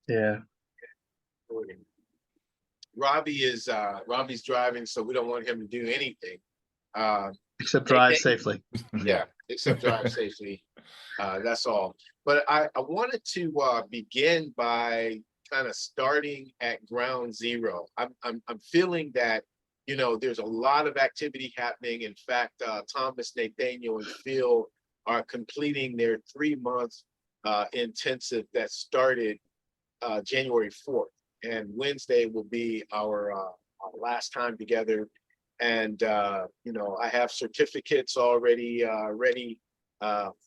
Yeah. Robbie's driving, so we don't want him to do anything. Except drive safely. Yeah, except drive safely. That's all. But I wanted to begin by kind of starting at ground zero. I'm feeling that, there's a lot of activity happening. In fact, Thomas, Nathaniel, and Phil are completing their 3-month intensive that started January 4th. And Wednesday will be our last time together. And, I have certificates already ready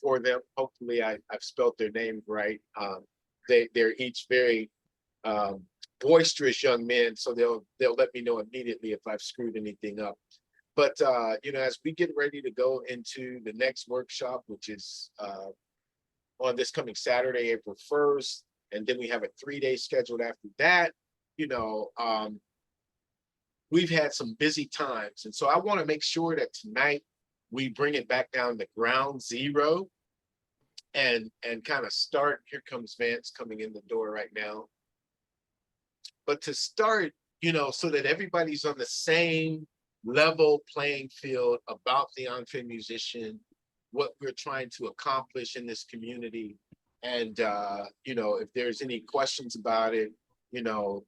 for them. Hopefully I've spelled their names right. They're each very boisterous young men, so they'll let me know immediately if I've screwed anything up. But, as we get ready to go into the next workshop, which is on this coming Saturday, April 1st, and then we have a 3-day scheduled after that, we've had some busy times. And so I want to make sure that tonight we bring it back down to ground zero and kind of start. Here comes Vance coming in the door right now. But to start, so that everybody's on the same level playing field about the EntreMusician, what we're trying to accomplish in this community. And, if there's any questions about it, you'll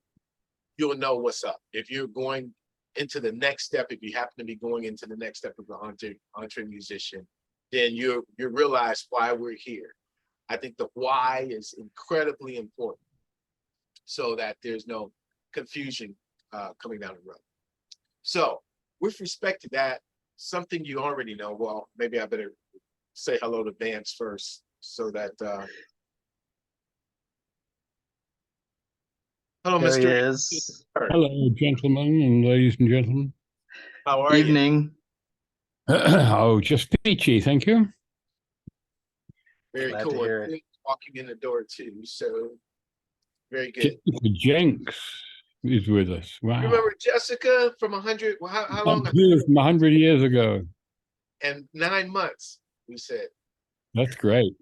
know what's up. If you're going into the next step, if you happen to be going into the next step of the EntreMusician, then you realize why we're here. I think the why is incredibly important so that there's no confusion coming down the road. So with respect to that, something you already know, well, maybe I better say hello to Vance first so that hello, There he Mr. is. Hello, gentlemen and ladies and gentlemen. How are Evening. Oh, just peachy, thank you. you? Very Glad to cool. hear it. Walking in the door too, so very good. Jessica Jenks is with us. Wow. You remember Jessica from 100? Well, how long? From 100 years ago. And 9 months, we said. That's great.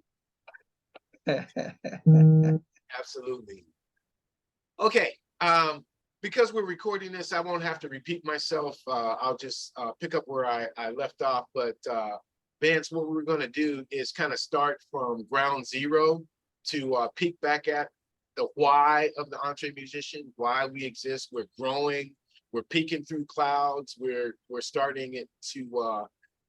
Absolutely. Okay. Because we're recording this, I won't have to repeat myself. I'll just pick up where I left off. But Vance, what we're going to do is kind of start from ground zero to peek back at the why of the EntreMusician, why we exist. We're growing. We're peeking through clouds. We're starting it to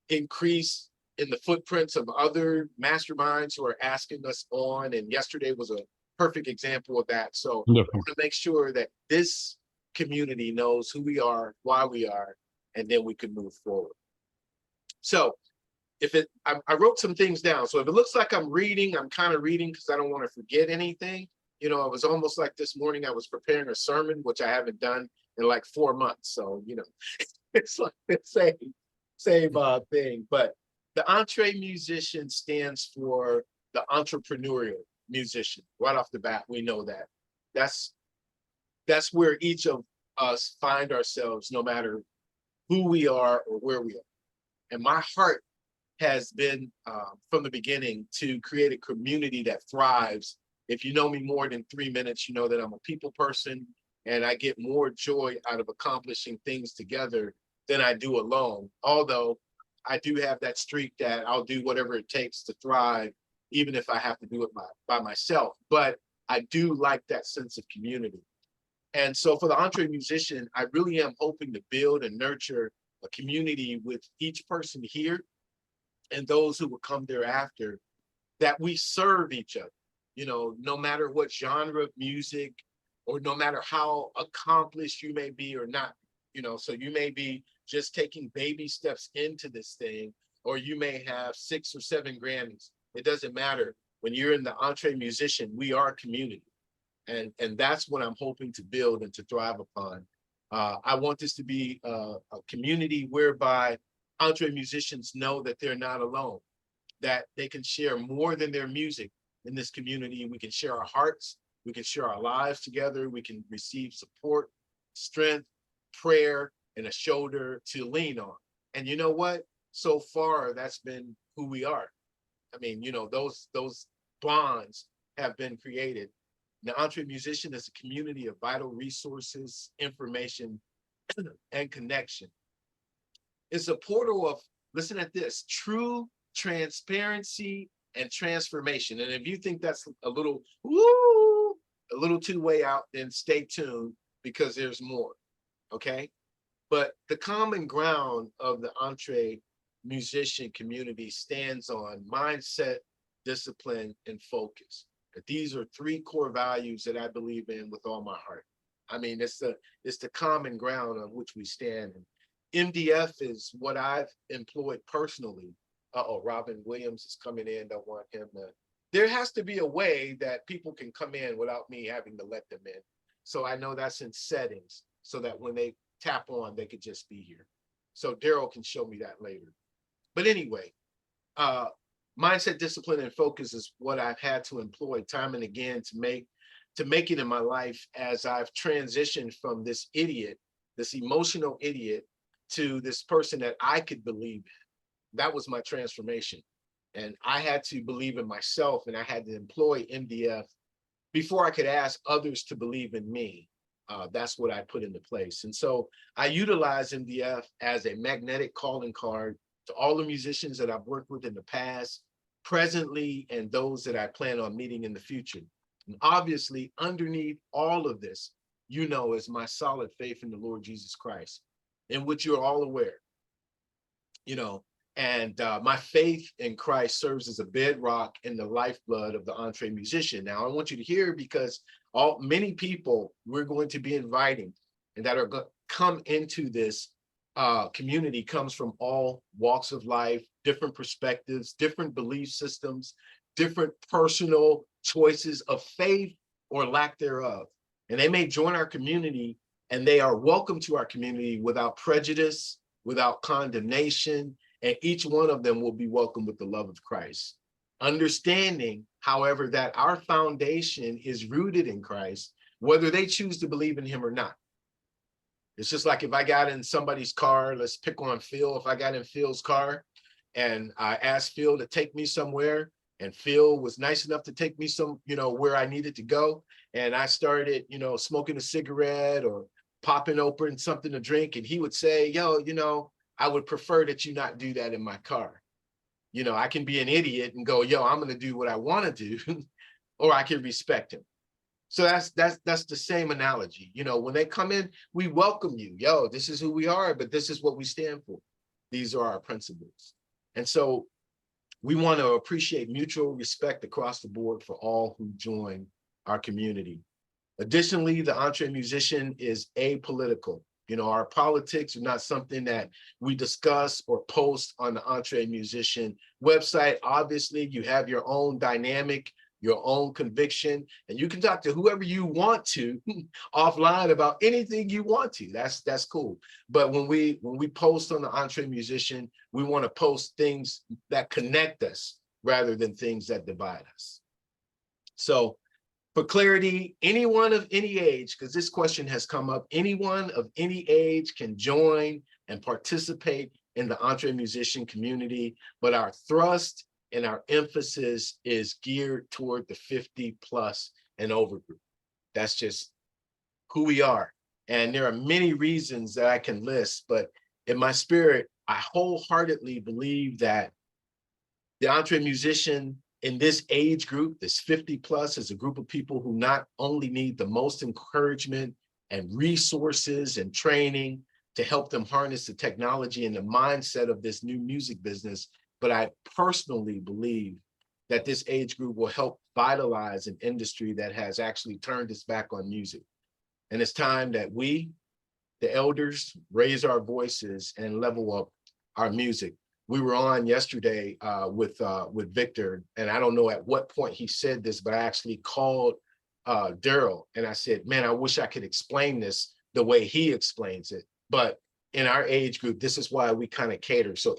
increase in the footprints of other masterminds who are asking us on. And yesterday was a perfect example of that. So I want to make sure that this community knows who we are, why we are, and then we can move forward. So I wrote some things down. So if it looks like I'm reading, I'm kind of reading because I don't want to forget anything. It was almost like this morning I was preparing a sermon, which I haven't done in like 4 months. So, it's like the same thing. But the EntreMusician stands for the entrepreneurial musician. Right off the bat, we know that. That's where each of us find ourselves, no matter who we are or where we are. And my heart has been from the beginning to create a community that thrives. If you know me more than 3 minutes, you know that I'm a people person and I get more joy out of accomplishing things together than I do alone. Although I do have that streak that I'll do whatever it takes to thrive, even if I have to do it by myself. But I do like that sense of community. And so for the EntreMusician, I really am hoping to build and nurture a community with each person here and those who will come thereafter, that we serve each other, no matter what genre of music or no matter how accomplished you may be or not, so you may be just taking baby steps into this thing, or you may have 6 or 7 Grammys. It doesn't matter. When you're in the EntreMusician, we are community. And that's what I'm hoping to build and to thrive upon. I want this to be a community whereby EntreMusicians know that they're not alone, that they can share more than their music in this community. We can share our hearts, we can share our lives together, we can receive support, strength, prayer, and a shoulder to lean on. And you know what? So far, that's been who we are. I mean, those bonds have been created. The EntreMusician is a community of vital resources, information, and connection. It's a portal of, listen at this, true transparency and transformation. And if you think that's a little, woo, a little too way out, then stay tuned because there's more, okay? But the common ground of the EntreMusician community stands on mindset, discipline, and focus. These are three core values that I believe in with all my heart. I mean, it's the common ground on which we stand. MDF is what I've employed personally. Uh-oh, Robin Williams is coming in. Don't want him to. There has to be a way that people can come in without me having to let them in. So I know that's in settings so that when they tap on, they could just be here. So Daryl can show me that later. But anyway, mindset, discipline, and focus is what I've had to employ time and again to make it in my life as I've transitioned from this idiot, this emotional idiot, to this person that I could believe in. That was my transformation. And I had to believe in myself, and I had to employ MDF before I could ask others to believe in me. That's what I put into place. And so I utilize MDF as a magnetic calling card to all the musicians that I've worked with in the past, presently, and those that I plan on meeting in the future. And obviously, underneath all of this, you know, is my solid faith in the Lord Jesus Christ, in which you're all aware, you know, and my faith in Christ serves as a bedrock in the lifeblood of the EntreMusician. Now, I want you to hear, because many people we're going to be inviting and that are going to come into this community comes from all walks of life, different perspectives, different belief systems, different personal choices of faith or lack thereof. And they may join our community, and they are welcome to our community without prejudice, without condemnation, and each one of them will be welcomed with the love of Christ. Understanding, however, that our foundation is rooted in Christ, whether they choose to believe in him or not. It's just like if I got in somebody's car, let's pick on Phil. If I got in Phil's car and I asked Phil to take me somewhere, and Phil was nice enough to take me where I needed to go, and I started, smoking a cigarette or popping open something to drink, and he would say, yo, I would prefer that you not do that in my car. I can be an idiot and go, yo, I'm going to do what I want to do, or I can respect him. So that's the same analogy. When they come in, we welcome you. Yo, this is who we are, but this is what we stand for. These are our principles. And so we want to appreciate mutual respect across the board for all who join our community. Additionally, the EntreMusician is apolitical. Our politics are not something that we discuss or post on the EntreMusician website. Obviously, you have your own dynamic, your own conviction, and you can talk to whoever you want to offline about anything you want to. That's cool. But when we post on the EntreMusician, we want to post things that connect us rather than things that divide us. So for clarity, anyone of any age, because this question has come up, anyone of any age can join and participate in the EntreMusician community, but our thrust and our emphasis is geared toward the 50 plus and over group. That's just who we are. And there are many reasons that I can list, but in my spirit, I wholeheartedly believe that the EntreMusician in this age group, this 50 plus, is a group of people who not only need the most encouragement and resources and training to help them harness the technology and the mindset of this new music business, but I personally believe that this age group will help vitalize an industry that has actually turned its back on music. And it's time that we, the elders, raise our voices and level up our music. We were on yesterday with Victor, and I don't know at what point he said this, but I actually called Daryl and I said, man, I wish I could explain this the way he explains it. But in our age group, this is why we kind of cater. So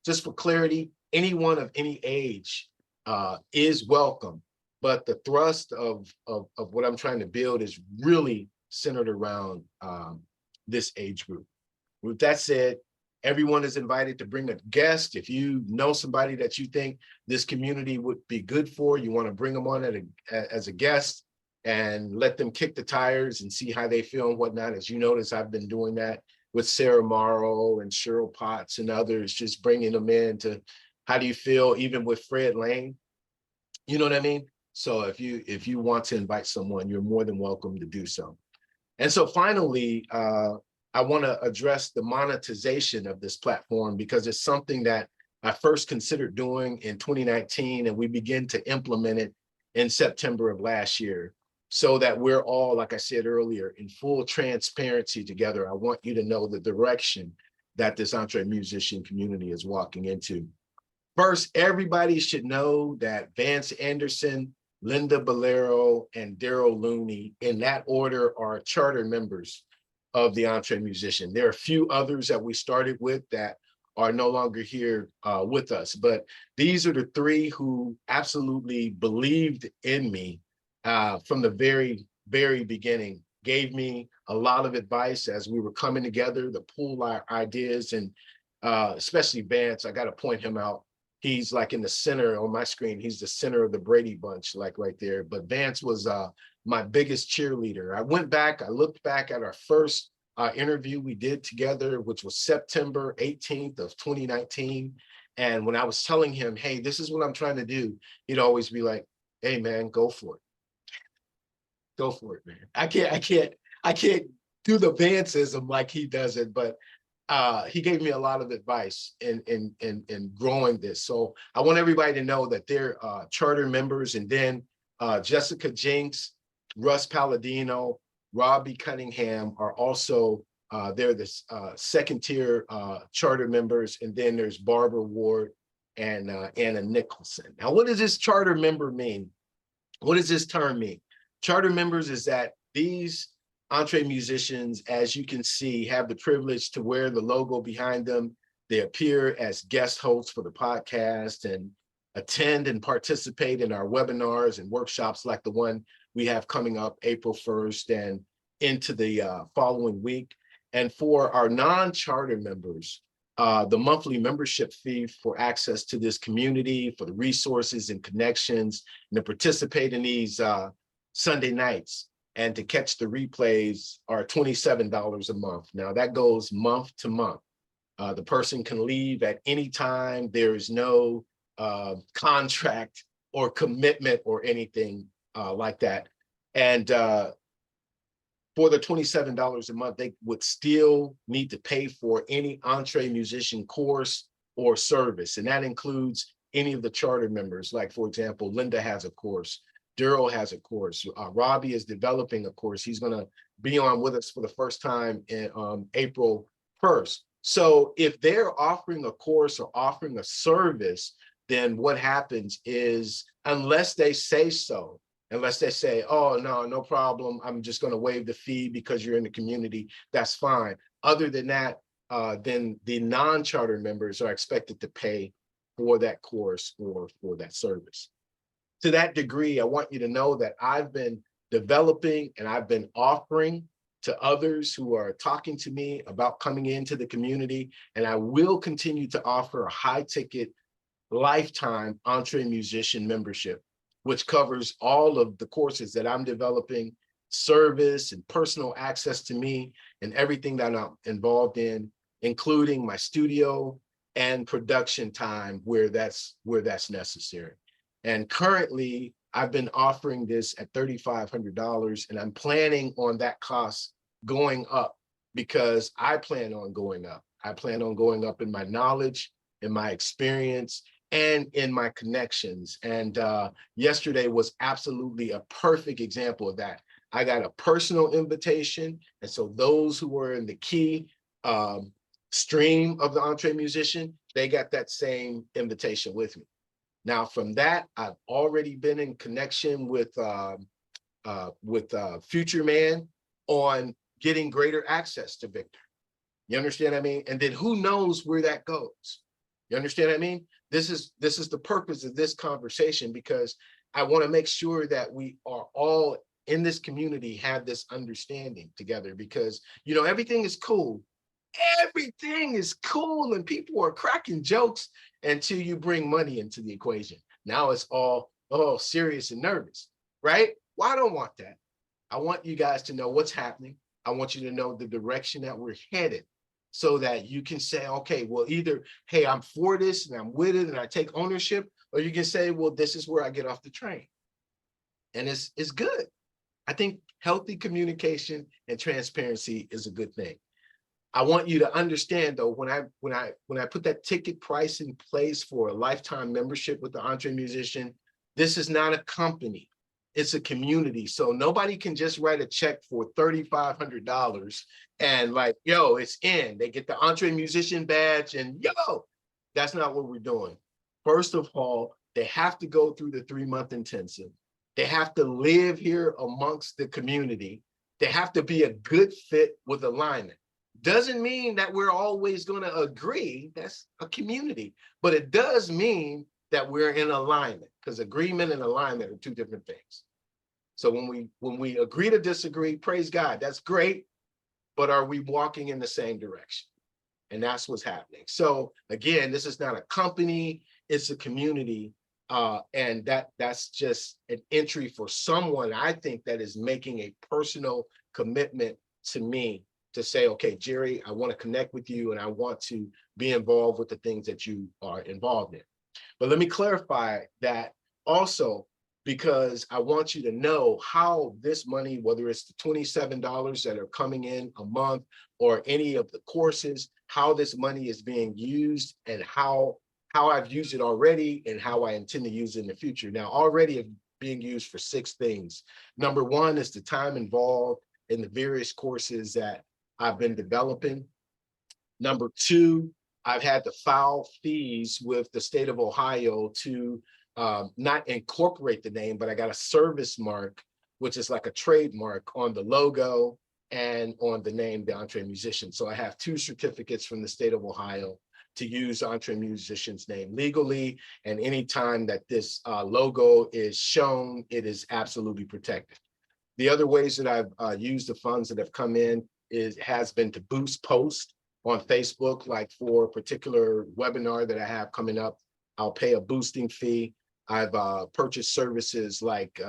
just for clarity, anyone of any age is welcome. But the thrust of what I'm trying to build is really centered around this age group. With that said, everyone is invited to bring a guest. If you know somebody that you think this community would be good for, you want to bring them on as a guest, and let them kick the tires and see how they feel and whatnot. As you notice, I've been doing that with Sarah Morrow and Cheryl Potts and others, just bringing them in to how do you feel, even with Fred Lane, you know what I mean? So if you want to invite someone, you're more than welcome to do so. And so finally, I want to address the monetization of this platform, because it's something that I first considered doing in 2019, and we began to implement it in September of last year, so that we're all, like I said earlier, in full transparency together. I want you to know the direction that this EntreMusician community is walking into. First, everybody should know that Vance Anderson, Linda Bolero, and Daryl Looney, in that order, are charter members of the EntreMusician. There are a few others that we started with that are no longer here with us, but these are the three who absolutely believed in me from the very, very beginning, gave me a lot of advice as we were coming together to pool our ideas, and especially Vance, I got to point him out. He's like in the center on my screen. He's the center of the Brady Bunch, like right there. But Vance was my biggest cheerleader. I went back, I looked back at our first interview we did together, which was September 18th of 2019. And when I was telling him, hey, this is what I'm trying to do, he'd always be like, hey man, go for it. Go for it, man. I can't do the Vanceism like he does it, but he gave me a lot of advice in growing this. So I want everybody to know that they're charter members. And then Jessica Jinks, Russ Palladino, Robbie Cunningham are also, they're the second tier charter members. And then there's Barbara Ward and Anna Nicholson. Now, what does this charter member mean? What does this term mean? Charter members is that these EntreMusicians, as you can see, have the privilege to wear the logo behind them. They appear as guest hosts for the podcast and attend and participate in our webinars and workshops like the one we have coming up April 1st and into the following week. And for our non-charter members, the monthly membership fee for access to this community, for the resources and connections, and to participate in these Sunday nights and to catch the replays are $27 a month. Now that goes month to month. The person can leave at any time. There is no contract or commitment or anything like that. And for the $27 a month, they would still need to pay for any EntreMusician course or service. And that includes any of the charter members. Like, for example, Linda has a course. Daryl has a course. Robbie is developing a course. He's going to be on with us for the first time in April 1st. So if they're offering a course or offering a service, then what happens is, unless they say so, unless they say, oh, no problem, I'm just going to waive the fee because you're in the community, that's fine. Other than that, then the non-charter members are expected to pay for that course or for that service. To that degree, I want you to know that I've been developing and I've been offering to others who are talking to me about coming into the community, and I will continue to offer a high-ticket lifetime EntreMusician membership, which covers all of the courses that I'm developing, service and personal access to me, and everything that I'm involved in, including my studio and production time where that's necessary. And currently, I've been offering this at $3,500, and I'm planning on that cost going up because I plan on going up. I plan on going up in my knowledge, in my experience, and in my connections. And yesterday was absolutely a perfect example of that. I got a personal invitation. And so those who were in the key stream of the EntreMusician, they got that same invitation with me. Now, from that, I've already been in connection with Future Man on getting greater access to Victor. You understand what I mean? And then who knows where that goes? You understand what I mean? This is the purpose of this conversation, because I want to make sure that we are all in this community have this understanding together, because, you know, everything is cool. Everything is cool and people are cracking jokes until you bring money into the equation. Now it's all serious and nervous, right? Well, I don't want that. I want you guys to know what's happening. I want you to know the direction that we're headed so that you can say, okay, well, either, hey, I'm for this and I'm with it and I take ownership, or you can say, well, this is where I get off the train. And it's good. I think healthy communication and transparency is a good thing. I want you to understand though, when I put that ticket price in place for a lifetime membership with the EntreMusician, this is not a company, it's a community. So nobody can just write a check for $3,500 and like, yo, it's in. They get the EntreMusician badge and yo, that's not what we're doing. First of all, they have to go through the 3-month intensive. They have to live here amongst the community. They have to be a good fit with alignment. Doesn't mean that we're always going to agree. That's a community, but it does mean that we're in alignment, because agreement and alignment are two different things. So when we agree to disagree, praise God, that's great, but are we walking in the same direction? And that's what's happening. So again, this is not a company, it's a community. And that's just an entry for someone, I think, that is making a personal commitment to me to say, okay, Jerry, I want to connect with you and I want to be involved with the things that you are involved in. But let me clarify that also, because I want you to know how this money, whether it's the $27 that are coming in a month or any of the courses, how this money is being used and how I've used it already and how I intend to use it in the future. Now, already it's being used for 6 things. Number 1 is the time involved in the various courses that I've been developing. Number 2, I've had to file fees with the state of Ohio to not incorporate the name, but I got a service mark, which is like a trademark on the logo and on the name, the EntreMusician. So I have 2 certificates from the state of Ohio to use EntreMusician's name legally. And anytime that this logo is shown, it is absolutely protected. The other ways that I've used the funds that have come in has been to boost posts on Facebook, like for a particular webinar that I have coming up, I'll pay a boosting fee. I've purchased services like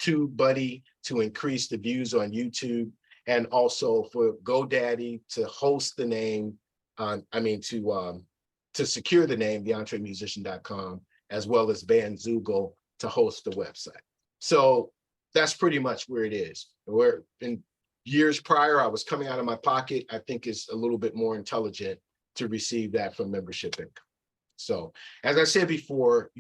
TubeBuddy to increase the views on YouTube, and also for GoDaddy to host the name, to secure the name, theentremusician.com, as well as Bandzoogle to host the website. So that's pretty much where it is. Where in years prior, I was coming out of my pocket. I think it's a little bit more intelligent to receive that from membership income. So as I said before,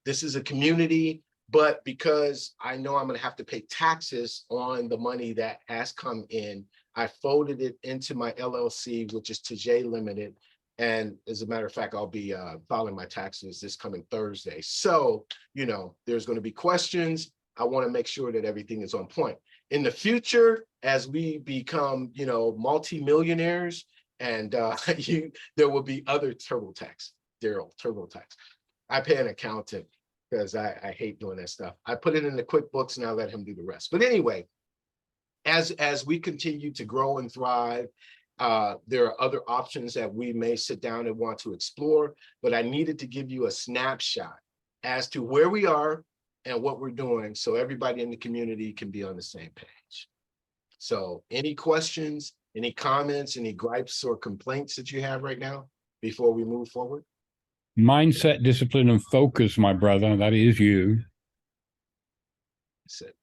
this is a community, but because I know I'm going to have to pay taxes on the money that has come in, I folded it into my LLC, which is TJ Limited. And as a matter of fact, I'll be filing my taxes this coming Thursday. So, there's going to be questions. I want to make sure that everything is on point. In the future, as we become, multimillionaires, and there will be other TurboTax. I pay an accountant because I hate doing that stuff. I put it in the QuickBooks and I let him do the rest. But anyway, as we continue to grow and thrive, there are other options that we may sit down and want to explore, but I needed to give you a snapshot as to where we are and what we're doing so everybody in the community can be on the same page. So any questions, any comments, any gripes or complaints that you have right now before we move forward? Mindset, discipline, and focus, my brother. That is you. That's it.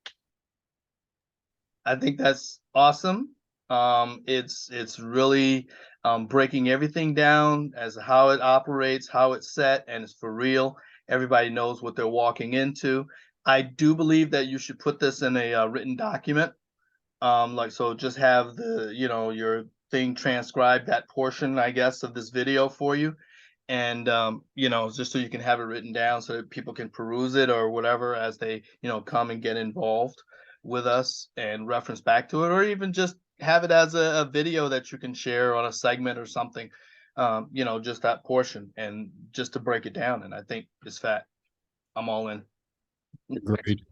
I think that's awesome. It's really breaking everything down as how it operates, how it's set, and it's for real. Everybody knows what they're walking into. I do believe that you should put this in a written document. So just have your thing transcribe that portion, I guess, of this video for you. And, just so you can have it written down so that people can peruse it or whatever as they, come and get involved with us and reference back to it, or even just have it as a video that you can share on a segment or something, just that portion and just to break it down. And I think it's fat. I'm all in. Agreed.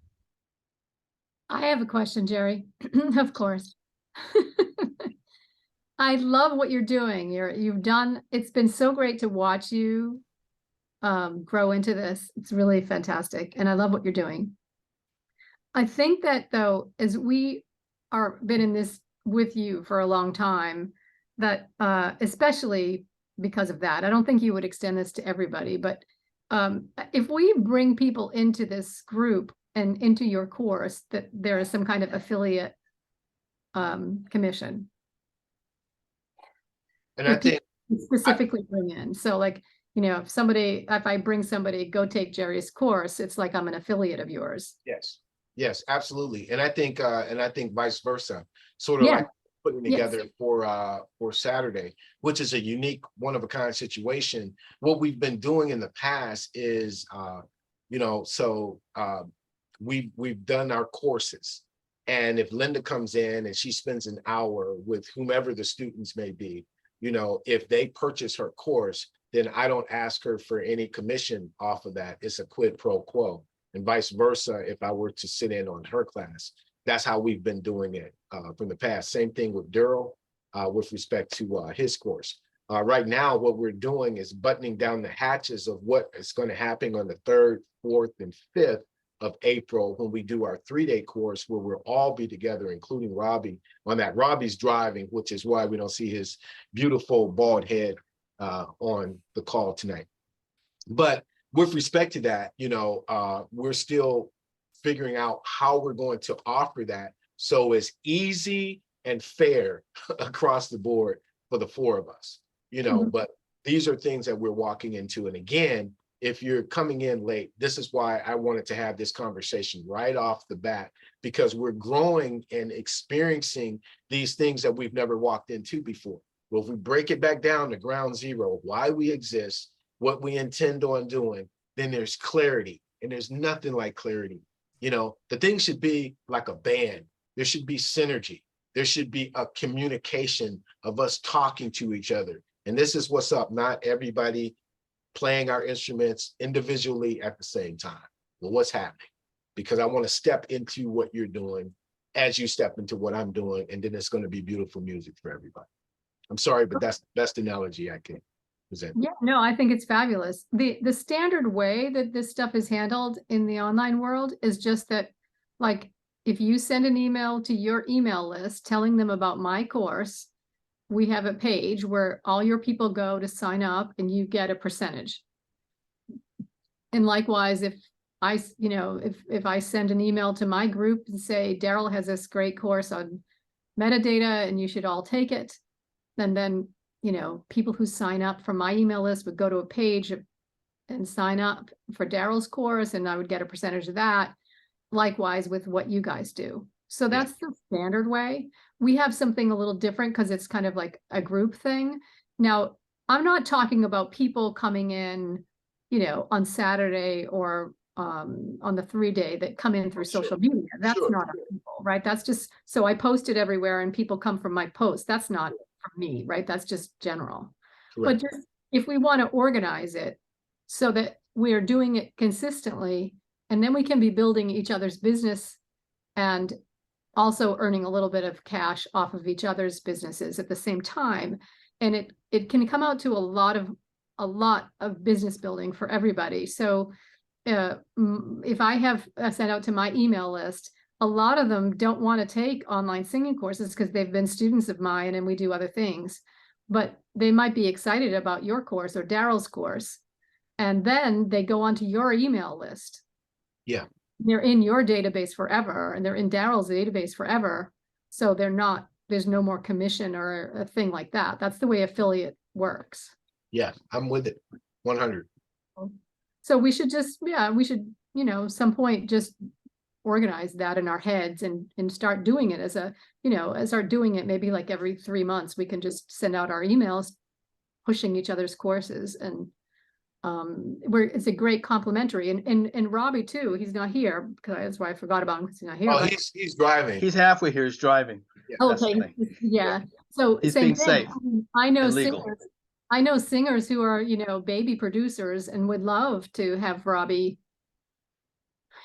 I have a question, Jerry. Of course. I love what you're doing. It's been so great to watch you grow into this. It's really fantastic. And I love what you're doing. I think that though, as we are been in this with you for a long time, that especially because of that, I don't think you would extend this to everybody, but if we bring people into this group and into your course, that there is some kind of affiliate commission. And I think Specifically bring in. So like, you know, if I bring somebody, go take Jerry's course, it's like I'm an affiliate of yours. yes, absolutely. And I think vice versa, sort of Yeah. like putting together for Saturday, which is a unique, one of a kind situation. What we've been doing in the past is, you know, so we've done our courses. And if Linda comes in and she spends an hour with whomever the students may be, you know, if they purchase her course, then I don't ask her for any commission off of that. It's a quid pro quo. And vice versa, if I were to sit in on her class. That's how we've been doing it from the past. Same thing with Daryl with respect to his course. Right now, what we're doing is buttoning down the hatches of what is going to happen on the 3rd, 4th, and 5th of April when we do our 3-day course, where we'll all be together, including Robbie on that. Robbie's driving, which is why we don't see his beautiful bald head on the call tonight. But with respect to that, you know, we're still figuring out how we're going to offer that so it's easy and fair across the board for the 4 of us, you know. But these are things that we're walking into. And again, if you're coming in late, this is why I wanted to have this conversation right off the bat, because we're growing and experiencing these things that we've never walked into before. Well, if we break it back down to ground zero, why we exist, what we intend on doing, then there's clarity. And there's nothing like clarity. You know, the thing should be like a band. There should be synergy. There should be a communication of us talking to each other. And this is what's up, not everybody playing our instruments individually at the same time. Well, what's happening? Because I want to step into what you're doing as you step into what I'm doing, and then it's going to be beautiful music for everybody. I'm sorry, but that's the best analogy I can present. Yeah, no, I think it's fabulous. The standard way that this stuff is handled in the online world is just that, like, if you send an email to your email list telling them about my course, we have a page where all your people go to sign up and you get a percentage. And likewise, if I, you know, if I send an email to my group and say, Daryl has this great course on metadata and you should all take it, then, you know, people who sign up from my email list would go to a page and sign up for Daryl's course, and I would get a percentage of that. Likewise with what you guys do. So that's the standard way. We have something a little different because it's kind of like a group thing. Now, I'm not talking about people coming in, you know, on Saturday or on the 3-day that come in through social media. That's not our people, right? That's just, so I post it everywhere and people come from my post. That's not for me, right? That's just general. Correct. But just if we want to organize it so that we are doing it consistently, and then we can be building each other's business and also earning a little bit of cash off of each other's businesses at the same time. And it can come out to a lot of business building for everybody. So if I have sent out to my email list, a lot of them don't want to take online singing courses because they've been students of mine and we do other things, but they might be excited about your course or Daryl's course. And then they go onto your email list. Yeah. They're in your database forever and they're in Daryl's database forever. So they're not, there's no more commission or a thing like that. That's the way affiliate works. Yeah, I'm with it. 100. So we should just, we should, you know, some point just organize that in our heads and start doing it as a, you know, start doing it maybe like every 3 months. We can just send out our emails pushing each other's courses, and it's a great complimentary. And Robbie too, he's not here because that's why I forgot about him because he's not here. Oh, he's driving. He's halfway here. He's driving. Yeah, okay. Yeah. So he's same being thing. safe. I know legal. singers. I know singers who are, you know, baby producers and would love to have Robbie,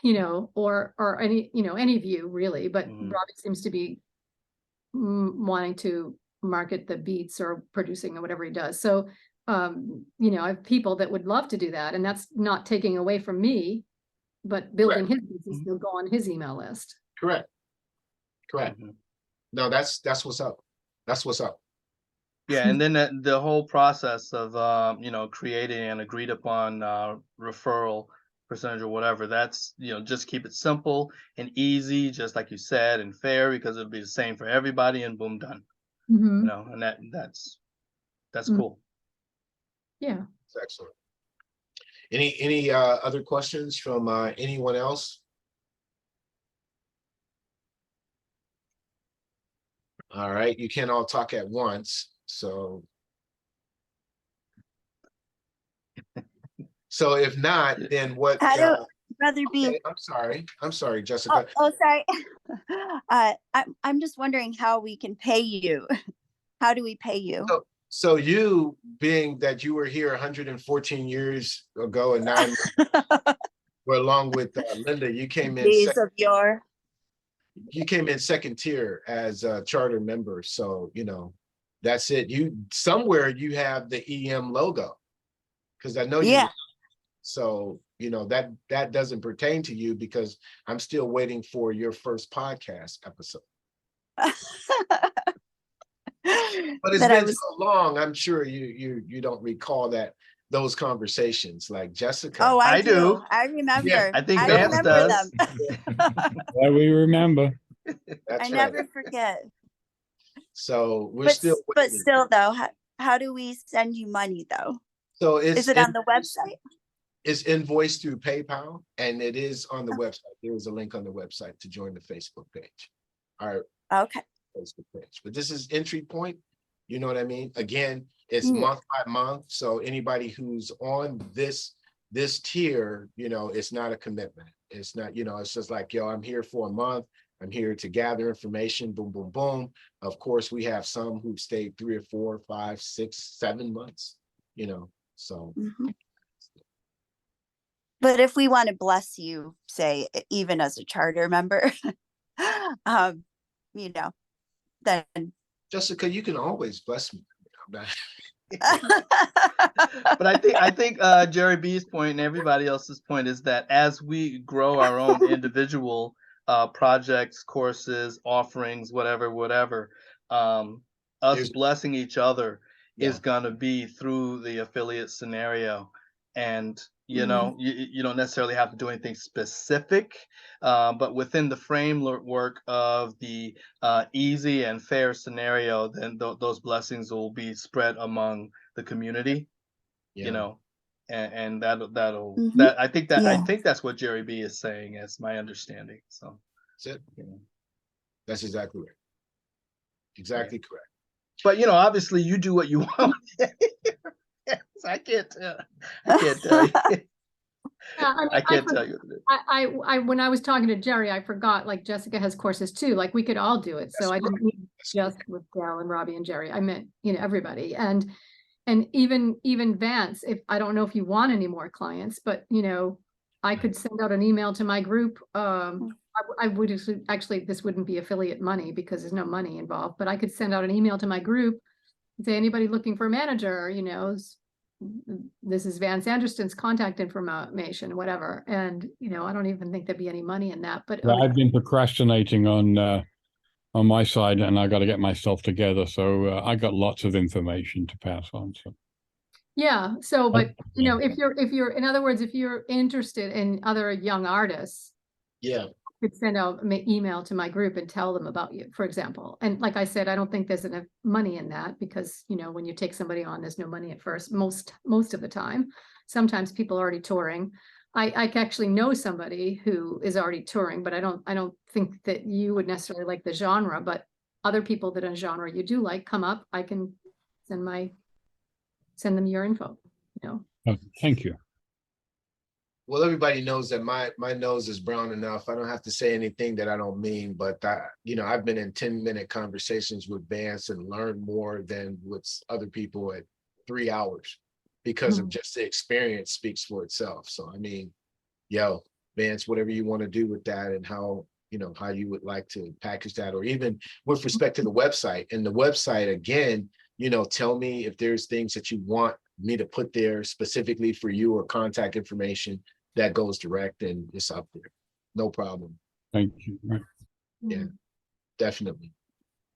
you know, or any, you know, any of you really, but Robbie seems to be wanting to market the beats or producing or whatever he does. So, you know, I have people that would love to do that, and that's not taking away from me. but building his business, they'll go on his email list. Correct. Mhm. No, that's what's up. That's what's up. Yeah, and then the whole process of creating an agreed upon referral percentage or whatever, that's just keep it simple and easy, just like you said, and fair, because it'll be the same for everybody, and boom, done. Mhm. And that's Mm. cool. Yeah. It's excellent. Any other questions from anyone else? All right, you can't all talk at once, so if not, then what? How do Brother B? Okay, I'm sorry, Jessica. Oh, sorry. I'm just wondering how we can pay you. How do we pay you? So you, being that you were here 114 years ago and 9 well, along with Linda, you came in Days of yore. second tier as a charter member. So that's it. You somewhere you have the EM logo, because I know you. Yeah. So that doesn't pertain to you, because I'm still waiting for your first podcast episode. But it's been so long, I'm sure you don't recall those conversations, like Jessica. Oh, I do. do. I remember. Yeah, I think I Vance remember does. them. Yeah, we remember. That's I never forget. So we're But still but waiting. still though, how do we send you money though? So Is it on the website? It's invoiced through PayPal, and it is on the website. There is a link on the website to join the Facebook page. Our Okay. Facebook page. But this is entry point. You know what I mean? Again, it's Yeah. month by month. So anybody who's on this tier, it's not a commitment. It's not, it's just like, yo, I'm here for a month. I'm here to gather information. Boom, boom, boom. Of course, we have some who've stayed 3 or 4, 5, 6, 7 months. So. Mhm. But if we want to bless you, say, even as a charter member, then. Jessica, you can always bless me. But I think Jerry B's point and everybody else's point is that as we grow our own individual projects, courses, offerings, whatever, us blessing each other is going to be through the affiliate scenario. And you don't necessarily have to do anything specific, but within the framework of the easy and fair scenario, then those blessings will be spread among the community. And that'll I think that's what Jerry B is saying, as my understanding. So that's it. That's exactly right. Exactly correct. But obviously you do what you want. I can't tell you. I can't tell you. I when I was talking to Jerry, I forgot, like, Jessica has courses too. Like, we could all do it. So I didn't mean just with Dal and Robbie and Jerry. I meant everybody. And even Vance, if I don't know if you want any more clients, but I could send out an email to my group. I would actually, this wouldn't be affiliate money because there's no money involved, but I could send out an email to my group and say, anybody looking for a manager, this is Vance Anderson's contact information, whatever. And I don't even think there'd be any money in that. But I've been procrastinating on my side, and I got to get myself together. So I got lots of information to pass on. So yeah. So, but if you're in other words, if you're interested in other young artists, could send out an email to my group and tell them about you, for example. And like I said, I don't think there's enough money in that, because when you take somebody on, there's no money at first, most of the time. Sometimes people are already touring. I actually know somebody who is already touring, but I don't think that you would necessarily like the genre, but other people that are genre you do like come up, I can send them your info. Thank you. Well, everybody knows that my nose is brown enough. I don't have to say anything that I don't mean, but I've been in 10-minute conversations with Vance and learned more than with other people at 3 hours, because of just the experience speaks for itself. So, I mean, Vance, whatever you want to do with that, and how you would like to package that, or even with respect to the website. And the website, again, tell me if there's things that you want me to put there specifically for you, or contact information. that goes direct and it's up there. No problem. Thank you. Right. Yeah, definitely.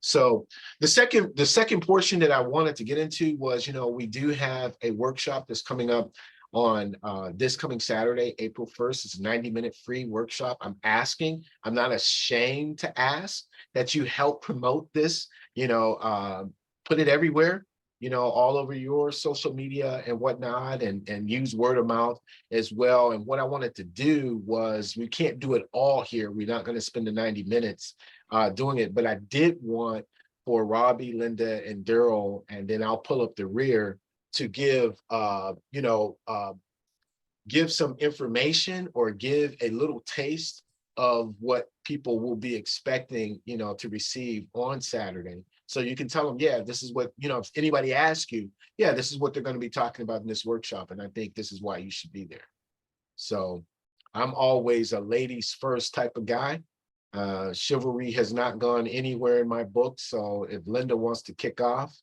So the second portion that I wanted to get into was, we do have a workshop that's coming up on this coming Saturday, April 1st. It's a 90-minute free workshop. I'm not ashamed to ask that you help promote this, put it everywhere, all over your social media and whatnot, and use word of mouth as well. And what I wanted to do was, we can't do it all here. We're not going to spend the 90 minutes doing it, but I did want for Robbie, Linda, and Daryl, and then I'll pull up the rear to give give some information or give a little taste of what people will be expecting, to receive on Saturday. So you can tell them, yeah, this is what, if anybody asks you, yeah, this is what they're going to be talking about in this workshop. And I think this is why you should be there. So I'm always a ladies first type of guy. Chivalry has not gone anywhere in my book. So if Linda wants to kick off,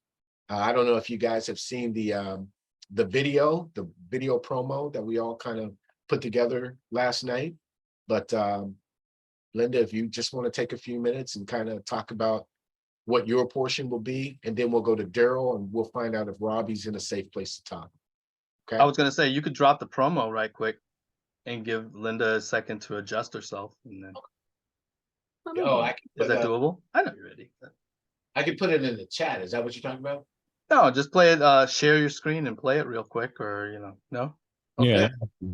I don't know if you guys have seen the video promo that we all kind of put together last night. But Linda, if you just want to take a few minutes and kind of talk about what your portion will be, and then we'll go to Daryl and we'll find out if Robbie's in a safe place to talk. Okay. I was going to say, you could drop the promo right quick and give Linda a second to adjust herself. And then, is that doable? I know you're ready. I can put it in the chat. Is that what you're talking about? No, just play it, share your screen and play it real quick, or, no? Okay. Yeah.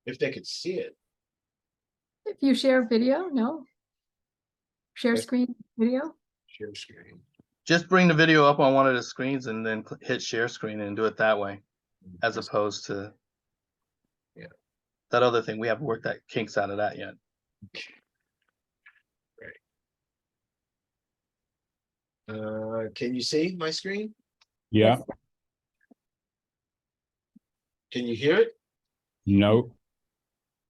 If they could see it. If you share video, no. Share Yes. screen video. Share screen. Just bring the video up on one of the screens and then hit share screen and do it that way, as opposed to that other thing. We haven't worked that kinks out of that yet. Right. Can you see my screen? Yeah. Can you hear it? No.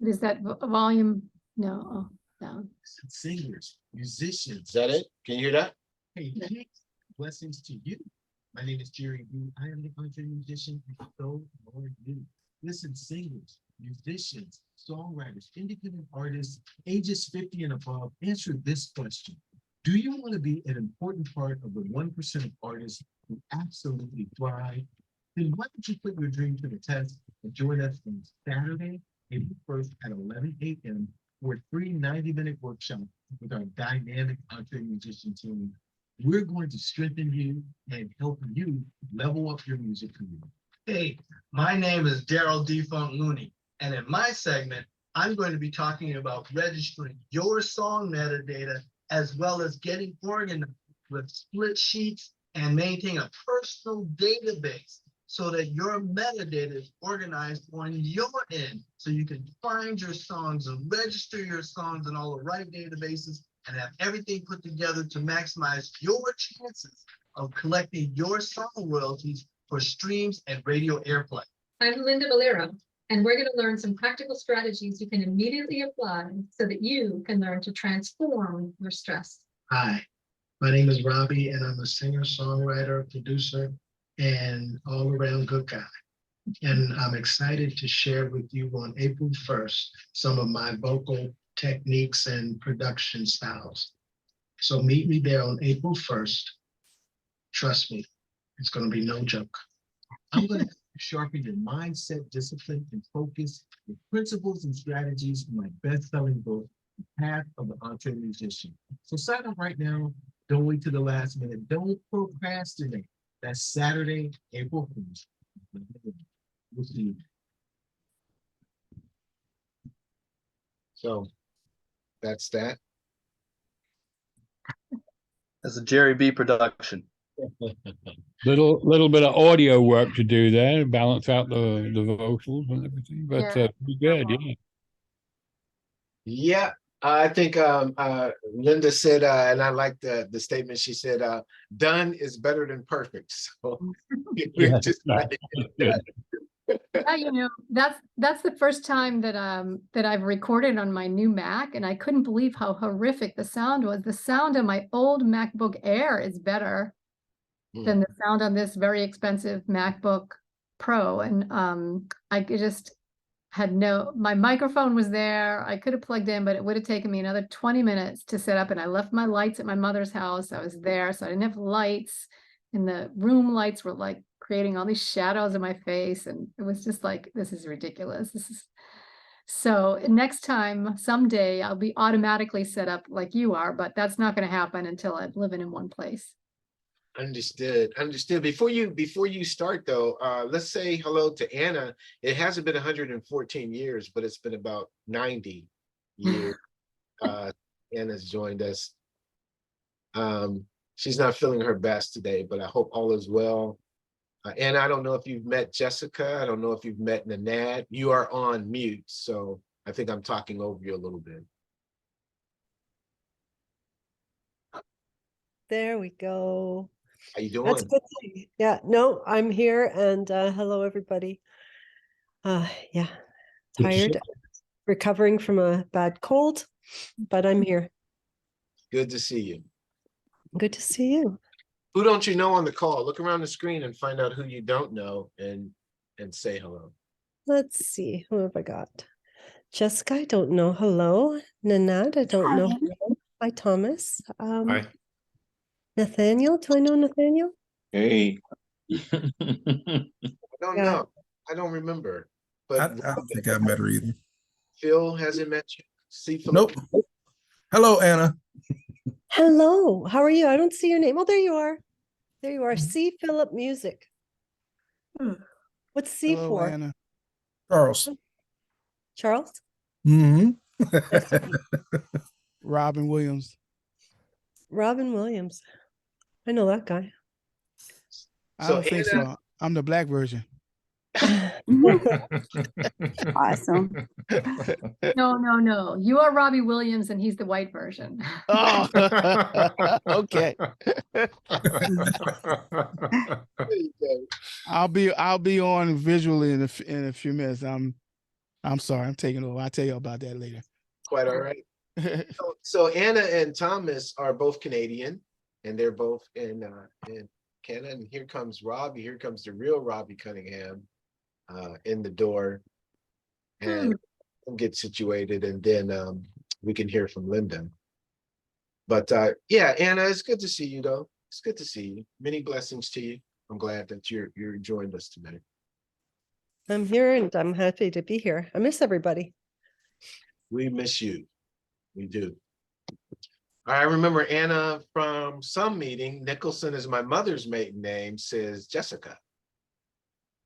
Is that volume? No, oh, down. Singers, musicians. Is that it? Can you hear that? Hey, blessings to you. My name is Jerry B. I am the country musician, and so are you. Listen, singers, musicians, songwriters, independent artists, ages 50 and above, answer this question. Do you want to be an important part of the 1% of artists who absolutely thrive? Then why don't you put your dream to the test and join us on Saturday, April 1st at 11 a.m. for a free 90-minute workshop with our dynamic EntreMusician team. We're going to strengthen you and help you level up your music career. Hey, my name is Daryl Defunct Looney, and in my segment, I'm going to be talking about registering your song metadata as well as getting organized with split sheets and maintain a personal database so that your metadata is organized on your end, so you can find your songs and register your songs in all the right databases and have everything put together to maximize your chances of collecting your song royalties for streams and radio airplay. I'm Linda Valero, and we're going to learn some practical strategies you can immediately apply so that you can learn to transform your stress. Hi, my name is Robbie, and I'm a singer, songwriter, producer, and all-around good guy. And I'm excited to share with you on April 1st some of my vocal techniques and production styles. So meet me there on April 1st. Trust me, it's going to be no joke. I'm going to sharpen your mindset, discipline, and focus with principles and strategies in my best-selling book, The Path of the EntreMusician. So sign up right now. Don't wait till the last minute. Don't procrastinate. That's Saturday, April 1st. We'll see you. So that's that. That's a Jerry B production. Little bit of audio work to do there, balance out the vocals and everything, but Yeah. pretty good, yeah. Yeah, I think Linda said, and I like the statement she said, done is better than perfect. So Yeah, just that's good. Yeah, that's the first time that that I've recorded on my new Mac, and I couldn't believe how horrific the sound was. The sound of my old MacBook Air is better than the sound on this very expensive MacBook Pro, and my microphone was there. I could have plugged in, but it would have taken me another 20 minutes to set up. And I left my lights at my mother's house. I was there, so I didn't have lights. And the room lights were like creating all these shadows in my face. And it was just like, this is ridiculous. So next time, someday, I'll be automatically set up like you are, but that's not going to happen until I'm living in one place. Understood. Before you start though, let's say hello to Anna. It hasn't been 114 years, but it's been about 90 years. Anna's joined us. She's not feeling her best today, but I hope all is well. Anna, I don't know if you've met Jessica. I don't know if you've met Nanad. You are on mute, so I think I'm talking over you a little bit. There we go. How you doing? That's a good thing. Yeah, no, I'm here, and hello everybody. Yeah, Good to tired, see recovering from a bad cold, but I'm here. Good to see you. Good to see you. Who don't you know on the call? Look around the screen and find out who you don't know and say hello. Let's see, who have I got? Jessica, I don't know. Hello. Nanad, I don't know. Hi. Hello. Hi, Thomas. Hi. Nathaniel, do I know Nathaniel? Hey. I don't Yeah. know. I don't remember. But I don't think I met her either. Phil hasn't met you. See, Phil. Nope. Hello, Anna. Hello, how are you? I don't see your name. Oh, there you are. There you are. C. Philip Music. What's C Hello, for? Anna. Charles. Charles? Mm-hmm. Robin Williams. Robin Williams. I know that guy. I So don't think Anna- so. I'm the black version. Awesome. No. You are Robbie Williams and he's the white version. Oh, okay. There you go. I'll be on visually in a few minutes. I'm sorry, I'm taking over. I'll tell you about that later. Quite all right. So Anna and Thomas are both Canadian, and they're both in Canada. And here comes Robbie. Here comes the real Robbie Cunningham in the door, and we'll get situated, and then we can hear from Linda. But yeah, Anna, it's good to see you, though. It's good to see you. Many blessings to you. I'm glad that you're joined us today. I'm here and I'm happy to be here. I miss everybody. We miss you. We do. I remember Anna from some meeting. Nicholson is my mother's maiden name, says Jessica.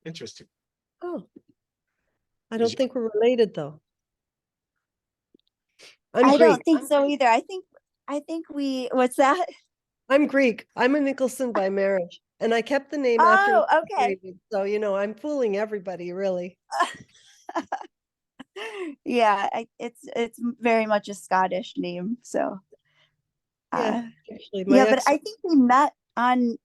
Interesting. Oh, I don't you- think we're related though. I I'm don't Greek. think so either. I think what's that? I'm Greek. I'm a Nicholson by marriage. And I kept the name after. Oh, okay. David. So, I'm fooling everybody, really. Yeah, it's very much a Scottish name. So Yeah, actually, my yeah, but ex- I think we met on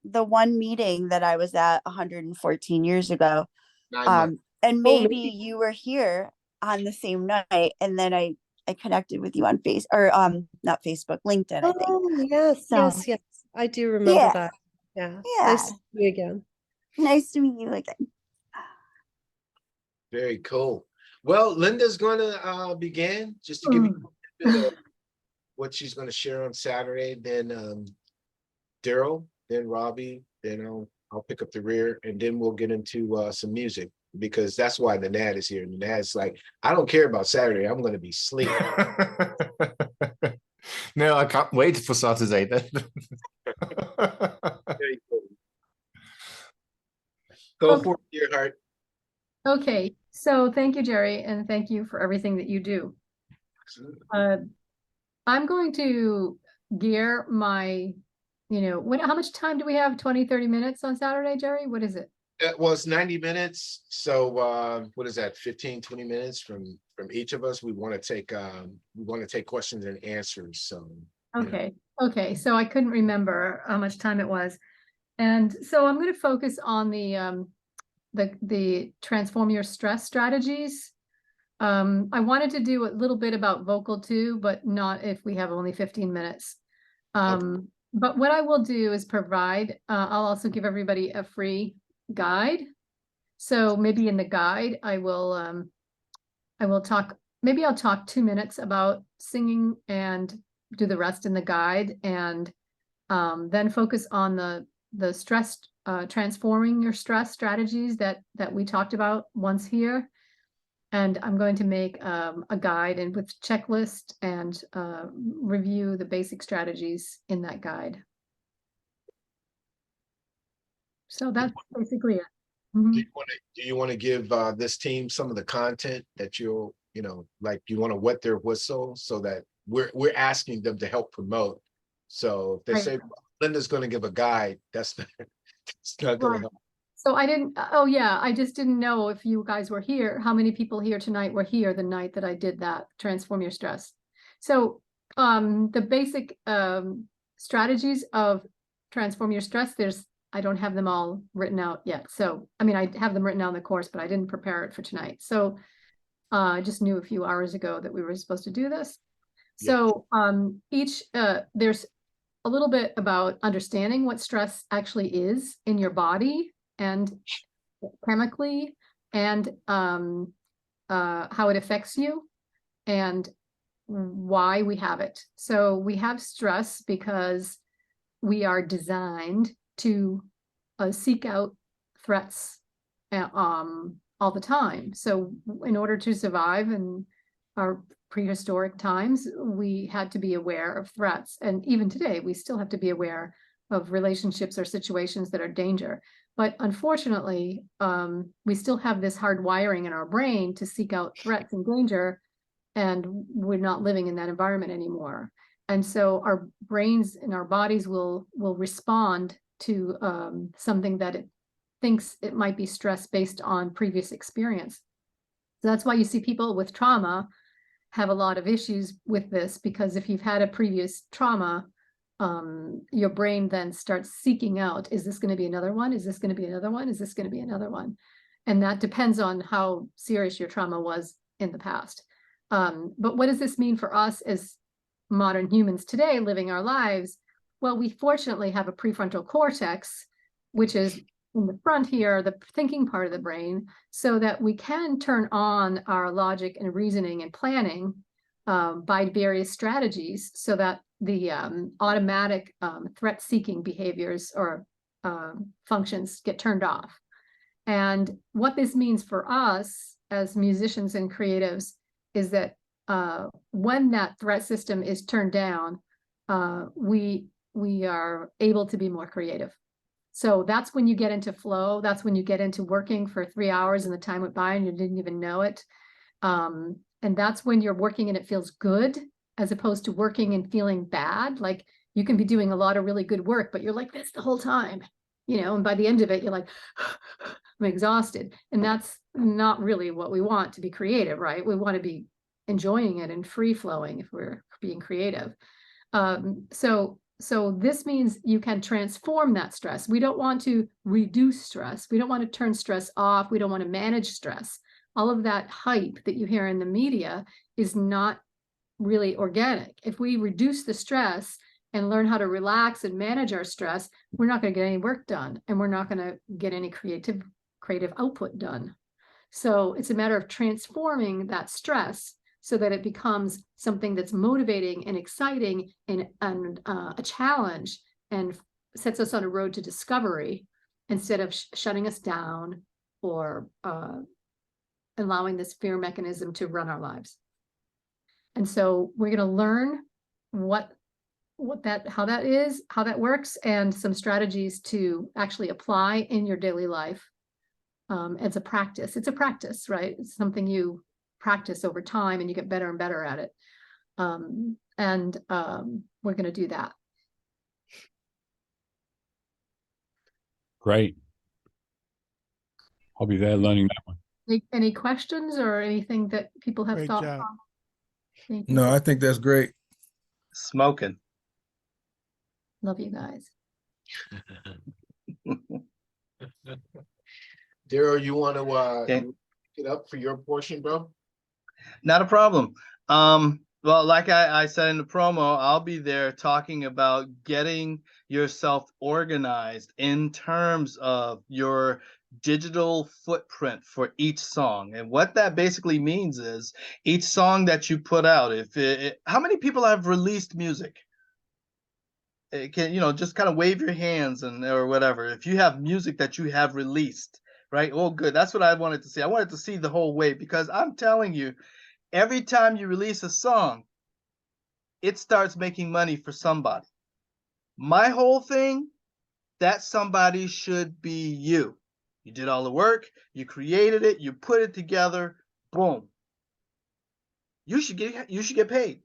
the one meeting that I was at 114 years ago. 9 months. And maybe maybe. you were here on the same night, and then I connected with you on not Facebook, LinkedIn, I think. Oh, yes, So- yes. I do remember Yeah. that. Yeah. Yeah. Nice to see you again. Nice to meet you again. Very cool. Well, Linda's going to begin just to give you a bit of what she's going to share on Saturday. Then Daryl, then Robbie, then I'll pick up the rear, and then we'll get into some music, because that's why Nanad is here. Nanad's like, I don't care about Saturday. I'm going to be sleeping. No, I can't wait for Saturday then. Very cool. Go Okay. for it, dear heart. Okay, so thank you, Jerry, and thank you for everything that you do. I'm going to gear my, how much time do we have? 20, 30 minutes on Saturday, Jerry? What is it? It was 90 minutes. So what is that? 15, 20 minutes from each of us. We want to take questions and answers. So yeah. Okay. So I couldn't remember how much time it was. And so I'm going to focus on the transform your stress strategies. I wanted to do a little bit about vocal too, but not if we have only 15 minutes. But what I will do is provide, I'll also give everybody a free guide So maybe in the guide, I will talk, maybe I'll talk 2 minutes about singing and do the rest in the guide, and then focus on the stress, transforming your stress strategies that we talked about once here. And I'm going to make a guide and with checklist and review the basic strategies in that guide. So that's basically it. Mhm. Do you want to give this team some of the content that you'll, like you want to wet their whistle so that we're asking them to help promote. So if they Right. say Linda's going to give a guide, that's not going to Right. help. So I didn't, oh yeah, I just didn't know if you guys were here, how many people here tonight were here the night that I did that, Transform Your Stress. So the basic strategies of Transform Your Stress, I don't have them all written out yet. So, I mean, I have them written out in the course, but I didn't prepare it for tonight. So I just knew a few hours ago that we were supposed to do this. So there's a little bit about understanding what stress actually is in your body and chemically, and how it affects you and why we have it. So we have stress because we are designed to seek out threats all the time. So in order to survive in our prehistoric times, we had to be aware of threats. And even today, we still have to be aware of relationships or situations that are danger. But unfortunately, we still have this hard wiring in our brain to seek out threats and danger, and we're not living in that environment anymore. And so our brains and our bodies will respond to something that it thinks it might be stress based on previous experience. So that's why you see people with trauma have a lot of issues with this, because if you've had a previous trauma, your brain then starts seeking out, is this going to be another one? Is this going to be another one? Is this going to be another one? And that depends on how serious your trauma was in the past. But what does this mean for us as modern humans today living our lives? Well, we fortunately have a prefrontal cortex, which is in the front here, the thinking part of the brain, so that we can turn on our logic and reasoning and planning by various strategies, so that the automatic threat-seeking behaviors or functions get turned off. And what this means for us as musicians and creatives is that when that threat system is turned down, we are able to be more creative. So that's when you get into flow. That's when you get into working for 3 hours and the time went by and you didn't even know it. And that's when you're working and it feels good, as opposed to working and feeling bad. Like you can be doing a lot of really good work, but you're like this the whole time, and by the end of it, you're like, I'm exhausted. And that's not really what we want to be creative, right? We want to be enjoying it and free flowing if we're being creative. So this means you can transform that stress. We don't want to reduce stress. We don't want to turn stress off. We don't want to manage stress. All of that hype that you hear in the media is not really organic. If we reduce the stress and learn how to relax and manage our stress, we're not going to get any work done, and we're not going to get any creative output done. So it's a matter of transforming that stress so that it becomes something that's motivating and exciting and a challenge, and sets us on a road to discovery, instead of shutting us down or allowing this fear mechanism to run our lives. And so we're going to learn how that works, and some strategies to actually apply in your daily life as a practice. It's a practice, right? It's something you practice over time and you get better and better at it. We're going to do that. Great. I'll be there learning that one. Any questions or anything that people have Great thought job. on? No, I think that's great. Smoking. Love you guys. Daryl, you want to pick it up for your portion, bro? Not a problem. Well, like I said in the promo, I'll be there talking about getting yourself organized in terms of your digital footprint for each song. And what that basically means is each song that you put out, how many people have released music? It can, just kind of wave your hands or whatever. If you have music that you have released, right? Oh, good. That's what I wanted to see. I wanted to see the whole wave, because I'm telling you, every time you release a song, it starts making money for somebody. My whole thing, that somebody should be you. You did all the work, you created it, you put it together, boom. You should get paid.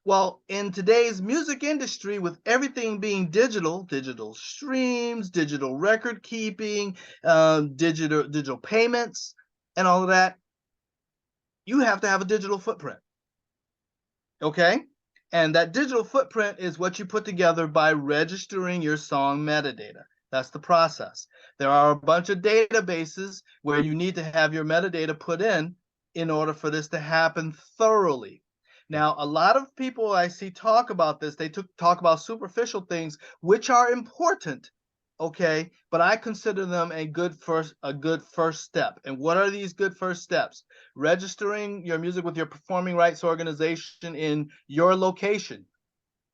Well, in today's music industry, with everything being digital streams, digital record keeping, digital payments, and all of that, you have to have a digital footprint. Okay? And that digital footprint is what you put together by registering your song metadata. That's the process. There are a bunch of databases where you need to have your metadata put in order for this to happen thoroughly. Now, a lot of people I see talk about this, they talk about superficial things, which are important, okay? But I consider them a good first step. And what are these good first steps? Registering your music with your performing rights organization in your location,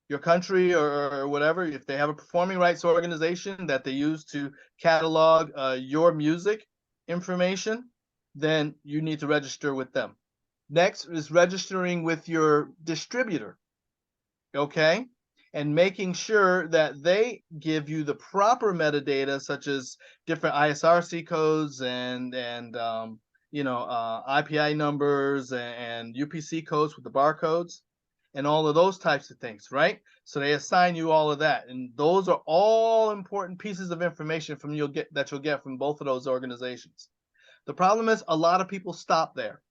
your country, or whatever. If they have a performing rights organization that they use to catalog your music information, then you need to register with them. Next is registering with your distributor, okay? And making sure that they give you the proper metadata, such as different ISRC codes and IPI numbers and UPC codes with the barcodes and all of those types of things, right? So they assign you all of that, and those are all important pieces of information you'll get from both of those organizations. The problem is a lot of people stop there.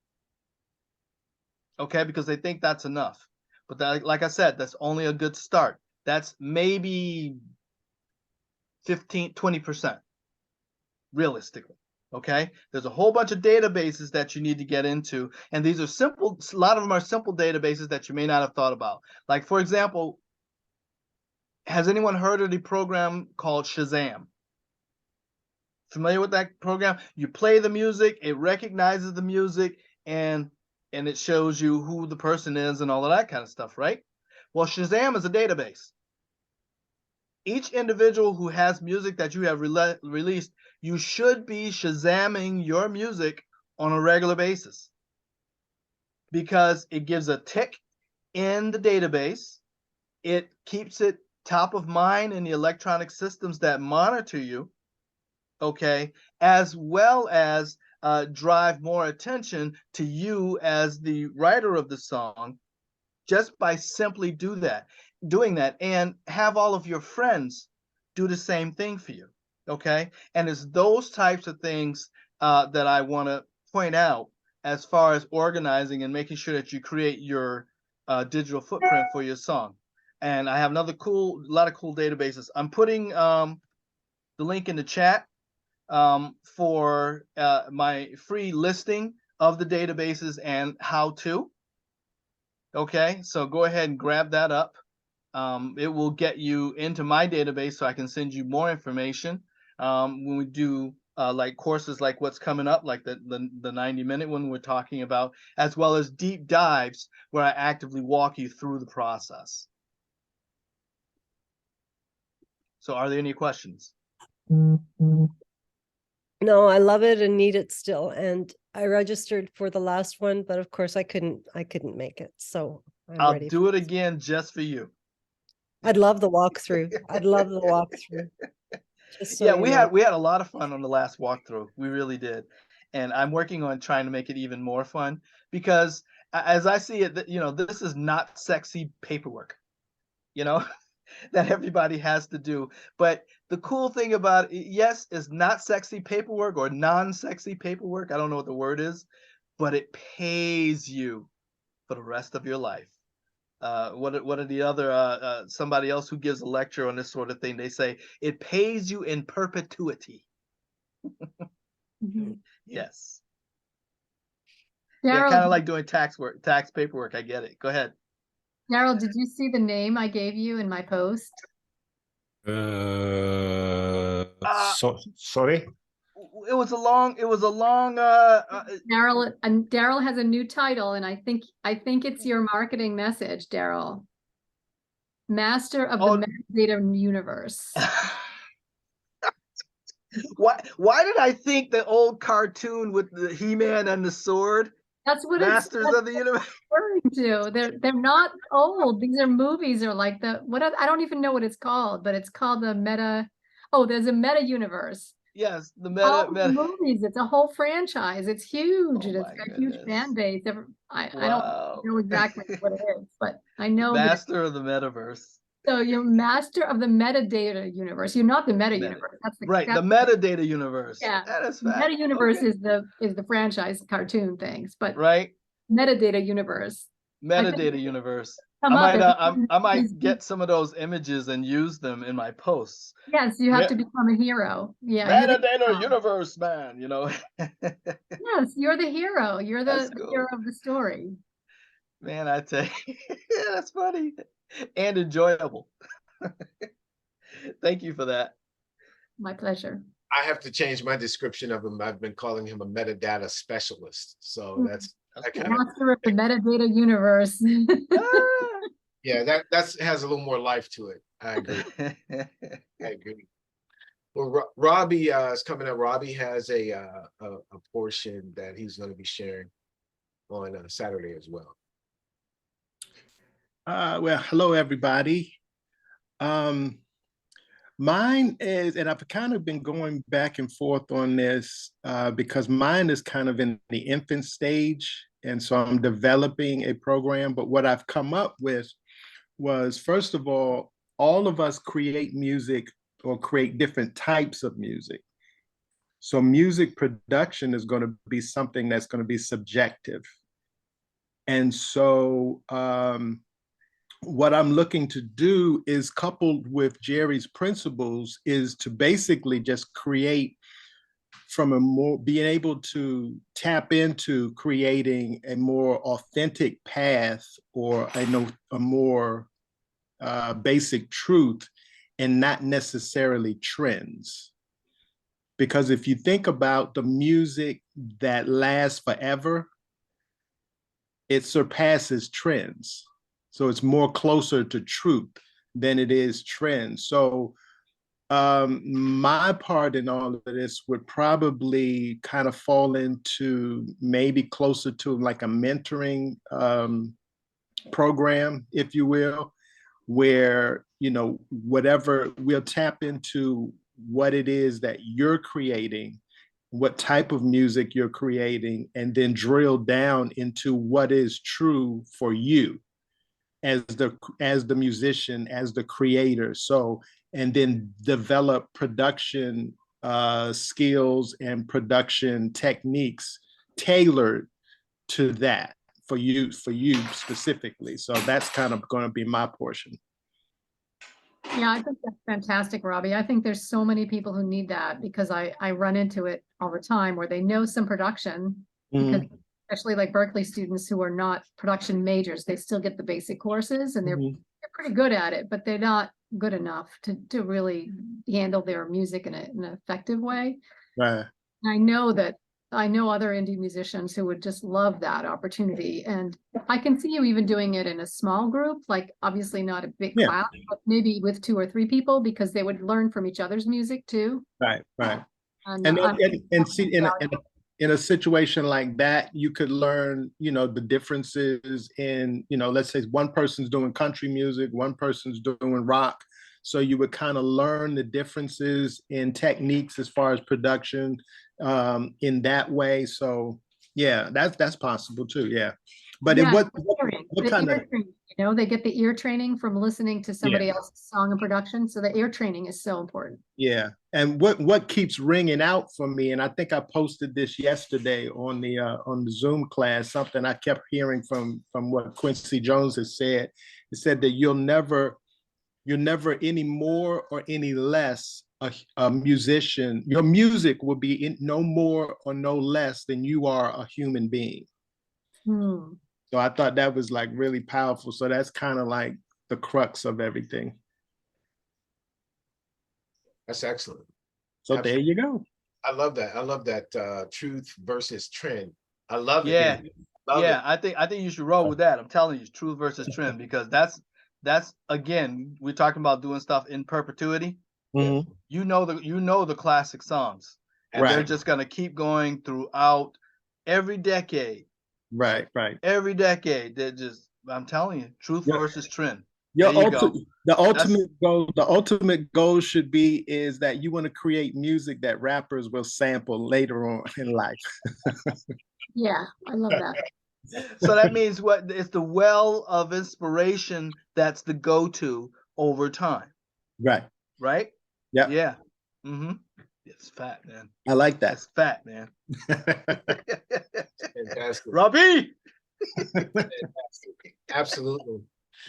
Okay, because they think that's enough. But that, like I said, that's only a good start. That's maybe 20% realistically. Okay, there's a whole bunch of databases that you need to get into, and these are simple. A lot of them are simple databases that you may not have thought about. Like, for example, has anyone heard of the program called Shazam? Familiar with that program? You play the music, it recognizes the music, and it shows you who the person is and all of that kind of stuff, right? Well, Shazam is a database. Each individual who has music that you have released, you should be Shazamming your music on a regular basis, because it gives a tick in the database. It keeps it top of mind in the electronic systems that monitor you, okay, as well as drive more attention to you as the writer of the song, just by simply doing that, and have all of your friends do the same thing for you, okay? And it's those types of things that I want to point out as far as organizing and making sure that you create your digital footprint for your song. And I have a lot of cool databases. I'm putting the link in the chat for my free listing of the databases and how to. Okay, so go ahead and grab that up. It will get you into my database so I can send you more information when we do like courses like what's coming up, like the 90-minute one we're talking about, as well as deep dives where I actively walk you through the process. So are there any questions? No, I love it and need it still. And I registered for the last one, but of course I couldn't make it. So I'll do it again just for you. I'd love the walkthrough. I'd love the walkthrough. So yeah, we had a lot of fun on the last walkthrough. We really did. And I'm working on trying to make it even more fun, because as I see it, this is not sexy paperwork, that everybody has to do. But the cool thing about it, yes, is not sexy paperwork or non-sexy paperwork. I don't know what the word is, but it pays you for the rest of your life. What are the other somebody else who gives a lecture on this sort of thing? They say it pays you in perpetuity. Mm-hmm. Yes. Daryl, yeah, kind of like doing tax paperwork. I get it. Go ahead. Daryl, did you see the name I gave you in my post? Sorry. it was a long Daryl has a new title, and I think it's your marketing message, Daryl. Master of the metadata universe. Why did I think the old cartoon with the He-Man and the sword? That's what Masters of the Universe. Referring to. They're not old. These are movies, or like I don't even know what it's called, but it's called the meta. Oh, there's a meta universe. Yes, the All meta. movies. It's a whole franchise. It's huge. Oh It's my got a huge fan goodness. base. I Wow. don't know exactly what it is, but I know that. Master of the Metaverse. So you're master of the metadata universe. You're not the meta universe. That's The that's metadata universe. yeah. That is fact. Meta universe Okay. is the franchise cartoon things, but right. Metadata universe. Metadata universe. I might get some of those images and use them in my posts. Yes, you have to become a hero. Yeah. Metadata universe, man, you know. Yes, you're the hero. You're the hero of the story. Man, I tell you, that's funny and enjoyable. Thank you for that. My pleasure. I have to change my description of him. I've been calling him a metadata specialist. So that's master of the metadata universe. Yeah, that has a little more life to it. I agree. I agree. Well, Robbie is coming up. Robbie has a portion that he's going to be sharing on Saturday as well. Well, hello, everybody. Mine is, and I've kind of been going back and forth on this because mine is kind of in the infant stage. And so I'm developing a program. But what I've come up with was, first of all of us create music or create different types of music. So music production is going to be something that's going to be subjective. And so what I'm looking to do is, coupled with Jerry's principles, is to basically just create from being able to tap into creating a more authentic path or a more basic truth, and not necessarily trends. Because if you think about the music that lasts forever, it surpasses trends. So it's more closer to truth than it is trends. So my part in all of this would probably kind of fall into maybe closer to like a mentoring program, if you will, where, whatever, we'll tap into what it is that you're creating, what type of music you're creating, and then drill down into what is true for you as the musician, as the creator. So, and then develop production skills and production techniques tailored to that for you specifically. So that's kind of going to be my portion. Yeah, I think that's fantastic, Robbie. I think there's so many people who need that, because I run into it all the time where they know some production, because especially like Berkeley students who are not production majors, they still get the basic courses and they're pretty good at it, but they're not good enough to really handle their music in an effective way. Right. I know other indie musicians who would just love that opportunity. And I can see you even doing it in a small group, like obviously not a big class, but maybe with 2 or 3 people, because they would learn from each other's music too. Right. And see, in a situation like that, you could learn, the differences in, let's say one person's doing country music, one person's doing rock. So you would kind of learn the differences in techniques as far as production in that way. So yeah, that's possible too. Yeah. But what kind of, they get the ear training from listening to somebody else's song and production. So the ear training is so important. Yeah. And what keeps ringing out for me, and I think I posted this yesterday on the Zoom class, something I kept hearing from what Quincy Jones has said. He said that you're never any more or any less a musician. Your music will be no more or no less than you are a human being. So I thought that was like really powerful. So that's kind of like the crux of everything. That's excellent. So there you go. I love that. I love that truth versus trend. I love it. Yeah, Love yeah. it. I think you should roll with that. I'm telling you, truth versus trend, because that's again, we're talking about doing stuff in perpetuity. Mhm. You know the classic songs, and they're Right, just gonna keep going throughout every decade. right, right. Every decade. They're just, I'm telling you, truth Your, versus trend. your There you go. the That's ultimate goal should be is that you want to create music that rappers will sample later on in life. Yeah, I love that. so that means what? It's the well of inspiration that's the go-to over time, Right. right? Yeah. Yeah. Mm-hmm. It's fat, man. I like that. That's fat, man. Fantastic. Robbie. Absolutely.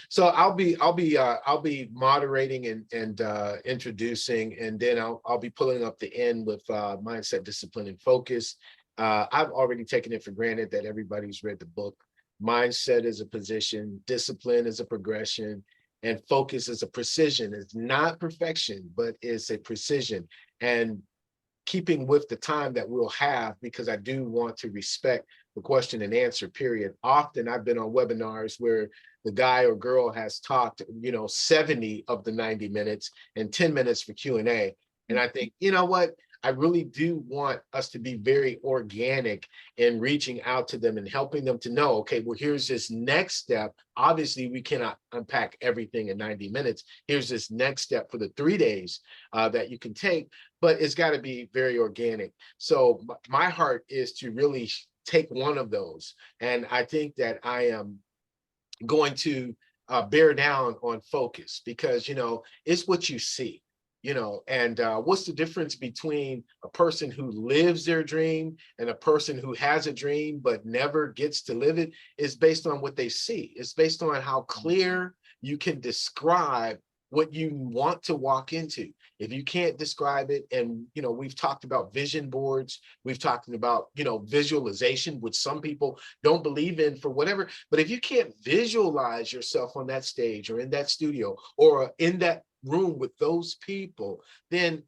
So I'll be moderating and introducing, and then I'll be pulling up the end with mindset, discipline, and focus. I've already taken it for granted that everybody's read the book. Mindset is a position, discipline is a progression, and focus is a precision. It's not perfection, but it's a precision. And keeping with the time that we'll have, because I do want to respect the question and answer period. Often I've been on webinars where the guy or girl has talked, 70 of the 90 minutes and 10 minutes for Q&A. And I think, you know what? I really do want us to be very organic in reaching out to them and helping them to know, okay, well, here's this next step. Obviously, we cannot unpack everything in 90 minutes. Here's this next step for the 3 days that you can take, but it's got to be very organic. So my heart is to really take one of those. And I think that I am going to bear down on focus, because, it's what you see. And what's the difference between a person who lives their dream and a person who has a dream but never gets to live it? Is based on what they see. It's based on how clear you can describe what you want to walk into. If you can't describe it, and we've talked about vision boards, we've talked about visualization, which some people don't believe in for whatever, but if you can't visualize yourself on that stage or in that studio or in that room with those people, then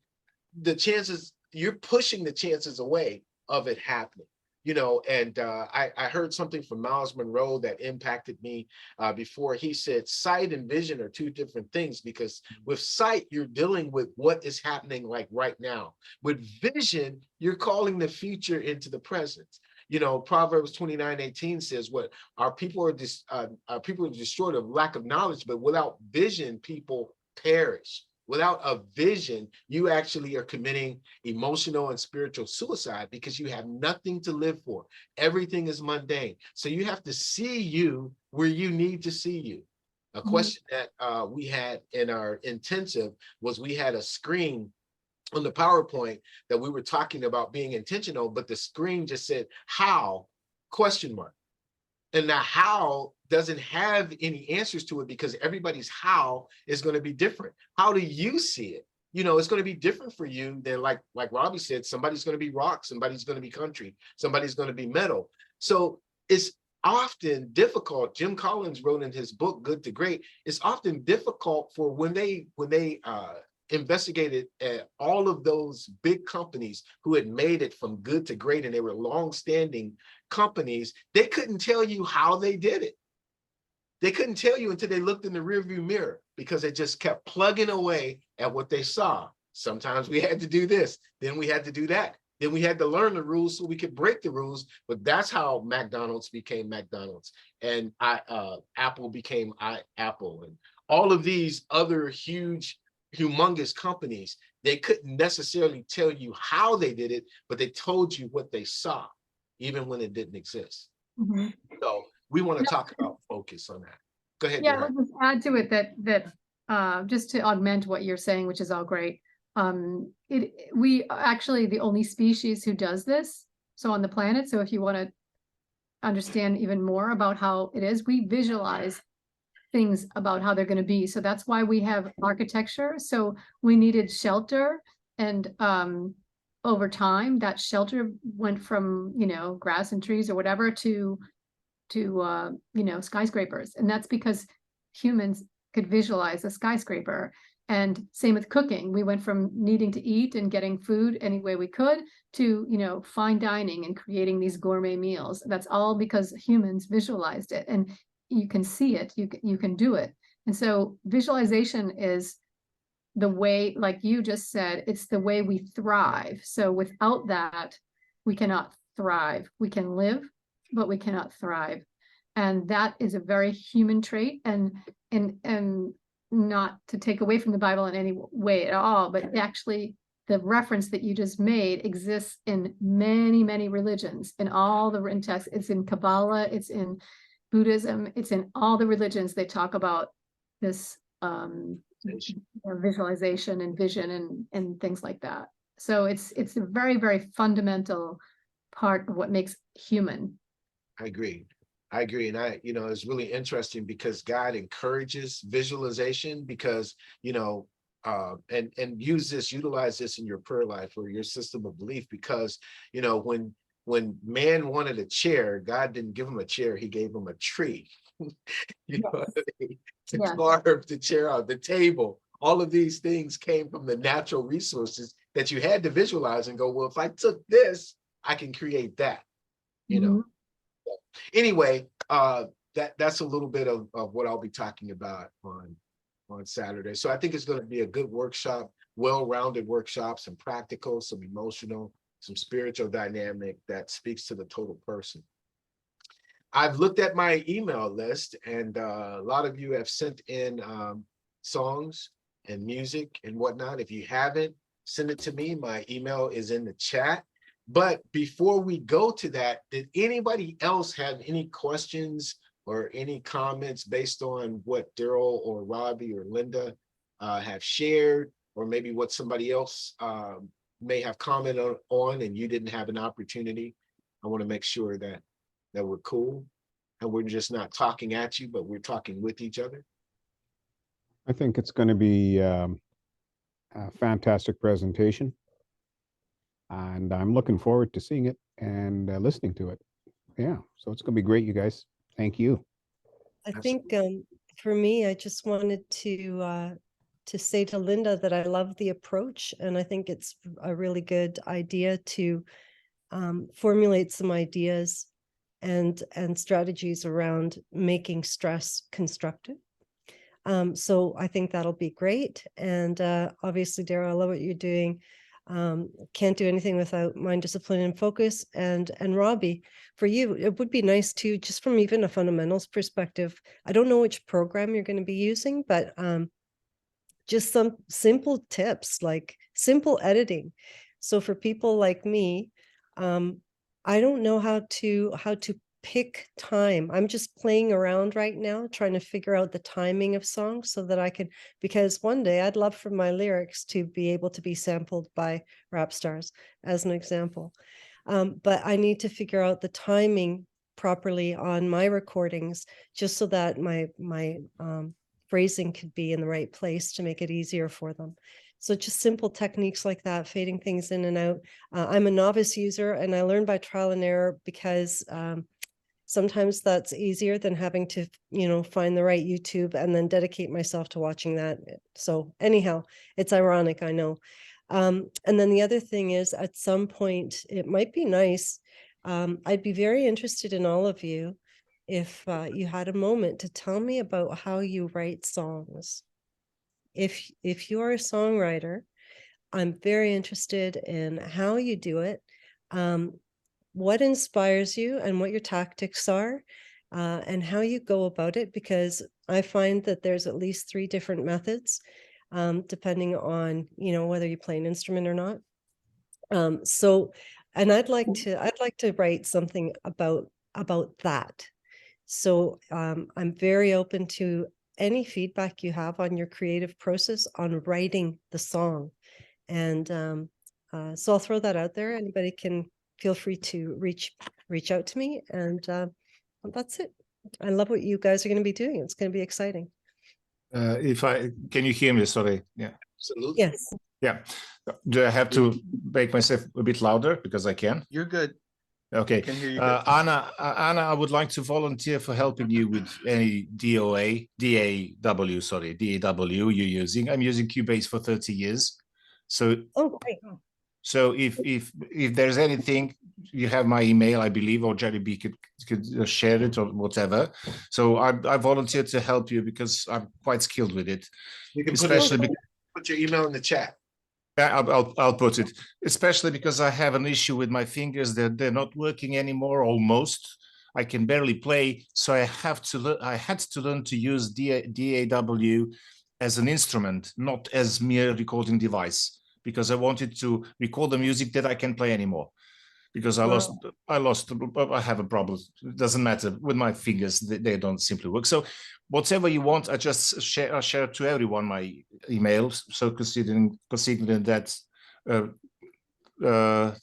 the chances, you're pushing the chances away of it happening. And I heard something from Miles Monroe that impacted me before. He said sight and vision are two different things, because with sight, you're dealing with what is happening like right now. With vision, you're calling the future into the present. Proverbs 29:18 says, "What our people are destroyed of lack of knowledge, but without vision, people perish." Without a vision, you actually are committing emotional and spiritual suicide, because you have nothing to live for. Everything is mundane. So you have to see you where you need to see you. A question that we had in our intensive was, we had a screen on the PowerPoint that we were talking about being intentional, but the screen just said, "How?" ? And the how doesn't have any answers to it, because everybody's how is going to be different. How do you see it? It's going to be different for you than, like Robbie said, somebody's going to be rock, somebody's going to be country, somebody's going to be metal. So it's often difficult. Jim Collins wrote in his book, Good to Great, it's often difficult for when they investigated all of those big companies who had made it from good to great, and they were long-standing companies, they couldn't tell you how they did it. They couldn't tell you until they looked in the rearview mirror, because they just kept plugging away at what they saw. Sometimes we had to do this, then we had to do that. Then we had to learn the rules so we could break the rules. But that's how McDonald's became McDonald's, and Apple became Apple, and all of these other humongous companies. They couldn't necessarily tell you how they did it, but they told you what they saw, even when it didn't exist. So we want to talk about focus on that. Go ahead. Yeah, I'll just add to it that just to augment what you're saying, which is all great. We are actually the only species who does this, so on the planet. So if you want to understand even more about how it is, we visualize things about how they're going to be. So that's why we have architecture. So we needed shelter, and over time that shelter went from grass and trees or whatever to skyscrapers. And that's because humans could visualize a skyscraper. And same with cooking. We went from needing to eat and getting food any way we could to, you know, fine dining and creating these gourmet meals. That's all because humans visualized it, and you can see it, you can do it. And so visualization is the way, like you just said, it's the way we thrive. So without that, we cannot thrive. We can live, but we cannot thrive. And that is a very human trait, and not to take away from the Bible in any way at all, but actually the reference that you just made exists in many, many religions, in all the written texts. It's in Kabbalah, it's in Buddhism, it's in all the religions. They talk about this visualization and vision and things like that. So it's a very, very fundamental part of what makes human. I agree. And you know, it's really interesting because God encourages visualization because, you know, and utilize this in your prayer life or your system of belief, because, you know, when man wanted a chair, God didn't give him a chair, he gave him a tree. You know what I mean? To carve the chair out, the table. All of these things came from the natural resources that you had to visualize and go, well, if I took this, I can create that, you know. Anyway, that's a little bit of what I'll be talking about on Saturday. So I think it's going to be a good workshop, well-rounded workshop, some practical, some emotional, some spiritual dynamic that speaks to the total person. I've looked at my email list, and a lot of you have sent in songs and music and whatnot. If you haven't, send it to me. My email is in the chat. But before we go to that, did anybody else have any questions or any comments based on what Daryl or Robbie or Linda have shared, or maybe what somebody else may have commented on and you didn't have an opportunity? I want to make sure that we're cool and we're just not talking at you, but we're talking with each other. I think it's going to be a fantastic presentation. And I'm looking forward to seeing it and listening to it. Yeah, so it's going to be great, you guys. Thank you. I think for me, I just wanted to say to Linda that I love the approach, and I think it's a really good idea to formulate some ideas and strategies around making stress constructive. So I think that'll be great. And obviously, Daryl, I love what you're doing. Can't do anything without mind, discipline, and focus. And Robbie, for you, it would be nice to, just from even a fundamentals perspective, I don't know which program you're going to be using, but just some simple tips, like simple editing. So for people like me, I don't know how to pick time. I'm just playing around right now, trying to figure out the timing of songs so that I can, because one day I'd love for my lyrics to be able to be sampled by rap stars, as an example. But I need to figure out the timing properly on my recordings, just so that my phrasing could be in the right place to make it easier for them. So just simple techniques like that, fading things in and out. I'm a novice user, and I learned by trial and error, because sometimes that's easier than having to, find the right YouTube and then dedicate myself to watching that. So anyhow, it's ironic, I know. And then the other thing is, at some point, it might be nice. I'd be very interested in all of you if you had a moment to tell me about how you write songs. If you are a songwriter, I'm very interested in how you do it. What inspires you and what your tactics are, and how you go about it, because I find that there's at least 3 different methods, depending on, whether you play an instrument or not. And I'd like to write something about that. So I'm very open to any feedback you have on your creative process on writing the song. And so I'll throw that out there. Anybody can feel free to reach out to me, and that's it. I love what you guys are going to be doing. It's going to be exciting. Can you hear me? Sorry. Yeah. Absolutely. Yes. Yeah. Do I have to make myself a bit louder? Because I can. You're good. Okay. Can hear you good. Anna, I would like to volunteer for helping you with any DAW you're using. I'm using Cubase for 30 years. So, Oh, great. so if there's anything, you have my email, I believe, or Jerry B could share it or whatever. So I volunteer to help you because I'm quite skilled with it. You can Especially put your email in the chat. Yeah, I'll put it, especially because I have an issue with my fingers that they're not working anymore. Almost, I can barely play, so I had to learn to use DAW as an instrument, not as mere recording device, because I wanted to record the music that I can play anymore. Because I have a problem. It doesn't matter with my fingers; they don't simply work. So, whatever you want, I just share to everyone my emails. So considering that,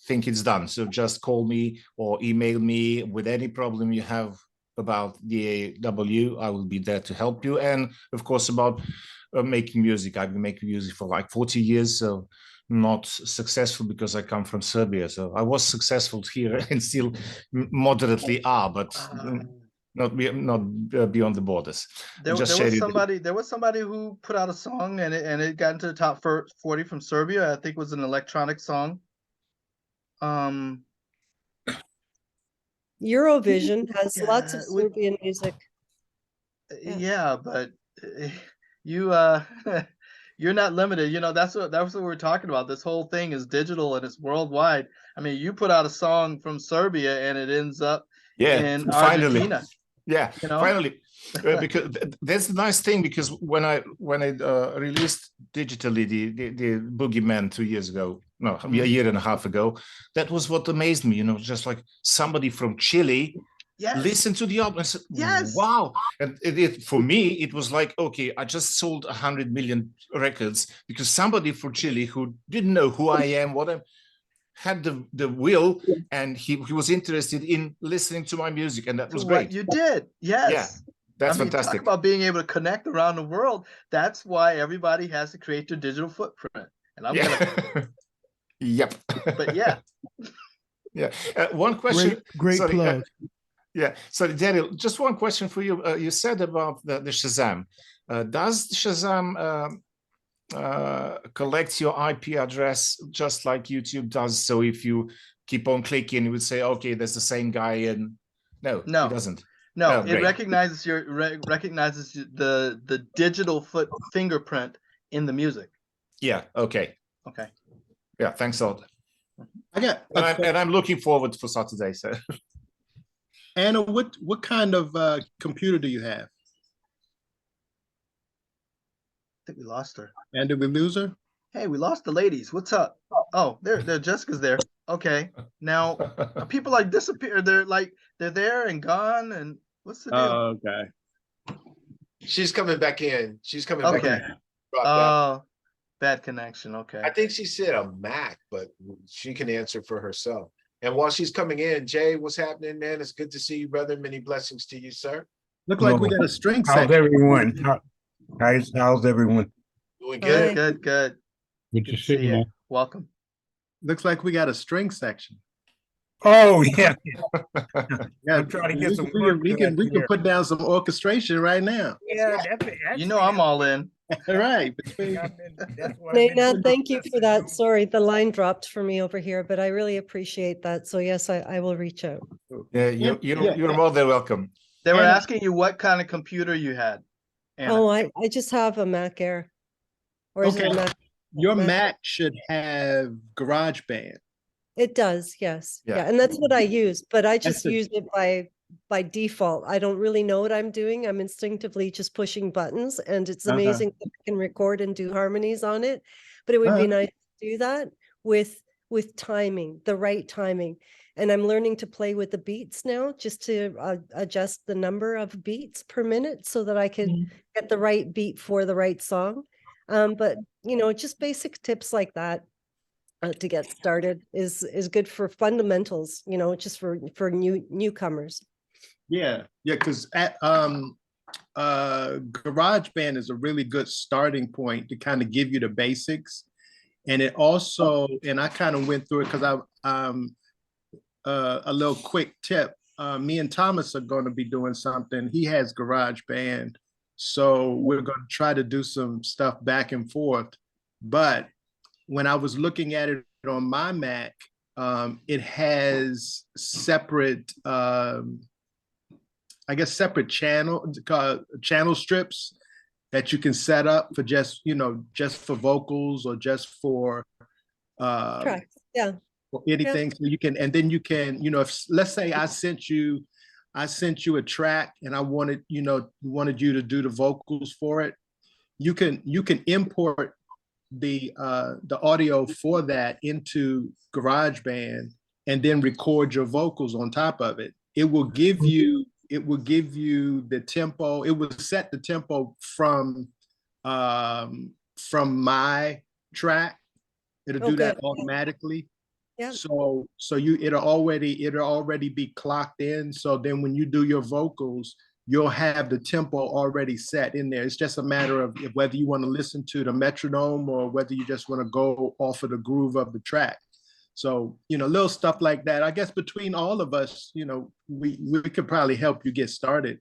think it's done. So just call me or email me with any problem you have about the DAW. I will be there to help you. And of course, about making music. I've been making music for like 40 years. So. Not successful because I come from Serbia. So I was successful here and still moderately are, but not beyond the borders. There was somebody who put out a song and it got into the top 40 from Serbia. I think it was an electronic song. Eurovision has lots of Serbian music. Yeah, but you you're not limited. You know, that's what we're talking about. This whole thing is digital and it's worldwide. I mean, you put out a song from Serbia and it ends up in Argentina. Yeah, you know? Finally. Because that's the nice thing, because when I released digitally the Boogeyman 2 years ago, no, a year and a half ago, that was what amazed me, you know, just like somebody from Chile listen to the album and said, wow. And for me, it was like, okay, I just sold 100 million records because somebody from Chile who didn't know who I am, what I'm, had the will, and he was interested in listening to my music, and that was great. What you did, yes. Yeah, that's fantastic. Talk about being able to connect around the world. That's why everybody has to create their digital footprint. And I'm gonna Yep. But yeah. Yeah. One question. Great plug. Yeah. So Daniel, just one question for you. You said about the Shazam. Does Shazam collect your IP address just like YouTube does? So if you keep on clicking, it would say, okay, that's the same guy, and no, it doesn't. No, it recognizes the digital fingerprint in the music. Yeah. Okay. Okay. Yeah. Thanks a lot. And I'm looking forward for Saturday. So. Anna, what kind of computer do you have? I think we lost her. And did we lose her? Hey, we lost the ladies. What's up? Oh, there Jessica's there. Okay. Now people like disappear. They're there and gone. And what's the deal? Oh, okay. She's coming back in. She's coming back in. Oh, bad connection. Okay. I think she said a Mac, but she can answer for herself. And while she's coming in, Jay, what's happening, man? It's good to see you, brother. Many blessings to you, sir. Look like we got a string section. How's everyone? How's everyone? Doing good. Good. Good to see you, man. Welcome. Looks like we got a string section. Oh yeah. Yeah, I'm trying to get some. We can put down some orchestration right now. Yeah, that's you know I'm all in. All right. Nate, thank you for that. Sorry, the line dropped for me over here, but I really appreciate that. So yes, I will reach out. Yeah, you're more than welcome. They were asking you what kind of computer you had. Anna. Oh, I just have a Mac Air. Or is it a Mac? Your Mac should have GarageBand. It does, yes. Yeah, and that's what I use, but I just use it by default. I don't really know what I'm doing. I'm instinctively just pushing buttons, and it's amazing that I can record and do harmonies on it. But it would be nice to do that with timing, the right timing. And I'm learning to play with the beats now, just to adjust the number of beats per minute so that I can get the right beat for the right song. But you know, just basic tips like that to get started is good for fundamentals, you know, just for newcomers. Yeah, because GarageBand is a really good starting point to kind of give you the basics. And it also, and I kind of went through it because a little quick tip. Me and Thomas are going to be doing something. He has GarageBand, so we're going to try to do some stuff back and forth. But when I was looking at it on my Mac, it has separate, I guess, separate channel strips that you can set up for just, just for vocals or just for Tracks. Yeah. or anything. So you can, and then you can, if let's say I sent you a track and I wanted you to do the vocals for it, you can import the audio for that into GarageBand and then record your vocals on top of it. It will give you the tempo. It will set the tempo from my track. It'll do that automatically. Yeah. So it'll already be clocked in. So then when you do your vocals, you'll have the tempo already set in there. It's just a matter of whether you want to listen to the metronome or whether you just want to go off of the groove of the track. So, little stuff like that. I guess between all of us, we could probably help you get started.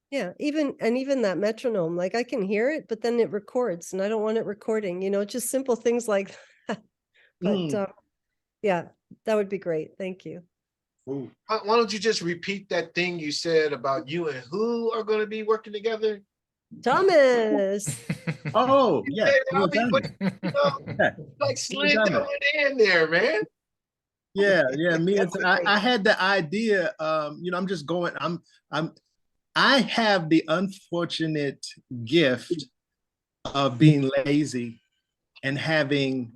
Yeah, even that metronome, like I can hear it, but then it records and I don't want it recording, just simple things like that. But yeah, that would be great. Thank you. Why don't you just repeat that thing you said about you and who are going to be working together? Thomas. Oh, yeah. Like slid that one in there, man. Yeah. Me and I had the idea. I'm just going. I have the unfortunate gift of being lazy and having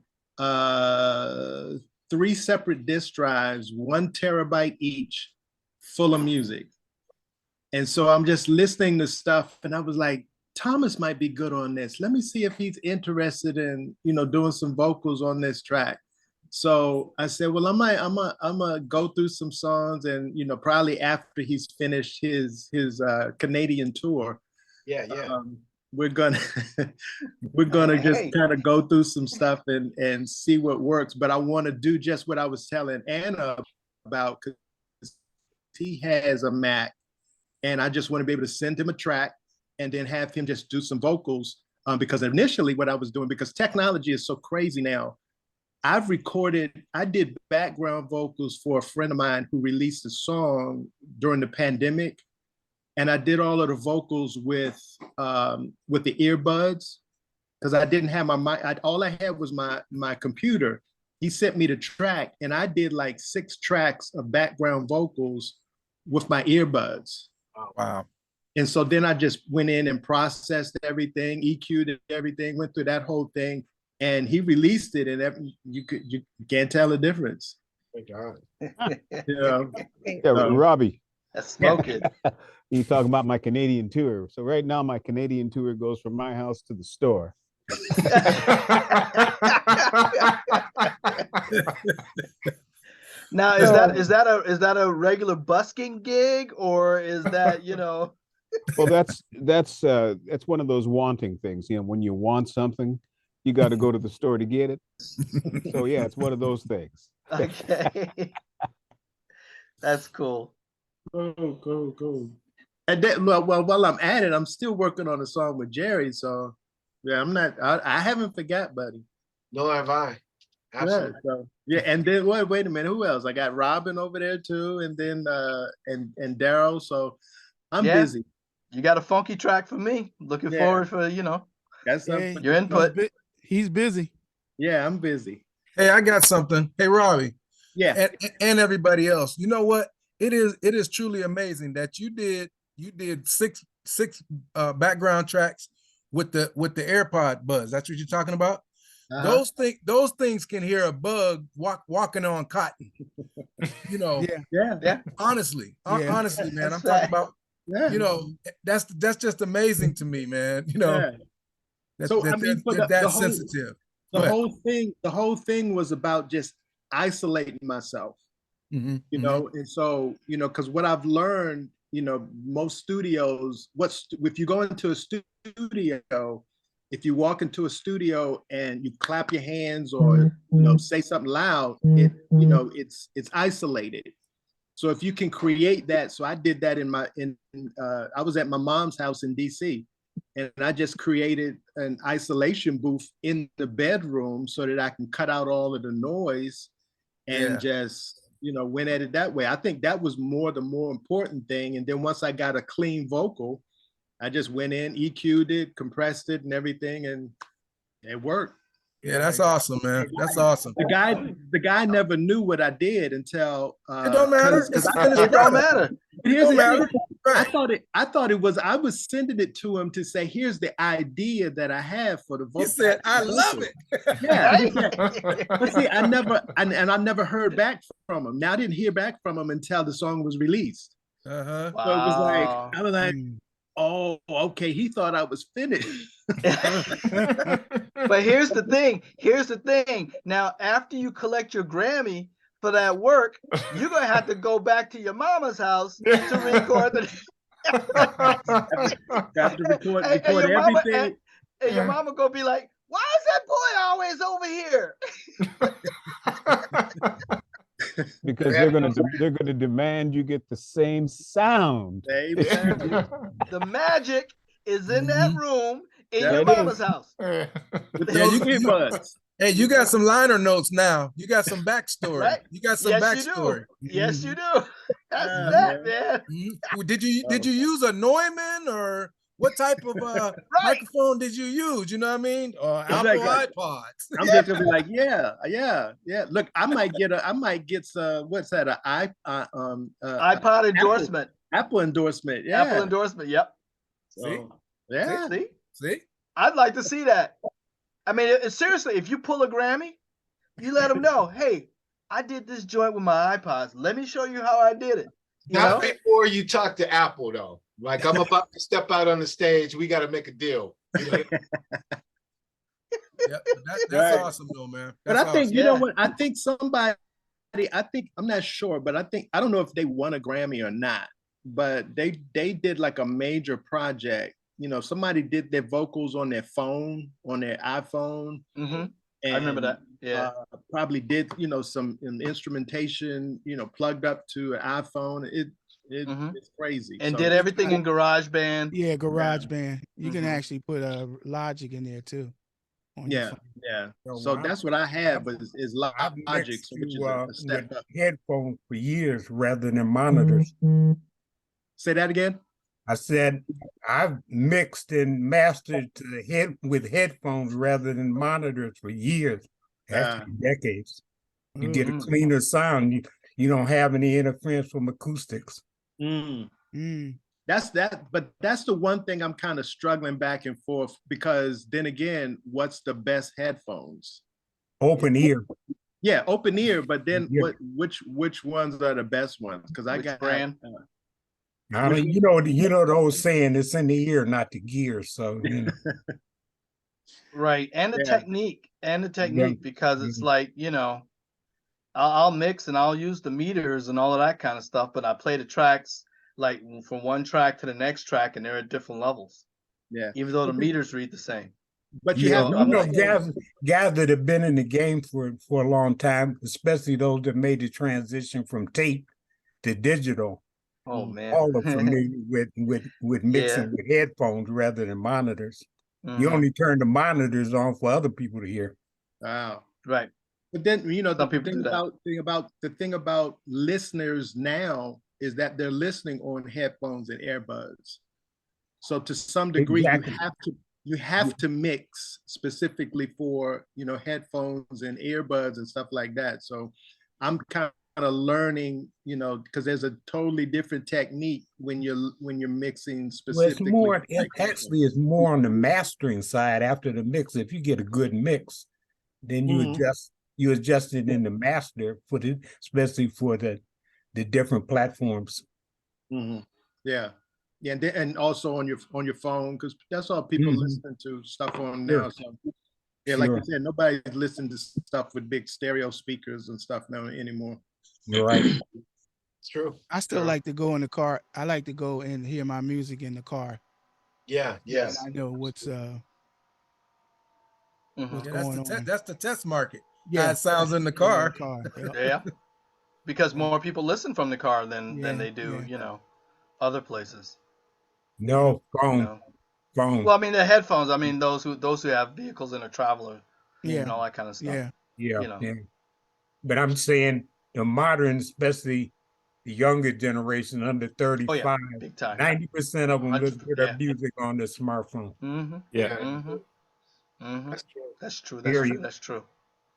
3 separate disk drives, 1 terabyte each, full of music. And so I'm just listening to stuff, and I was like, Thomas might be good on this. Let me see if he's interested in, doing some vocals on this track. So I said, well, I'm gonna go through some songs, and probably after he's finished his Canadian tour, we're gonna just kind of go through some stuff and see what works. But I want to do just what I was telling Anna about, because he has a Mac, and I just want to be able to send him a track and then have him just do some vocals. Because initially what I was doing, because technology is so crazy now, I did background vocals for a friend of mine who released a song during the pandemic. And I did all of the vocals with the earbuds, because I didn't have my mic. All I had was my computer. He sent me the track, and I did like 6 tracks of background vocals with my earbuds. Oh, wow. And so then I just went in and processed everything, EQ'd everything, went through that whole thing, and he released it, and you can't tell the difference. Thank God. Yeah, Robbie. That's smoking. You talk about my Canadian tour. So right now my Canadian tour goes from my house to the store. Now, is that a regular busking gig, or is that, Well, that's one of those wanting things. When you want something, you got to go to the store to get it. So yeah, it's one of those things. Okay. That's cool. Go. And then, well, while I'm at it, I'm still working on a song with Jerry. So yeah, I haven't forgot, buddy. Nor have I. Absolutely. Yeah, and then wait a minute, who else? I got Robin over there too, and then and Daryl. So I'm busy. You got a funky track for me. Looking forward for That's your input. He's busy. Yeah, I'm busy. Hey, I got something. Hey, Robbie. Yeah. And everybody else. You know what? It is truly amazing that you did six background tracks with the AirPod buds. That's what you're talking about? Those things can hear a bug walking on cotton. Yeah. Honestly, honestly, man, I'm talking about. That's just amazing to me, man. That's sensitive. The whole thing was about just isolating myself. And so because what I've learned, most studios, if you go into a studio, if you walk into a studio and you clap your hands or say something loud, it's isolated. So if you can create that, so I did that I was at my mom's house in DC, and I just created an isolation booth in the bedroom so that I can cut out all of the noise and just, went at it that way. I think that was the more important thing. And then once I got a clean vocal, I just went in, EQ'd it, compressed it and everything, and it worked. Yeah, that's awesome, man. That's awesome. The guy never knew what I did until it don't matter. It's a finished it don't matter. It don't matter. I thought it was, I was sending it to him to say, here's the idea that I have for the vocal. He said, I love it. Yeah. But see, I never heard back from him. Now I didn't hear back from him until the song was released. Uh-huh. So it was like, I was like, oh, okay. He thought I was finished. But here's the thing. Now, after you collect your Grammy for that work, you're gonna have to go back to your mama's house to record the. Have to record and everything. And your mama gonna be like, "Why is that boy always over here?" Because they're gonna demand you get the same sound. The magic is in that room in your mama's house. Yeah, you got some liner notes now. You got some backstory. Right? You got some backstory. Yes, you do. That's that, man. Did you use a Neumann, or what type of microphone did you use? You know what I mean? Or Apple iPods. I'm just gonna be like, yeah. Look, I might get some. What's that? iPod endorsement. Apple endorsement. Yeah. Apple endorsement. Yep. So, yeah. See. I'd like to see that. I mean, seriously, if you pull a Grammy, you let them know, hey, I did this joint with my iPods. Let me show you how I did it. Not before you talk to Apple, though. Like, I'm about to step out on the stage. We got to make a deal. That's awesome, though, man. But I think, you know what? I think I'm not sure, but I don't know if they won a Grammy or not, but they did like a major project. Somebody did their vocals on their phone, on their iPhone. Mm-hmm. I remember that. Yeah. Probably did, some instrumentation, plugged up to an iPhone. It's crazy. And did everything in GarageBand. Yeah, GarageBand. You can actually put Logic in there too. Yeah. So that's what I have is Logic, which is a step up. Headphones for years rather than monitors. Say that again. I said I've mixed and mastered with headphones rather than monitors for years, actually decades. You get a cleaner sound. You don't have any interference from acoustics. That's the one thing I'm kind of struggling back and forth, because then again, what's the best headphones? Open ear. Yeah, open ear. But then which ones are the best ones? Because I got brand. You know the old saying, it's in the ear, not the gear. So right. And the technique, because it's like, I'll mix and I'll use the meters and all of that kind of stuff, but I play the tracks like from one track to the next track, and they're at different levels. Yeah. Even though the meters read the same. But guys that have been in the game for a long time, especially those that made the transition from tape to digital. Oh man, all are familiar with mixing with headphones rather than monitors. You only turn the monitors on for other people to hear. Wow, right. But then the thing about listeners now is that they're listening on headphones and earbuds. So to some degree, you have to mix specifically for headphones and earbuds and stuff like that. So I'm kind of learning, because there's a totally different technique when you're mixing specifically. Well, it's more on the mastering side after the mix. If you get a good mix, then you adjust it in the master especially for the different platforms. Yeah, and also on your phone, because that's all people listen to stuff on now. So yeah, like you said, nobody's listening to stuff with big stereo speakers and stuff now anymore. You're right. It's true. I still like to go in the car. I like to go and hear my music in the car. Yeah. Yes. I know what's going on. That's the test market. Yeah, it sounds in the car. Yeah. because more people listen from the car than Yeah, they do, yeah. you know, other places. No, You phone, know. phone. Well, I mean the headphones. I mean those who have vehicles and are traveler, Yeah. and all that kind of stuff. Yeah. Yeah, You know. yeah. But I'm saying the modern, especially the younger generation under Oh yeah, 35, big time. 90% of them listen to their Yeah. music on their smartphone. Mm-hmm. Yeah. Mm-hmm. Mm-hmm. That's true. That's true. That's Hear true. you. That's true.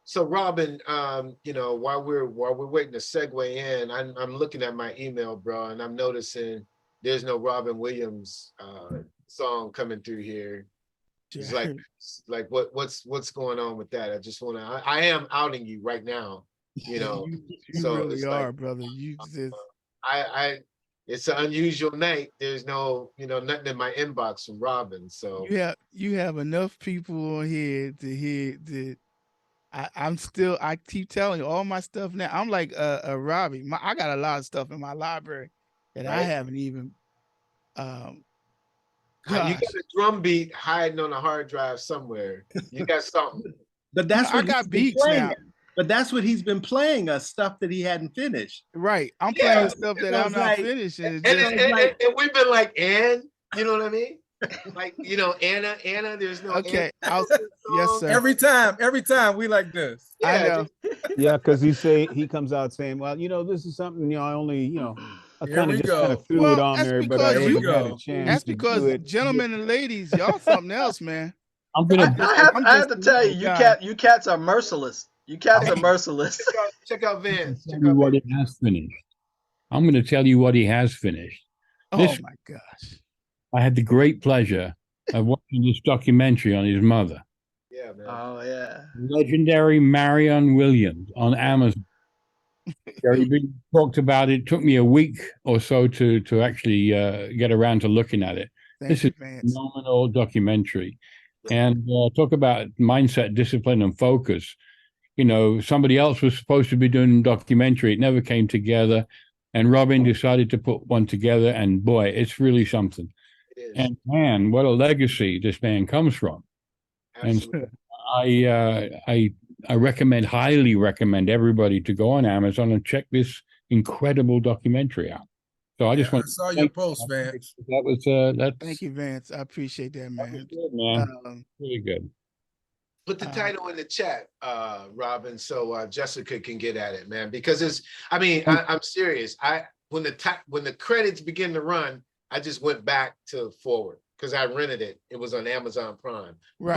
So Robin, you know, while we're waiting to segue in, I'm looking at my email, bro, and I'm noticing there's no Robin Williams song coming through here. It's like what's going on with that? I just want to. I am outing you right now. You know, You so really it's are, like brother. You just I it's an unusual night. There's no, you know, nothing in my inbox from Robin. So you have enough people on here to hear the. I keep telling you all my stuff now. I'm like Robbie. I got a lot of stuff in my library that I right. haven't even. You got a drum beat hiding on a hard drive somewhere. You got something. But that's I what got he's been beats playing. now. But that's what he's been playing us, stuff that he hadn't finished. Right. I'm Yeah. playing stuff that So I'm it's not like- finished. And, And, just, and we've been like, and you know what I mean? Like, you know, Anna, there's no okay. Anna. Yes, sir. Every time we like this. Yeah, I know. Yeah, because he comes out saying, well, this is something, I only, I Here kind we of just kind go. of threw it Well, on that's there, but I because haven't you- had a go. chance That's to because do it. gentlemen and ladies, y'all something else, man. I'm gonna I have to tell you, you cats are merciless. You cats are merciless. check out Vance. tell you what he has finished. I'm going to tell you what he has finished. Oh This, my gosh. I had the great pleasure of watching this documentary on his mother, Yeah, man. Oh yeah. legendary Marion Williams on Amazon. Gary B talked about it. Took me a week or so to actually get around to looking at it. This is a phenomenal documentary. And talk about mindset, discipline, and focus. Somebody else was supposed to be doing a documentary. It never came together. And Robin decided to put one together. And boy, it's really something. And man, what a legacy this man comes from. Absolutely. And I highly recommend everybody to go on Amazon and check this incredible documentary out. So I just I want saw your post, Vance. that was that's Thank you, Vance. I appreciate that, man. good, man. Really good. Put the title in the chat, Robin, so Jessica can get at it, man. Because I'm serious. When the credits begin to run, I just went back to forward because I rented it. It was on Amazon Prime. Right.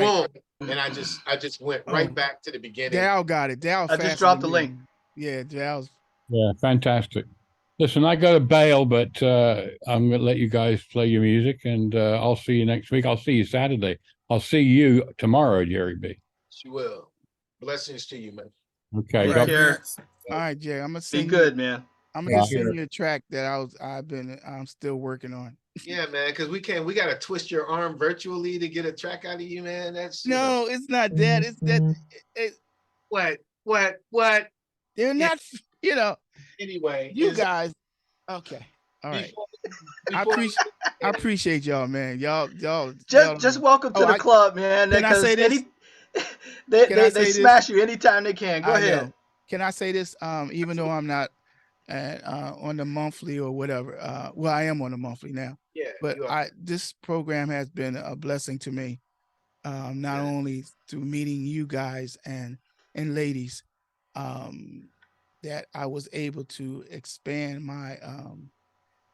Boom. And I just went right back to the beginning. Dal got it. Dal I just dropped the link. Yeah, Dal's. Yeah, fantastic. Listen, I got to bail, but I'm going to let you guys play your music, and I'll see you next week. I'll see you Saturday. I'll see you tomorrow, Jerry B. She will. Blessings to you, man. Okay. Take God- care. All right, Jay. I'm gonna Be send good, man. I'm gonna just send you a track that I'm still working on. Yeah, man, because we got to twist your arm virtually to get a track out of you, man. That's No, it's not that. It's that. What? They're not. Anyway, You guys. Okay. All right. I appreciate y'all, man. Y'all. Just welcome to the club, man. Can I say this? They smash you anytime they can. Go I ahead. know. Can I say this? Even though I'm not on the monthly or whatever. Well, I am on the monthly now. Yeah. But this program has been a blessing to me. Not only through meeting you guys and ladies, that I was able to expand my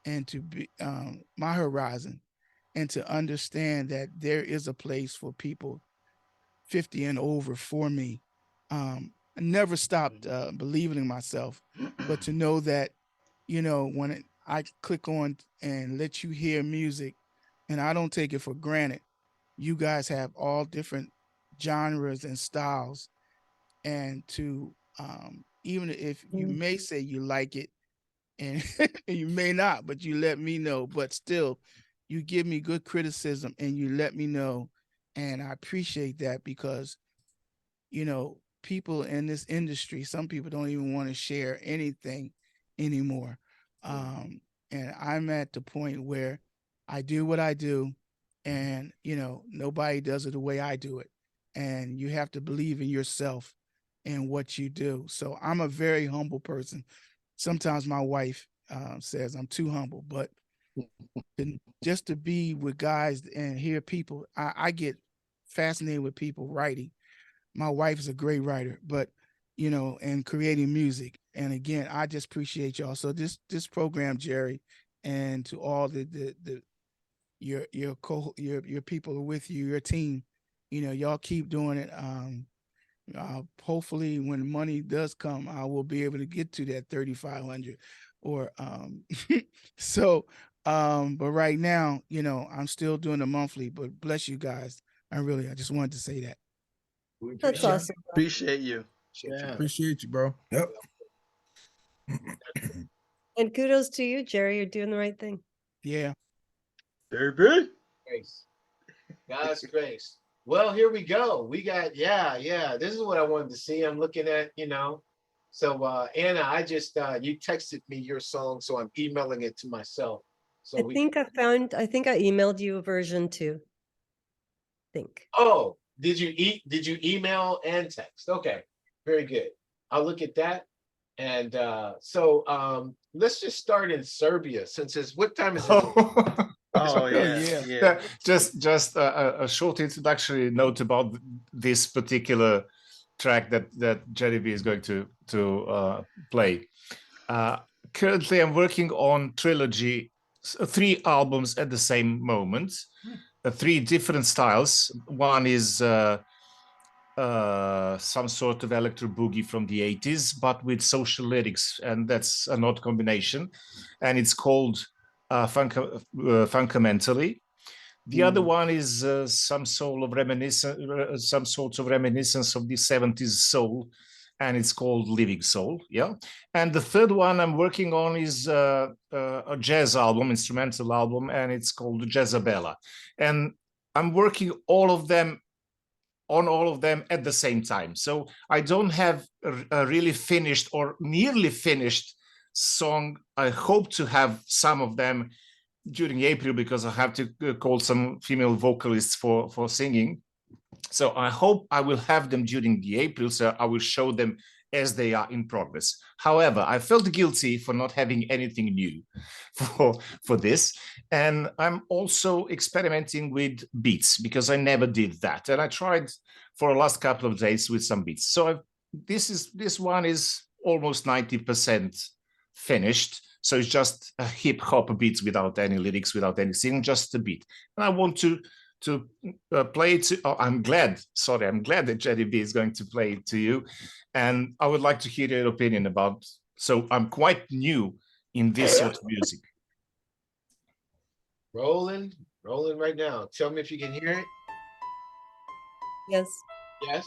and to be my horizon, and to understand that there is a place for people 50 and over for me. I never stopped believing in myself, but to know that, when I click on and let you hear music, and I don't take it for granted, you guys have all different genres and styles, and to even if you may say you like it, and you may not, but you let me know, but still you give me good criticism and you let me know. And I appreciate that because, people in this industry, some people don't even want to share anything anymore. And I'm at the point where I do what I do, and, nobody does it the way I do it. And you have to believe in yourself and what you do. So I'm a very humble person. sometimes my wife says I'm too humble, but just to be with guys and hear people, I get fascinated with people writing. My wife is a great writer, but and creating music. And again, I just appreciate y'all. So this program, Jerry, and to all your people with you, your team, y'all keep doing it. Hopefully when money does come, I will be able to get to that 3,500 or so but right now, I'm still doing the monthly, but bless you guys. I just wanted to say that. That's awesome. Appreciate you. Yeah. Appreciate you, bro. Yep. And kudos to you, Jerry. You're doing the right thing. Yeah. Baby. Grace. God's grace. Well, here we go. We got, this is what I wanted to see. I'm looking at, So Anna, I just you texted me your song, so I'm emailing it to myself. So I think I emailed you a version too. Oh, did you email and text? Okay, very good. I'll look at that. And let's just start in Serbia, since it's what time is it? Oh yeah. Just a short introductory note about this particular track that Jerry B is going to play. Currently, I'm working on trilogy, 3 albums at the same moment, 3 different styles. One is some sort of electro boogie from the 80s, but with social lyrics, and that's an odd combination. And it's called Fundamentally. The other one is some sort of reminiscence of the 70s soul, and it's called Living Soul. Yeah. And the third one I'm working on is a jazz album, instrumental album, and it's called Jazzabella. And I'm working on all of them at the same time. So I don't have a really finished or nearly finished song. I hope to have some of them during April, because I have to call some female vocalists for singing. So I hope I will have them during the April, so I will show them as they are in progress. However, I felt guilty for not having anything new for this. And I'm also experimenting with beats, because I never did that. And I tried for the last couple of days with some beats. So this one is almost 90% finished. So it's just a hip hop beat without any lyrics, without any singing, just a beat. And I want to play it. I'm glad that Jerry B is going to play it to you. And I would like to hear your opinion about, so I'm quite new in this sort of music. Rolling right now. Tell me if you can hear it. Yes. Yes.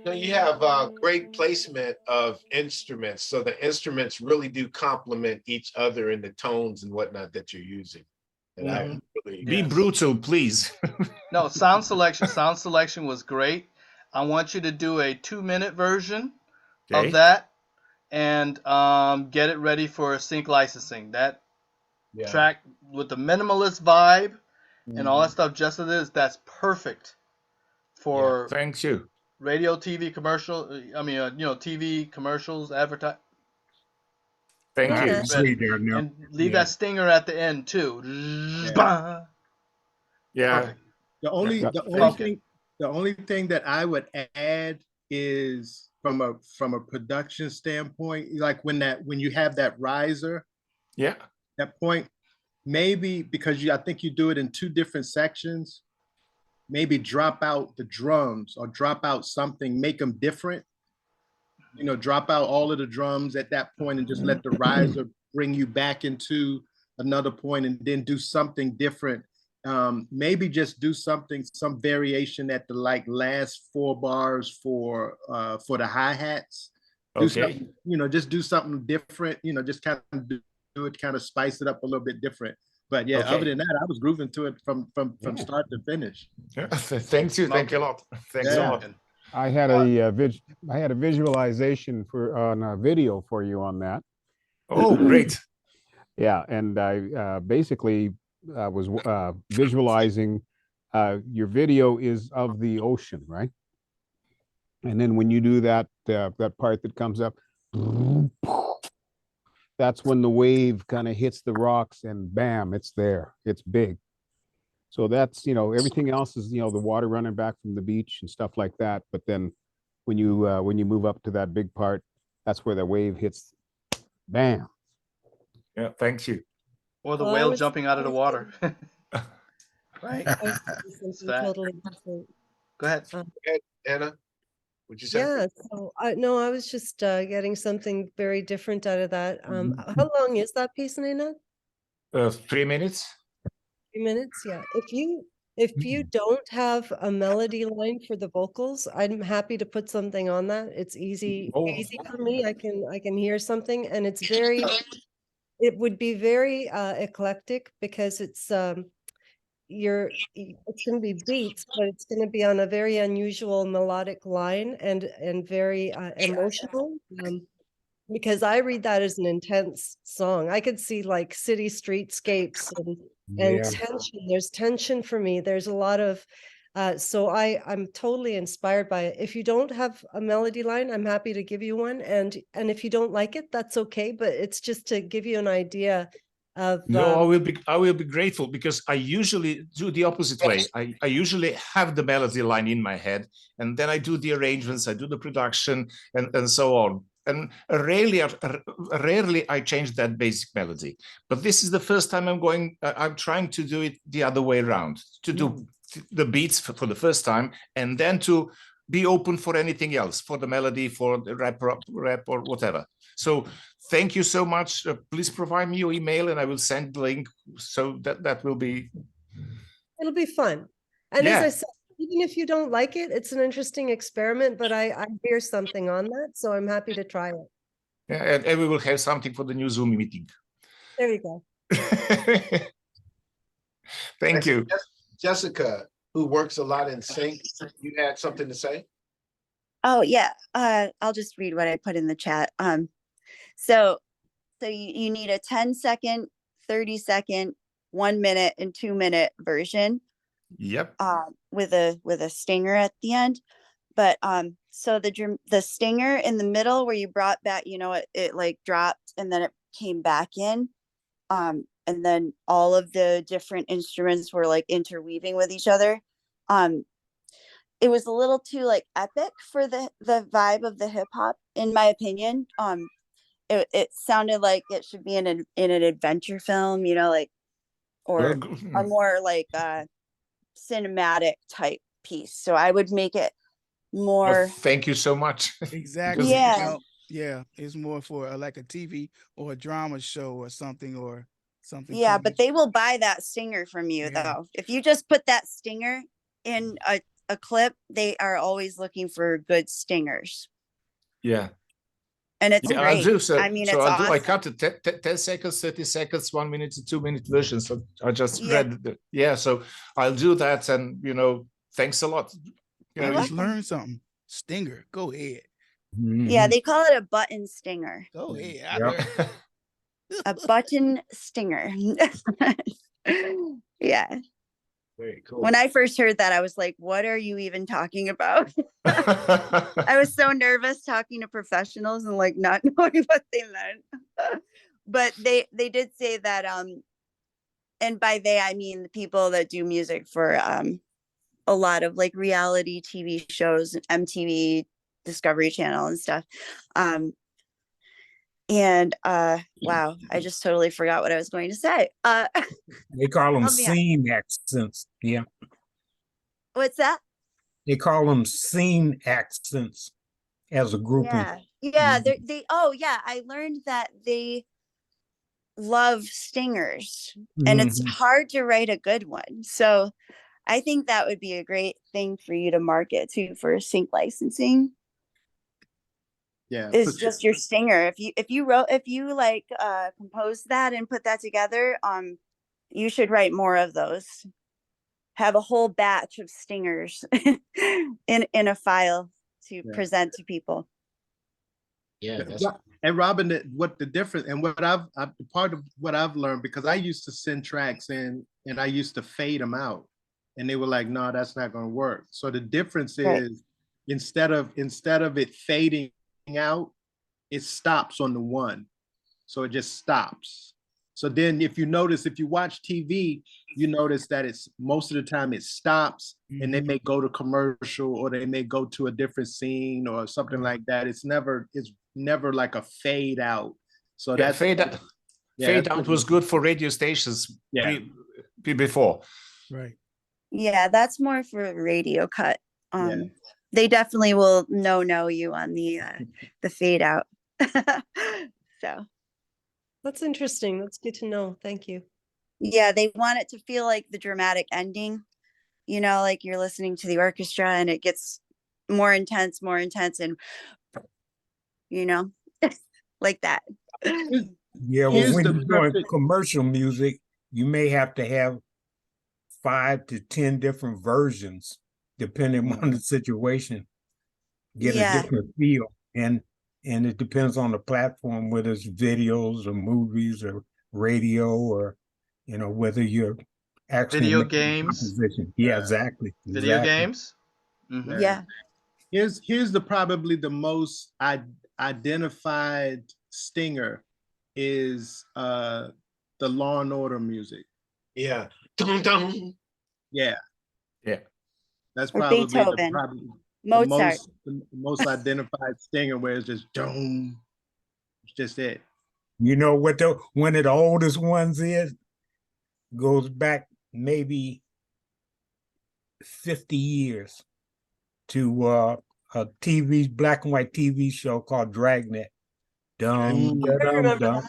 No, you have great placement of instruments, so the instruments really do complement each other in the tones and whatnot that you're using. And I really Be brutal, please. No, sound selection was great. I want you to do a 2-minute version of that and get it ready for sync licensing. That track with the minimalist vibe and all that stuff just as it is, that's perfect for thank you. radio, TV commercial. I mean, TV commercials, advertise. Thank you. And leave that stinger at the end too. Yeah. The only thing that I would add is from a production standpoint, like when you have that riser, that point, maybe because I think you do it in 2 different sections, maybe drop out the drums or drop out something, make them different. Drop out all of the drums at that point and just let the riser bring you back into another point, and then do something different. Maybe just do some variation at the last 4 bars for the hi-hats. Just do something different, just kind of do it, kind of spice it up a little bit different. But yeah, other than that, I was grooving to it from start to finish. Thank you. Thank you a lot. Thanks a lot. I had a visualization on a video for you on that. Oh, great. Yeah, and I basically was visualizing your video is of the ocean, right? And then when you do that part that comes up, that's when the wave kind of hits the rocks and bam, it's there. It's big. So that's, everything else is, the water running back from the beach and stuff like that. But then when you move up to that big part, that's where the wave hits, bam. Yeah, thank you. Or the whale jumping out of the water. Right? Totally different. Go ahead. Anna, would you say? Yeah, so I was just getting something very different out of that. How long is that piece, Nina? 3 minutes. 3 minutes, yeah. If you don't have a melody line for the vocals, I'm happy to put something on that. It's easy for me. I can hear something, and it would be very eclectic, because it's going to be beats, but it's going to be on a very unusual melodic line and very emotional. Because I read that as an intense song. I could see like city streetscapes and tension. There's tension for me. There's a lot of, so I'm totally inspired by it. If you don't have a melody line, I'm happy to give you one. And if you don't like it, that's okay. But it's just to give you an idea of. No, I will be grateful, because I usually do the opposite way. I usually have the melody line in my head, and then I do the arrangements, I do the production, and so on. And rarely I change that basic melody. But this is the first time I'm trying to do it the other way around, to do the beats for the first time, and then to be open for anything else, for the melody, for the rap or whatever. So thank you so much. Please provide me your email and I will send the link, so that will be. It'll be fun. And as I said, even if you don't like it, it's an interesting experiment, but I hear something on that, so I'm happy to try it. Yeah, and we will have something for the new Zoom meeting. There you go. Thank you. Jessica, who works a lot in sync, you had something to say? Oh yeah, I'll just read what I put in the chat. So you need a 10-second, 30-second, 1 minute, and 2 minute version. Yep. With a stinger at the end, but so the stinger in the middle where you brought back, it like dropped and then it came back in, and then all of the different instruments were like interweaving with each other. It was a little too like epic for the vibe of the hip hop, in my opinion. It sounded like it should be in an adventure film, or a more like cinematic type piece. So I would make it more. Thank you so much. Exactly. Yeah. Yeah, it's more for like a TV or a drama show or something Yeah, but they will buy that stinger from you though. If you just put that stinger in a clip, they are always looking for good stingers. Yeah. And it's Yeah, I'll great. do so. I mean, So it's I'll do. I awesome. cut it 10 seconds, 30 seconds, 1 minute to 2 minute version. So I just Yeah. read the, yeah. So I'll do that, and thanks a lot. I just welcome. learned something. Stinger, go ahead. Yeah, they call it a button stinger. Go ahead. I Yep. learned. A button stinger. Yeah. Very cool. When I first heard that, I was like, what are you even talking about? I was so nervous talking to professionals and like not knowing what they meant. But they did say that and by they I mean the people that do music for a lot of like reality TV shows, MTV, Discovery Channel and stuff. Wow, I just totally forgot what I was going to say. They call them help me out. scene accents. Yeah, What's that? they call them scene accents as a grouping. Yeah, oh yeah, I learned that they love stingers and it's Mhm. hard to write a good one. So I think that would be a great thing for you to market too for sync licensing. Yeah, It's just your stinger. If you like composed that and put that together, you should write more of those. Have a whole batch of stingers in a file to present to people. Yeah. And Robin, what the difference and what I've part of what I've learned, because I used to send tracks in and I used to fade them out, and they were like, no, that's not going to work. So the difference is instead of it fading out, it stops on the one. So it just stops. So then if you watch TV, you notice that it's most of the time it stops and they may go to commercial or they may go to a different scene or something like that. It's never like a fade out. So Yeah, that's fade out was good for radio stations before. Right. Yeah, that's more for radio cut. They definitely will know you on the fade out. So That's interesting. That's good to know. Thank you. yeah, they want it to feel like the dramatic ending, like you're listening to the orchestra and it gets more intense and like that. Yeah, well, when you're doing commercial music, you may have to have 5 to 10 different versions, depending on the situation. Get a different feel, and it depends on the platform, whether it's videos or movies or radio or whether you're actually Video making a games. composition. Yeah, exactly. Video games. Mm-hmm. Yeah. Here's probably the most identified stinger is the Law and Order music. Yeah. Dun, dun. Yeah. That's Or probably Beethoven. Mozart. the most identified stinger, where it's just dong. It's just it. You know what one of the oldest ones goes back maybe 50 years to a black and white TV show called Dragnet. Dum, da, dum, dum.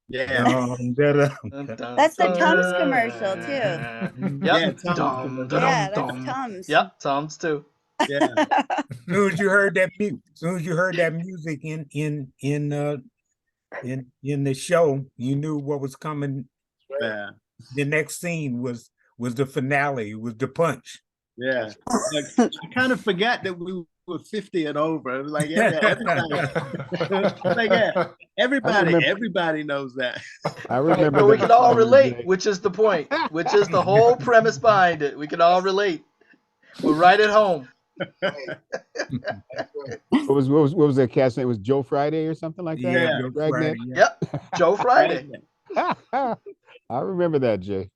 Yeah. Dum, da, dum, dum. That's the Tums commercial too. Yep. Yeah, that's Tums. Yep, Tums too. Yeah. As soon as you heard that music in the show, you knew what was coming. Yeah. The next scene was the finale, was the punch. Yeah. I kind of forgot that we were 50 and over. Like, everybody knows that. I remember. But we can all relate, which is the point, which is the whole premise behind it. We can all relate. We're right at home. What was that cat's name? It was Joe Friday or something like that? Yeah, Joe Friday, yeah. Yep, Joe Friday. I remember that, Jay.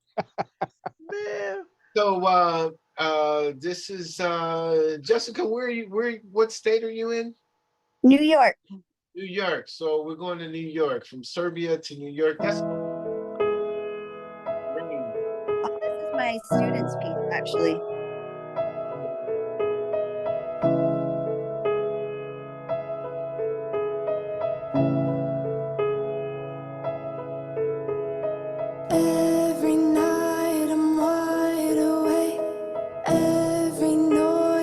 Man. So this is Jessica, what state are you in? New York. New York. So we're going to New York, from Serbia to New York. This is my student's piece, actually. Every night I'm wide awake. Every noise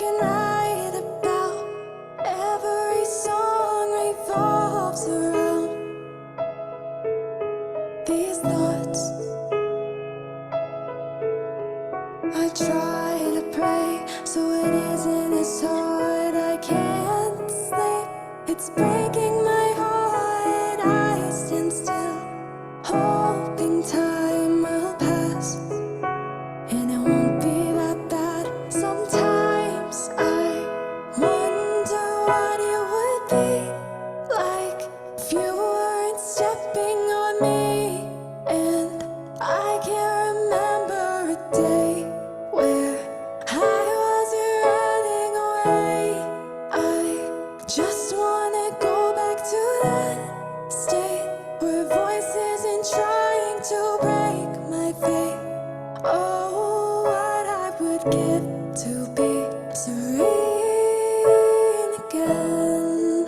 can write about. Every song revolves around these thoughts. I try to pray so it isn't as hard. I can't sleep, it's breaking my heart. I stand still, hoping time will pass, and it won't be that bad. Sometimes I wonder what it would be like if you weren't stepping on me. And I can't remember a day where I wasn't running away. I just wanna go back to that state where voices ain't trying to break my faith. Oh, what I would give to be serene again.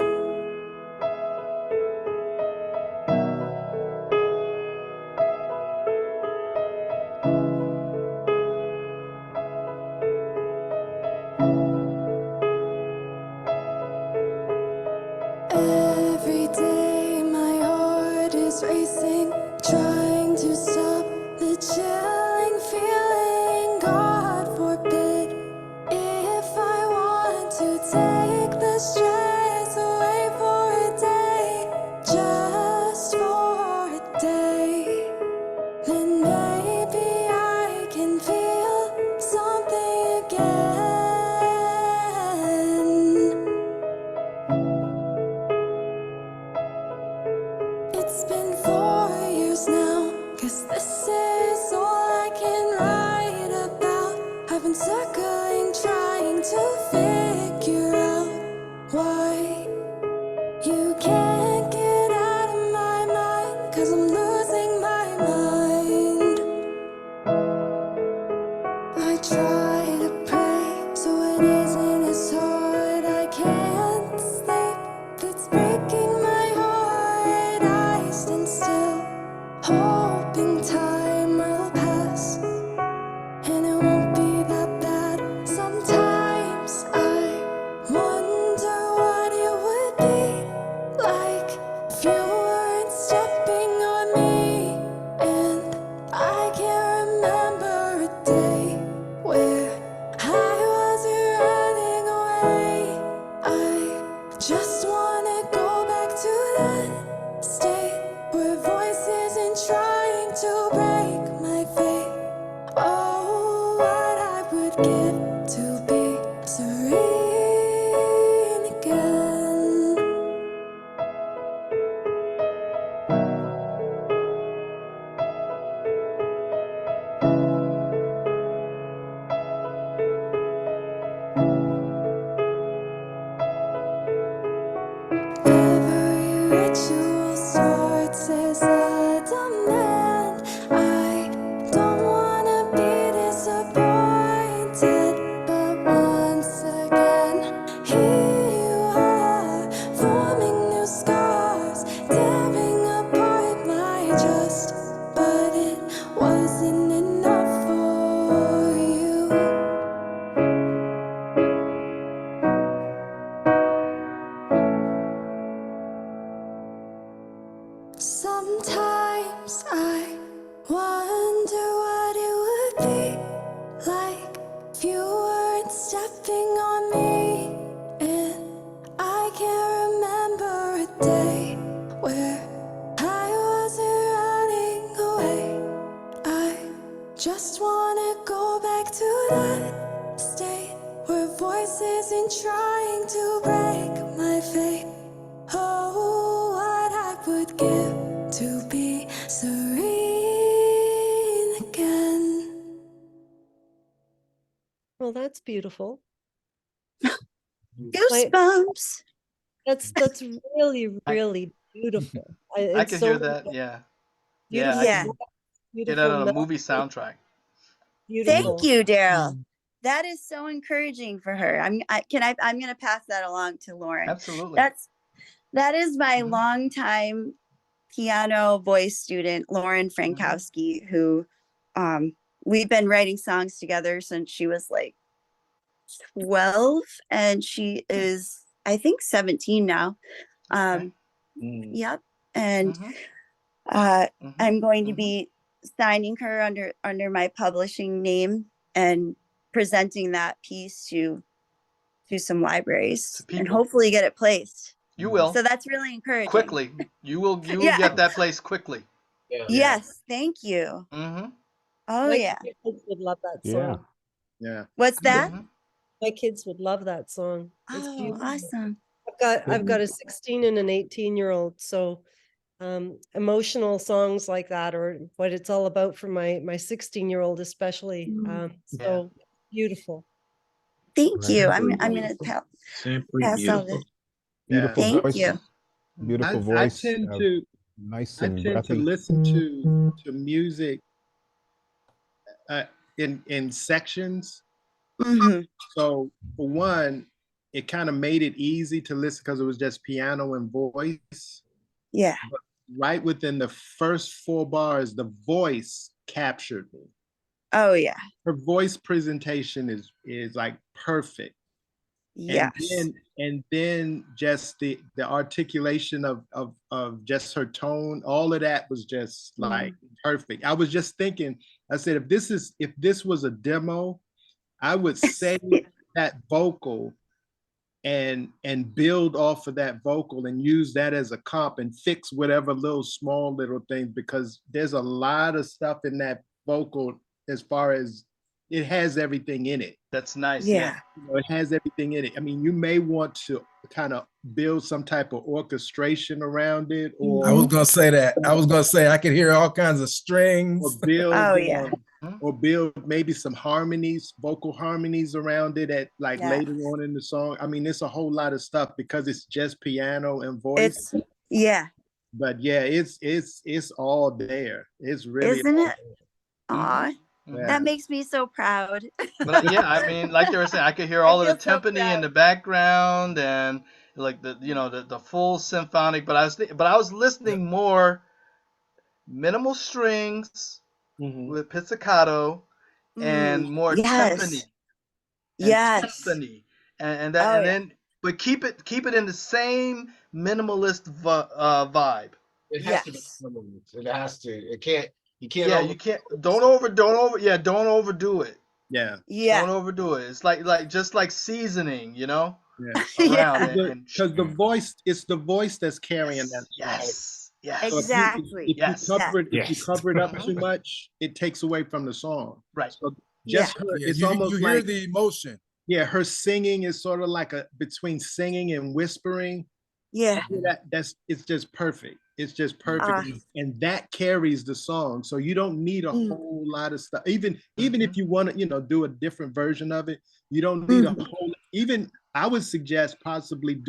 Every day my heart is racing, trying to stop the chilling feeling. God forbid if I want to take the stress away for a day, just for a day. Then maybe I can feel something again. It's been 4 years now, 'cause this is all I can write about. I've been circling, trying to figure out why you can't get out of my mind, 'cause I'm losing my mind. I try to pray so it isn't as hard. I can't sleep, it's breaking my heart. I stand still, hoping time will pass, and it won't be that bad. Sometimes I wonder what it would be like if you weren't stepping on me. And I can't remember a day where I wasn't running away. I just wanna go back to that state where voices ain't trying to break my faith. Oh, what I would give to be serene again. Every ritual starts as a demand. I don't wanna be disappointed, but once again, here you are, forming new scars, tearing apart my trust. But it wasn't enough for you. Sometimes I wonder what it would be like if you weren't stepping on me. And I can't remember a day where I wasn't running away. I just wanna go back to that state where voices ain't trying to break my faith. Oh, what I would give to be serene again. Well, that's beautiful. Goosebumps. That's really, really beautiful. I It's can so hear that. Yeah. Yeah. beautiful. I can get Beautiful that on a melody, movie soundtrack. beautiful. Thank you, Daryl. That is so encouraging for her. I'm gonna pass that along to Lauren. Absolutely. That is my longtime piano voice student, Lauren Frankowski, who we've been writing songs together since she was like 12 and she is, I think, 17 now. Yep. And I'm going to be signing her under my publishing name and presenting that piece to some libraries and hopefully get it placed. You will. So that's really encouraging. Quickly. You will get that place quickly. Yes, thank you. Oh yeah. My kids would love that Yeah. song. Yeah. What's that? My kids would love that song. It's Oh, beautiful. awesome. I've got a 16 and an 18-year-old, so emotional songs like that are what it's all about for my 16-year-old especially. So beautiful. Thank you. I'm gonna pass all this. Beautiful Thank voice. you. Beautiful I voice. tend to nice I and tend to breathy. listen to music in sections. So for one, it kind of made it easy to listen because it was just piano and voice. Yeah. But right within the first 4 bars, the voice captured me. Oh yeah. Her voice presentation is like perfect. Yes. And then just the articulation of just her tone, all of that was just like perfect. I was just thinking, I said, if this was a demo, I would save that vocal and build off of that vocal and use that as a comp and fix whatever small little things, because there's a lot of stuff in that vocal as far as it has everything in it. That's nice. Yeah. It has everything in it. I mean, you may want to kind of build some type of orchestration around it, or I was gonna say that. I was gonna say I could hear all kinds of strings. or build Oh yeah. or build maybe some harmonies, vocal harmonies around it at like Yeah. later on in the song. I mean, it's a whole lot of stuff because it's just piano and voice. Yeah. But yeah, it's all there. It's really Isn't all it? Aw. there. That makes me so proud. But yeah, I mean, like they were saying, I could hear all of the timpani in the background and like the full symphonic. But I was listening more minimal strings with pizzicato and more timpani. Yes. Timpani. And then but keep it in the same minimalist vibe. It has to be minimalist. It has to. It can't. You can't. Yeah, you can't. Don't overdo it. Yeah. Don't overdo it. It's like just like seasoning, Yeah. around it. Because the voice, it's the voice that's carrying that song. Yes. So Exactly. if you cover it up too much, it takes away from the song. Right. So just her, Yeah, it's you almost hear like the emotion. Yeah, her singing is sort of like between singing and whispering. Yeah. It's just perfect. It's just perfect. And that carries the song. So you don't need a whole lot of stuff. Even if you want to, do a different version of it, you don't need a whole, even I would suggest possibly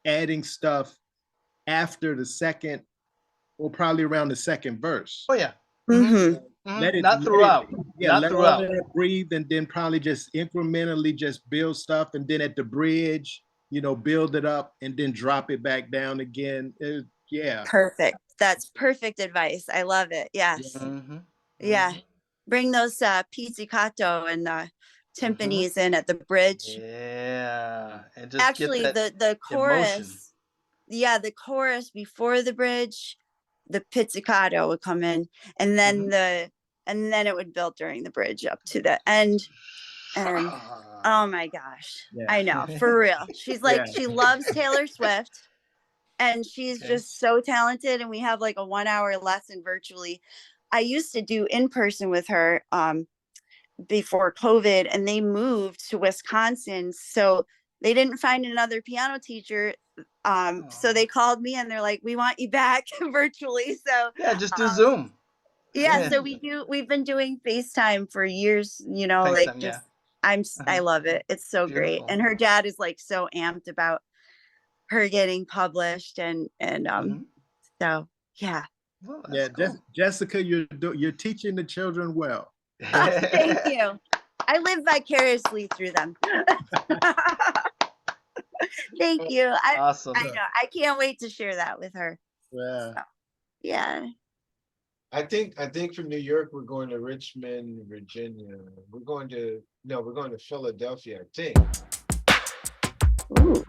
adding stuff after the second, or probably around the second verse. Oh yeah. Let it Not throughout. let all of that breathe, and then probably just incrementally just build stuff, and then at the bridge, build it up and then drop it back down again. Yeah. Perfect. That's perfect advice. I love it. Yes. Yeah. Bring those pizzicato and timpanis in at the bridge. Yeah. And just actually get that the chorus. emotion. Yeah, the chorus before the bridge, the pizzicato would come in, and then it would build during the bridge up to the end. And oh my gosh, I know, for real. She's like, she loves Taylor Swift, and she's just so talented. And we have like a 1-hour lesson virtually. I used to do in person with her before COVID, and they moved to Wisconsin, so they didn't find another piano teacher. So they called me and they're like, we want you back virtually. So yeah, just do Zoom. Yeah, so we've been doing FaceTime for years, FaceTime, I love it. It's so great. And her dad is like so amped about her getting published and so yeah. Well, cool. Jessica, you're teaching the children well. Thank you. I live vicariously through them. Thank you. Awesome. I know. I can't wait to share that with her. Yeah. So, yeah. I think from New York, we're going to Richmond, Virginia. We're going to Philadelphia, I think. Ooh.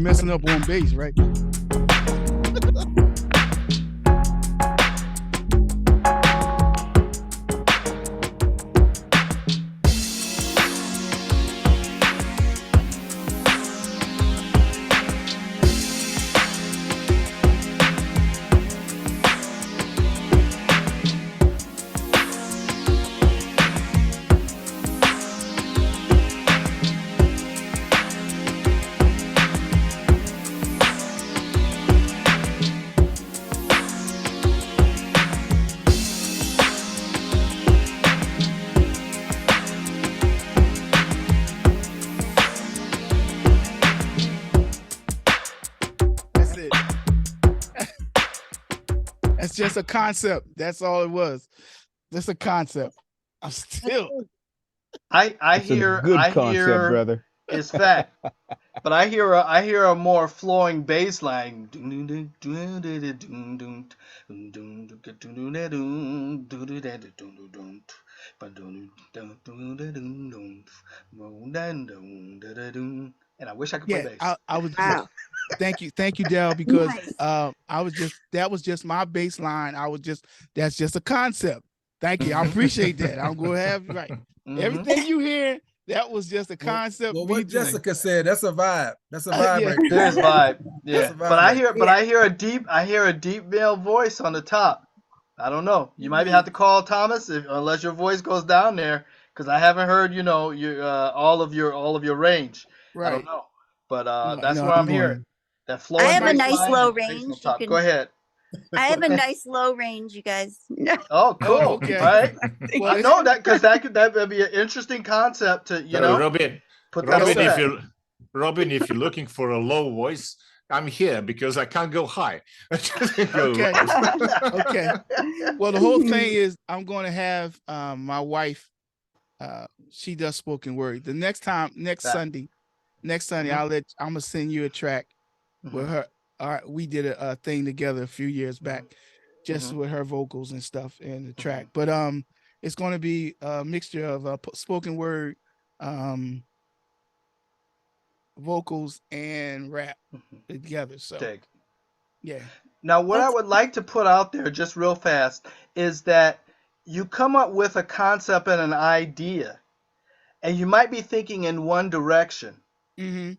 messing up on bass, right? That's just a concept. That's all it was. Just a concept. I'm still. I It's a hear good I concept, hear brother. it's fact, but I hear a more flowing bass line. And I wish I could play Yeah, bass. I was just Wow. thank you, Dell, because Nice. I was just that was just my baseline. That's just a concept. Thank you. I appreciate that. I'm going to have right. Everything you hear, that was just a concept. Well, what Jessica said, that's a vibe. That's a vibe Yeah. right there. There's vibe. Yeah. That's a vibe But I right hear, there. I hear a deep male voice on the top. I don't know. You might have to call Thomas unless your voice goes down there, because I haven't heard, you know, your all of your range. Right. I don't know. But that's no, what I'm going- hearing. That I flowing have a bass nice line low and bass on range. You top. can, Go ahead. I have a nice low range, you guys. Oh, cool. okay. All right. Well, I know that, because that would be an interesting concept to, you know, Robin, put that Robin, over if that. you Robin, if you're looking for a low voice, I'm here because I can't go high. Okay. Okay. Well, the whole thing is I'm going to have my wife. She does spoken word. The next Sunday, I'm gonna send you a track with her. We did a thing together a few years back, just with her vocals and stuff in the track. But it's going to be a mixture of spoken word, vocals, and rap together. So Dig. yeah. Now, what I would like to put out there just real fast is that you come up with a concept and an idea, and you might be thinking in one direction,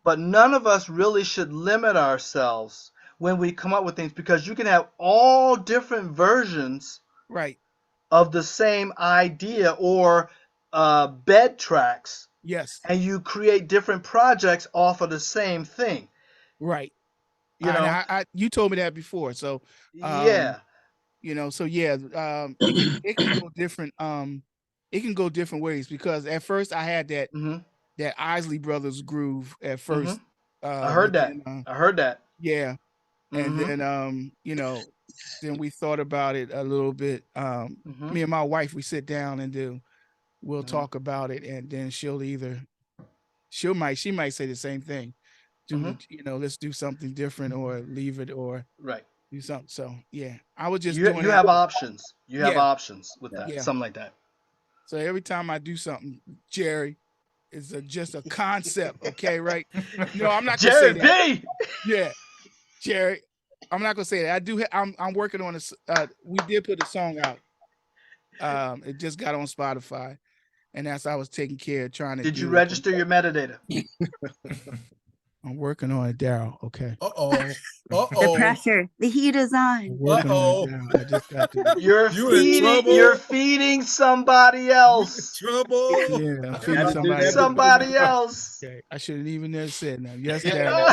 but none of us really should limit ourselves when we come up with things, because you can have all different versions Right. of the same idea or bed tracks. Yes. And you create different projects off of the same thing. Right. You know, you told me that before. So yeah. You know, so yeah, it can go different. It can go different ways, because at first I had that Isley Brothers groove at first. I heard that. I heard that. Yeah. And then you know, then we thought about it a little bit. Me and my wife, we sit down and we'll talk about it, and then she might say the same thing. You know, let's do something different, or leave it, or do something. So yeah, I was just you have options. You have options with that, something like that. So every time I do something, Jerry, it's just a concept, okay, right? No, I'm not gonna say that. Jerry B. Yeah, Jerry, I'm not gonna say that. I do. I'm working on this. We did put a song out. It just got on Spotify, and that's I was taking care of trying to. Did you register your metadata? I'm working on it, Daryl. Okay. The pressure, the heat is on. I just got to. You're feeding somebody else. Trouble. Yeah, I'm feeding somebody else. Okay. I shouldn't even have said that. Yes, Daryl.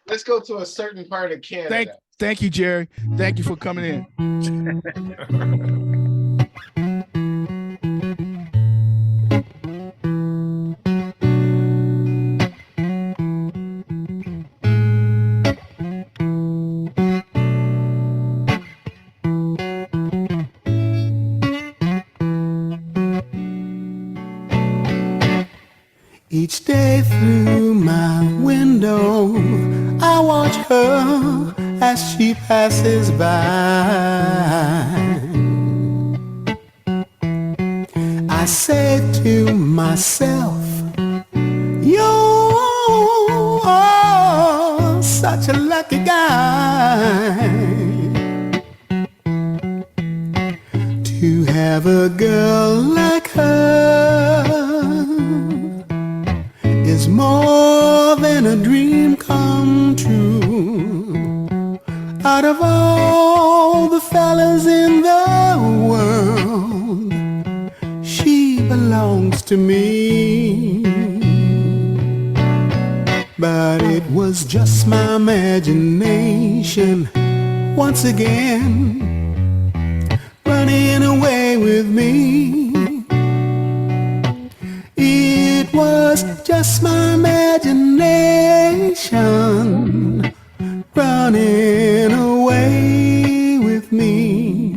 Let's go to a certain part of Canada. Thank you, Jerry. Thank you for coming in. Each day through my window, I watch her as she passes by. I say to myself, you're such a lucky guy to have a girl like her. Is more than a dream come true. Out of all the fellas in the world, she belongs to me. But it was just my imagination once again running away with me. It was just my imagination running away with me.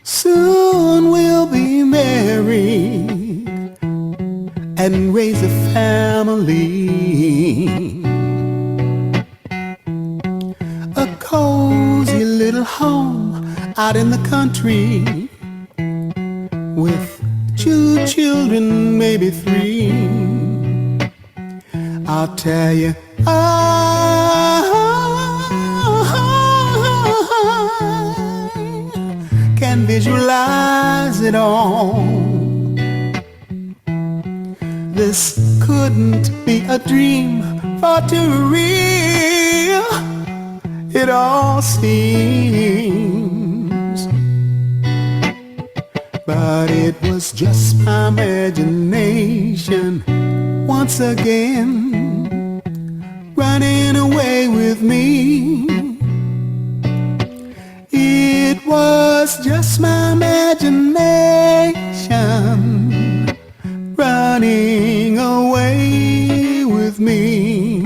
Soon we'll be married and raise a family. A cozy little home out in the country with 2 children, maybe 3. I'll tell you, can visualize it all. This couldn't be a dream, for too real it all seems. But it was just my imagination once again running away with me. It was just my imagination running away with me.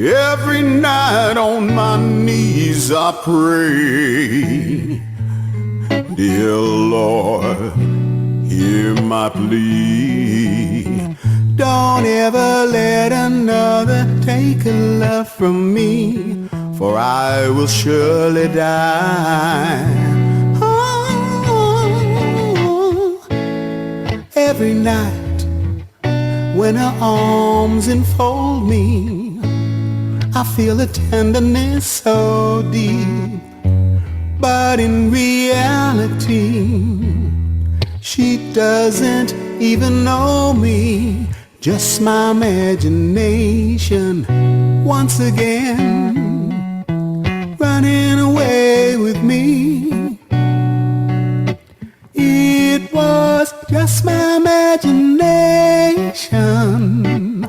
Every night on my knees I pray, dear Lord, hear my plea. Don't ever let another take a love from me, for I will surely die. Oh, every night when her arms enfold me, I feel a tenderness so deep. But in reality, she doesn't even know me. Just my imagination once again running away with me. It was just my imagination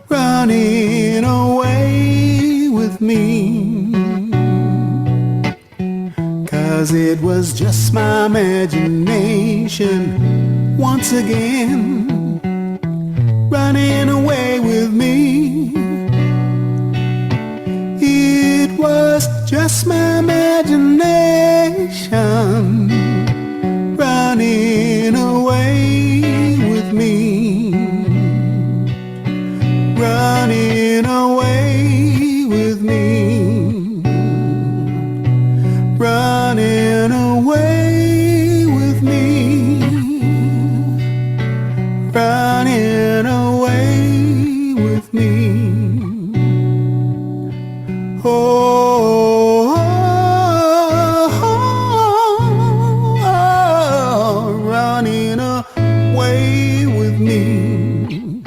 running away with me. 'Cause it was just my imagination once again running away with me. It was just my imagination running away with me. Running away with me. Running away with me. Running away with me. Oh, running away with me.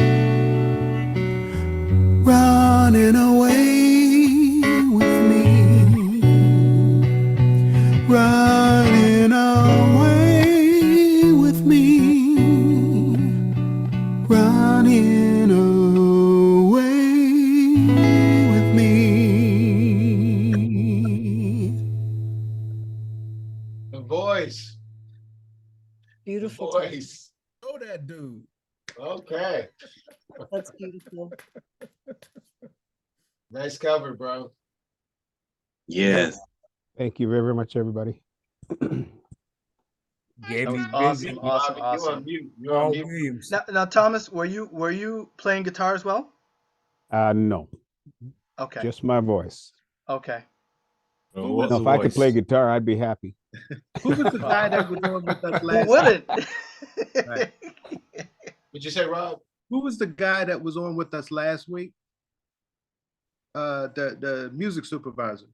Running away with me. Running away with me. Running away with me. The voice. Beautiful. Voice. Oh, that dude. Okay. That's beautiful. Nice cover, bro. Yes. Thank you very much, everybody. Gave That was me awesome, busy. awesome, Bobby, you on awesome. mute. You on Paul mute. Williams. Now, Thomas, were you playing guitar as well? No, Okay, just my voice. okay. Oh, what's No, the if I could play voice? guitar, I'd be happy. Who was the guy that was on with us Who last week? wouldn't? Right. What'd you say, Rob? Who was the guy that was on with us last week? The music supervisor.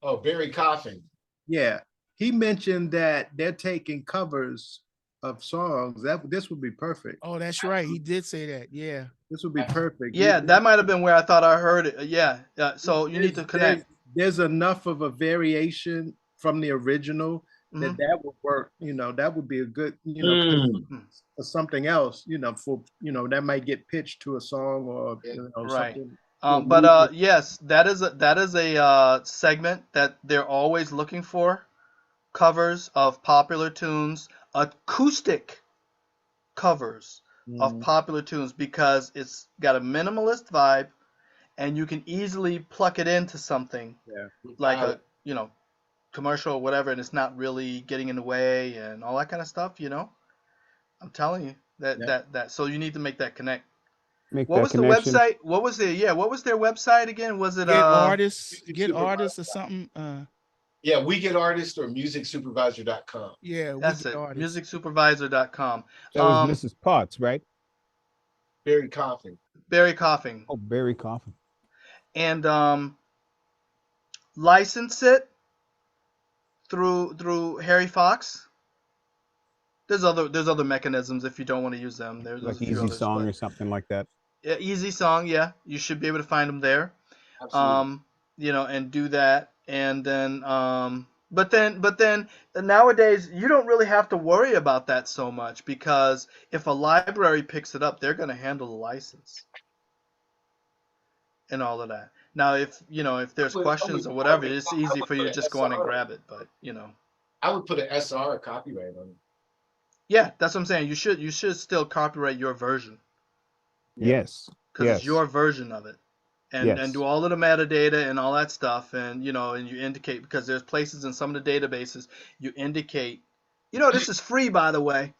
Oh, Barry Coffin. Yeah, he mentioned that they're taking covers of songs. This would be perfect. Oh, that's right. He did say that. Yeah. This would be perfect. Yeah, that might have been where I thought I heard it. Yeah, so you need to There's- connect. There's enough of a variation from the original Mhm. that would work. That would be a good, 'cause for something else, for that might get pitched to a song or Right. something. But yes, that is a segment that they're always looking for, covers of popular tunes, acoustic covers of popular tunes, because it's got a minimalist vibe and you can easily pluck it into something like a commercial or whatever, and it's not really getting in the way and all that kind of stuff. I'm telling you that so you need to make that connect. Make What that was the connection. website? What was their website again? Was it Get artists or something? Yeah, We Get Artists or musicsupervisor.com. Yeah, That's it. Musicsupervisor.com. That was Mrs. Potts, right? Barry Coffin. Barry Coughing. Oh, Barry Coffin. and license it through Harry Fox. There's other mechanisms if you don't want to use them. There's Like a few Easy others, Song but or something like that. yeah, Easy Song, yeah, you should be able to find them there. Absolutely. You know, and do that, and then but then nowadays you don't really have to worry about that so much, because if a library picks it up, they're going to handle the license and all of that. Now, if there's questions or whatever, it's easy for you to just go on and grab it. But I would put an SR, a copyright on it. Yeah, that's what I'm saying. You should still copyright your version. Yes. Because it's your version of it. And Yes. do all of the metadata and all that stuff, and and you indicate, because there's places in some of the databases you indicate. This is free, by the way.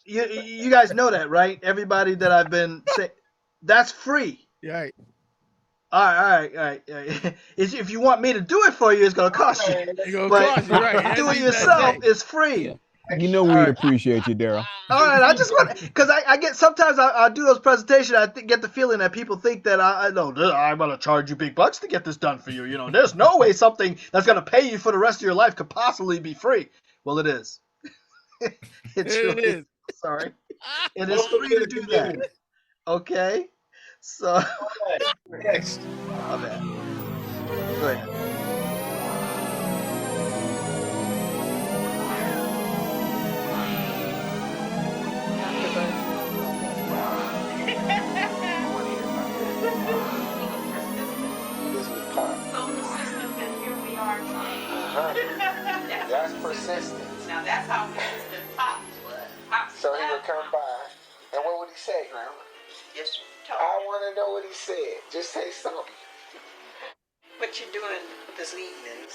You guys know that, right? Everybody that I've been saying, that's free. Right. All right. If you want me to do it for you, it's gonna cost you. It's gonna But cost you, right? do it yourself is free. You know we appreciate you, Daryl. All right, I just want, because I get, sometimes I do those presentations, I get the feeling that people think that I'm gonna charge you big bucks to get this done for you. There's no way something that's gonna pay you for the rest of your life could possibly be free. Well, it is. It is. Sorry, it is free to do that. Okay, so next. My bad. Go ahead. That's persistence. Now that's how persistent Pop was. So he would come by, and what would he say? Yes, sir. I want to know what he said. Just say something. What you doing this evening?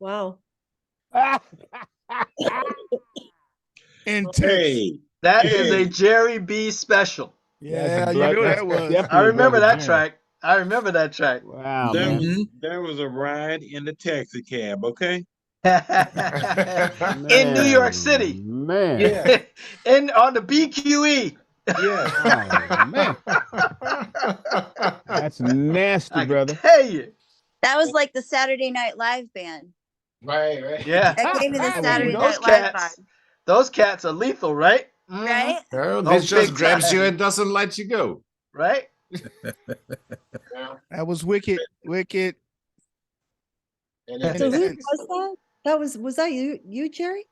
Wow. Intense. Hey, That is a Jerry B special. Yeah, you know that was. I remember that track. I remember that track. Wow, that man. was that was a ride in the taxi cab, okay? In New York City. Man. Yeah, In on the BQE. yeah. Oh, man. That's nasty, I can brother. tell you. That was like the Saturday Night Live band. Right, right. Yeah. That gave me the Ooh, Saturday those Night Live cats. vibe, Those cats are lethal, right? Mhm. right? Well, Oh, this just big grabs you time. and doesn't let you go. Right? That was wicked, wicked. And So who it, was that? Was that you, Jerry?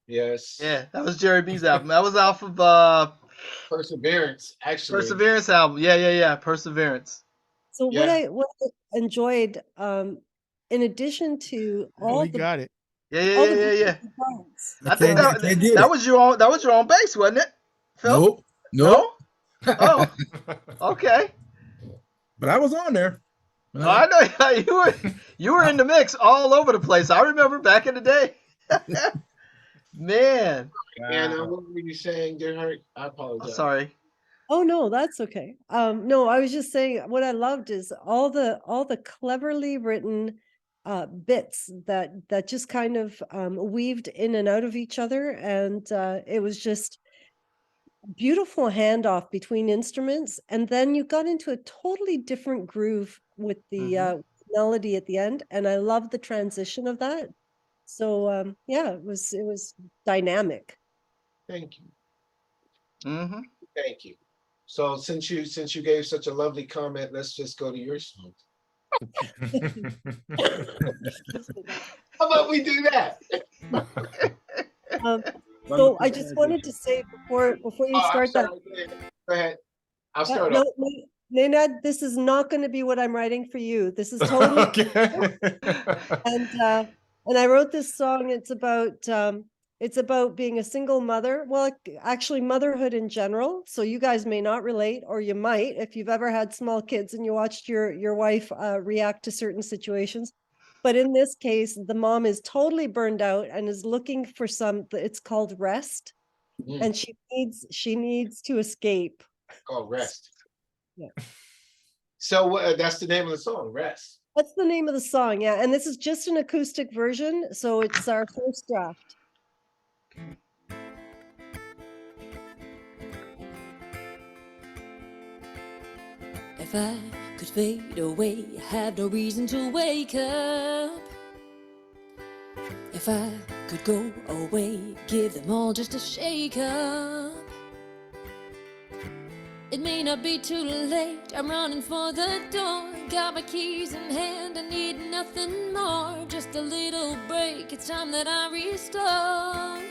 yes. Yeah, that was Jerry B's album. That was off of Perseverance, actually. Perseverance album. Yeah. Perseverance. So Yeah. what I enjoyed, in addition to Oh, all he the got it. all the Yeah. beautiful songs, I think I can't get that it. was your own bass, wasn't it? Phil? Nope. No? Oh, okay. But I was on there. Oh, I know you were in the mix all over the place. I remember back in the day. Man. And what were you saying, Gerhard? I apologize. I'm sorry. Oh no, that's okay. No, I was just saying what I loved is all the cleverly written bits that just kind of weaved in and out of each other, and it was just beautiful handoff between instruments, and then you got into a totally different groove with the melody at the end, and I love the transition of that. So yeah, it was dynamic. Thank you. Mm-hmm. Thank you. So since you gave such a lovely comment, let's just go to your song. How about we do that? So I just wanted to say before you start that. Go ahead. I'll start off. Nenad, this is not going to be what I'm writing for you. This is totally and I wrote this song. It's about being a single mother. Well, actually motherhood in general. So you guys may not relate, or you might if you've ever had small kids and you watched your wife react to certain situations. But in this case, the mom is totally burned out and is looking for it's called rest. And she needs to escape. Called Rest. Yeah. So that's the name of the song, Rest. That's the name of the song, yeah. And this is just an acoustic version, so it's our first draft. If I could fade away, have no reason to wake up. If I could go away, give them all just a shake up. It may not be too late, I'm running for the door. Got my keys in hand, I need nothing more. Just a little break, it's time that I restore.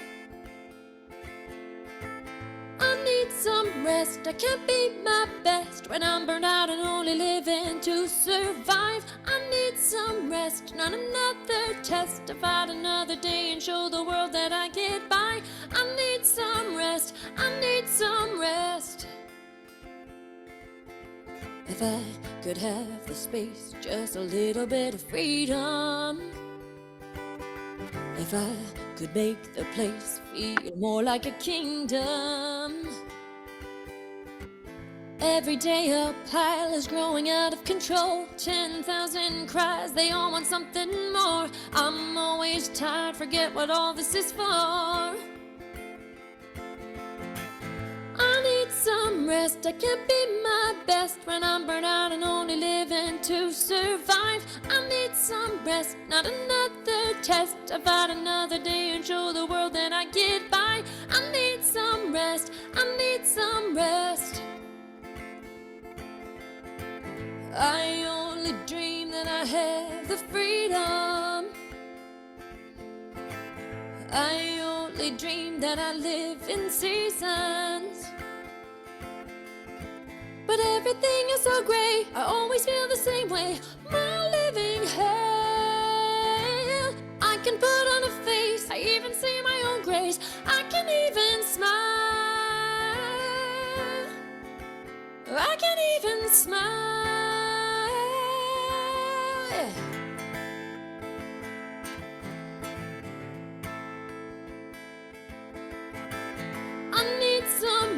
I need some rest, I can't be my best when I'm burned out and only living to survive. I need some rest, not another test to fight another day and show the world that I get by. I need some rest, I need some rest. If I could have the space, just a little bit of freedom. If I could make the place feel more like a kingdom. Every day a pile is growing out of control. 10,000 cries, they all want something more. I'm always tired, forget what all this is for. I need some rest, I can't be my best when I'm burnt out and only living to survive. I need some rest, not another test to fight another day and show the world that I get by. I need some rest, I need some rest. I only dream that I have the freedom. I only dream that I live in seasons. But everything is so gray, I always feel the same way. My living hell. I can put on a face, I even see my own grace. I can even smile. I can even smile.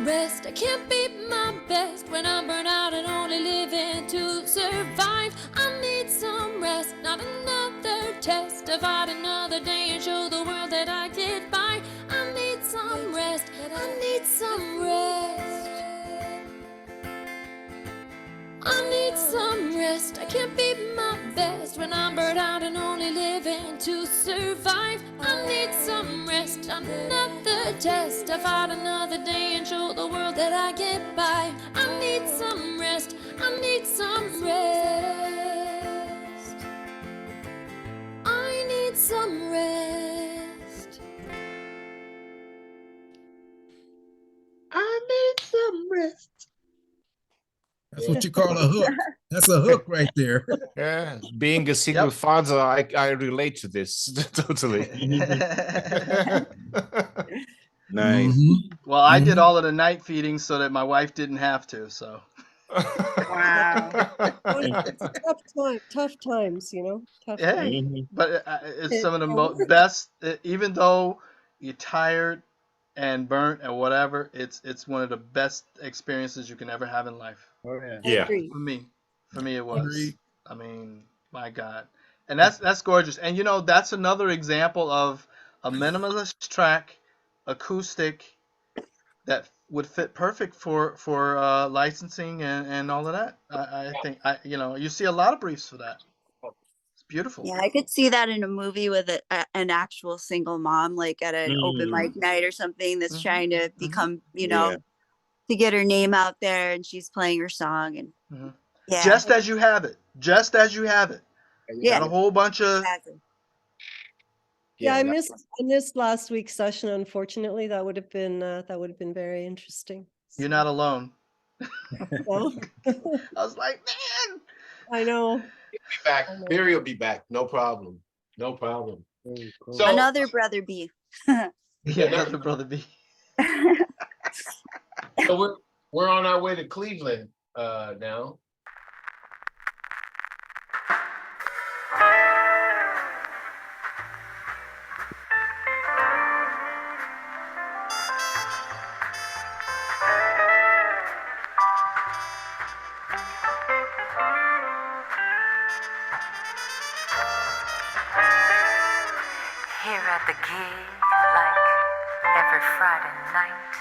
some rest. I can't be my best when I'm burnt out and only living to survive. I need some rest, not another test. To fight another day and show the world that I get by. I need some rest, I need some rest. I need some rest. I can't be my best when I'm burnt out and only living to survive. I need some rest, another test. To fight another day and show the world that I get by. I need some rest. I need some rest. I need some rest. I need some rest. That's what you call a hook. That's a hook right there. Yeah, being a single father, I relate to this totally. Nice. Well, I did all of the night feeding so that my wife didn't have to. So. Wow. It's tough times, you know. Tough Hey, times. but it's some of the best. Even though you're tired and burnt and whatever, it's one of the best experiences you can ever have in life. Oh yeah. Yeah. For me, it was. I mean, my God, and that's gorgeous. And you know, that's another example of a minimalist track, acoustic, that would fit perfect for licensing and all of that. I think you see a lot of briefs for that. It's beautiful. Yeah, I could see that in a movie with an actual single mom, like at an open mic night or something, that's trying to become, to get her name out there, and she's playing her song, and Just as you have it. Yeah. Got a whole bunch of. Exactly. Yeah, I missed last week's session. Unfortunately, that would have been very interesting. You're not alone. No? I was like, man. I know. He'll be back. Barry will be back. No problem. No problem. So Another brother B. Another brother B. So we're on our way to Cleveland now. Here at the gig, like every Friday night,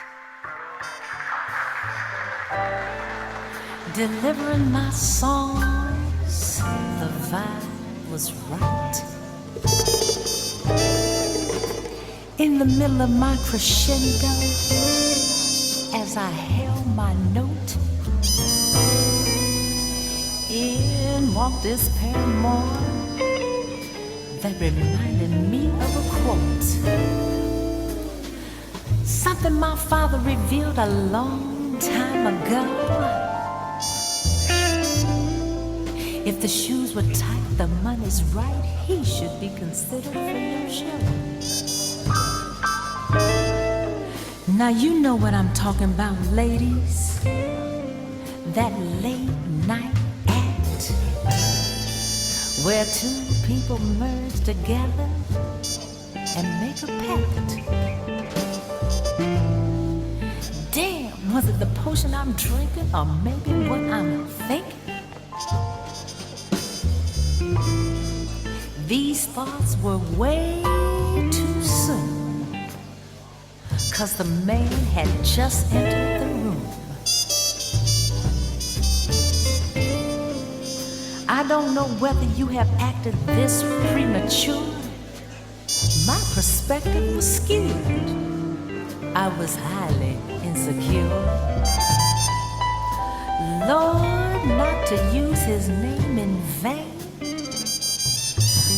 delivering my songs, the vibe was right. In the middle of my crescendo, as I held my note, in walked this paramour that reminded me of a quote. Something my father revealed a long time ago. If the shoes were tight, the money's right, he should be considered for your show. Now you know what I'm talking about, ladies. That late night act where two people merge together and make a pact. Damn, was it the potion I'm drinking or maybe what I'm thinking? These thoughts were way too soon, 'cause the man had just entered the room. I don't know whether you have acted this premature. My perspective was skewed. I was highly insecure. Lord, not to use his name in vain.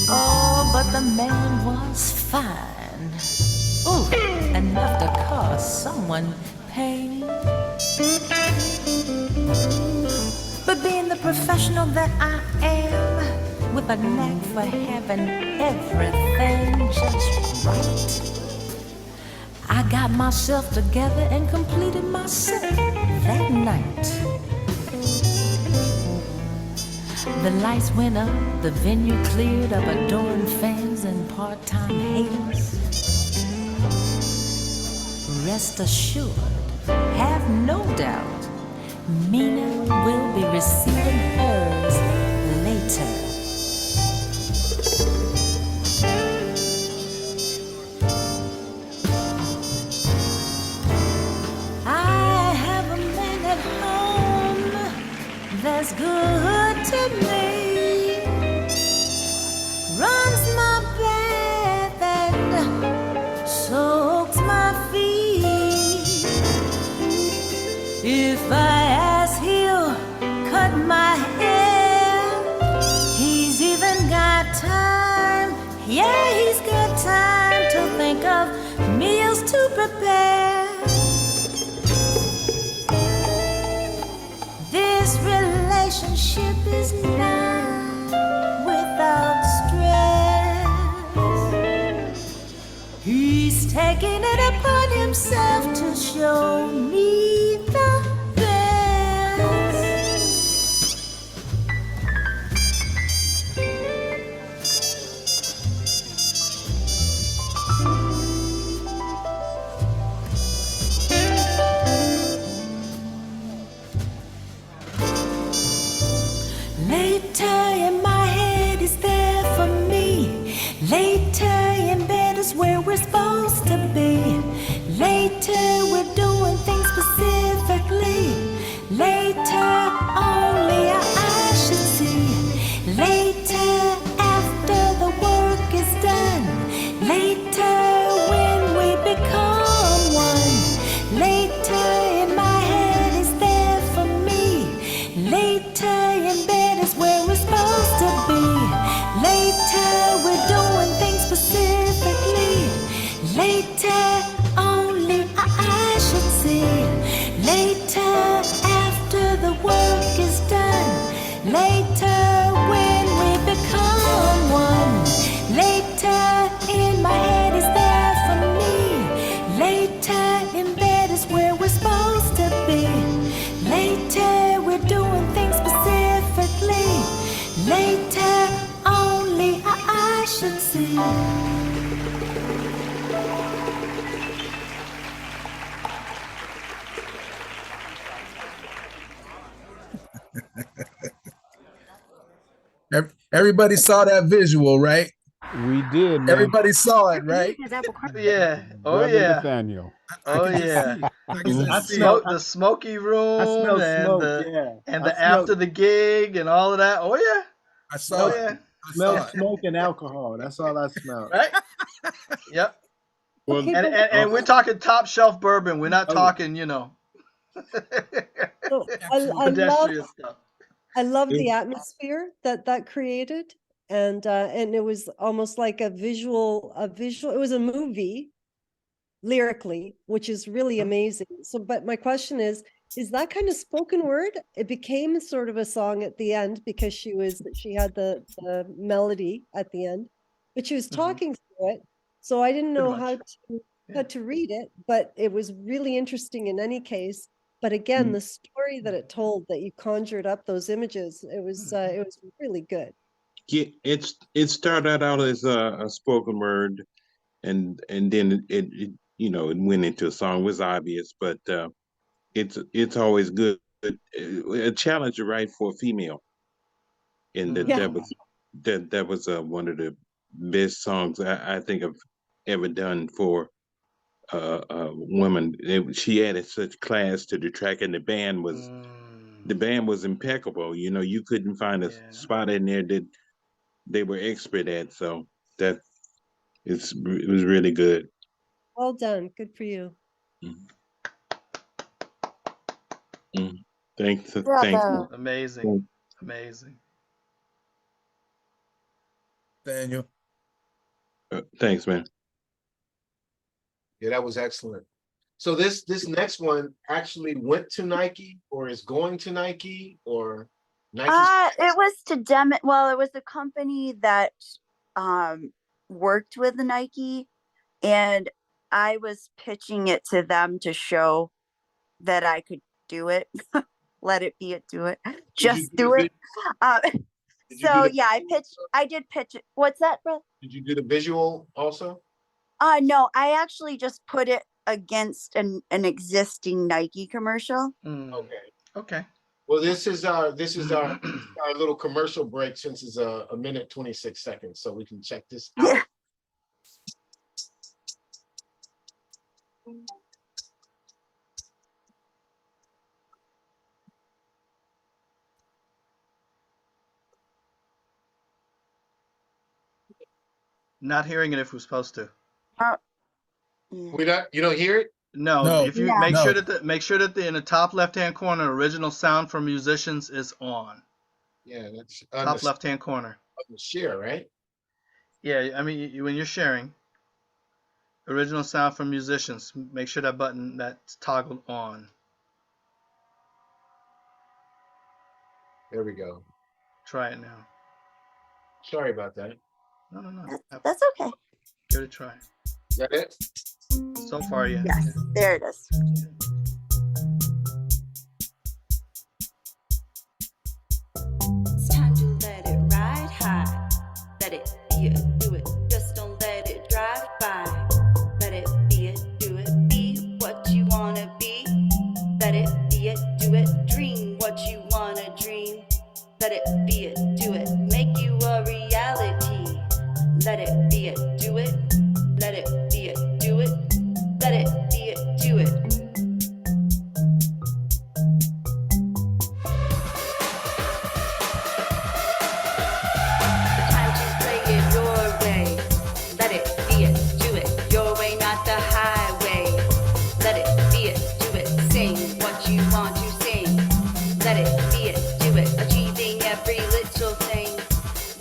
Oh, but the man was fine. Ooh, enough to cause someone pain. But being the professional that I am, with a knack for having everything just right, I got myself together and completed my set that night. The lights went up, the venue cleared of adoring fans and part-time haters. Rest assured, have no doubt Mina will be receiving hers later. I have a man at home that's good to me, runs my bath and soaks my feet. If I ask, he'll cut my hair. He's even got time, yeah, he's got time to think of meals to prepare. This relationship is not without stress. He's taking it upon himself to show me the best. Later in my head is there for me. Later in bed is where we're supposed to be. Later we're doing things specifically. Later only I should see. Later after the work is done. Later when we become one. Later in my head is there for me. Later in bed is where we're supposed to be. Later we're doing things specifically. Later only I should see. Later after the work is done. Later when we become one. Later in my head is there for me. Later in bed is where we're supposed to be. Later we're doing things specifically. Later only I should see. Everybody saw that visual, right? We did, man. Everybody saw it, right? Yeah. Oh Brother yeah. Nathaniel. Oh yeah. I smell The smoky I room smell and smoke. the Yeah. and I the smell, after the gig and all of that. Oh yeah. I saw Oh it. yeah. I smell saw it. smoke and alcohol. That's all I smell. Right. Yep. Well, Okay, And we're talking top shelf bourbon. We're not Oh, yeah. talking, so pedestrian stuff. I love the atmosphere that created, and it was almost like a visual. It was a movie, lyrically, which is really amazing. So, but my question is that kind of spoken word? It became sort of a song at the end because she had the melody at the end, but she was talking through it. So I didn't know how to read it, but it was really interesting in any case. But again, the story that it told, that you conjured up those images, it was really good. Yeah, it started out as a spoken word, and then it it went into a song. It was obvious, but it's always good. A challenge to write for a female, and that was one of the best songs I think I've ever done for a woman. She added such class to the track, and the band was impeccable. You couldn't find a spot in there that they were expert at. So that it was really good. Well done. Good for you. Thanks. Bravo. Amazing. Amazing. Daniel. Thanks, man. Yeah, that was excellent. So this next one actually went to Nike, or is going to Nike, or Nike? It was to it was a company that worked with Nike, and I was pitching it to them to show that I could do it. Let it be it, do it. Just do it. So yeah, I did pitch it. What's that, bro? Did you do the visual also? No, I actually just put it against an existing Nike commercial. Okay. Okay. Well, this is our little commercial break, since it's a minute 26 seconds, so we can check this out. Yeah. Not hearing it if we're supposed to. You don't hear it? No, if you Yeah. make sure that in the top left-hand corner, original sound from musicians is on. Yeah, that's Top left-hand corner. Share, right? Yeah, I mean, when you're sharing, original sound from musicians, make sure that button that's toggled on. There we go. Try it now. Sorry about that. No. That's okay. Give it a try. Is that it? So far, yeah. Yes, there it is. It's time to let it ride high. Let it be it, do it. Just don't let it drive by. Let it be it, do it. Be what you wanna be. Let it be it, do it. Dream what you wanna dream. Let it be it, do it. Make you a reality. Let it be it, do it. Let it be it, do it. Let it be it, do it. Time to play it your way. Let it be it, do it. Your way, not the highway. Let it be it, do it. Sing what you want to sing. Let it be it, do it. Achieving every little thing.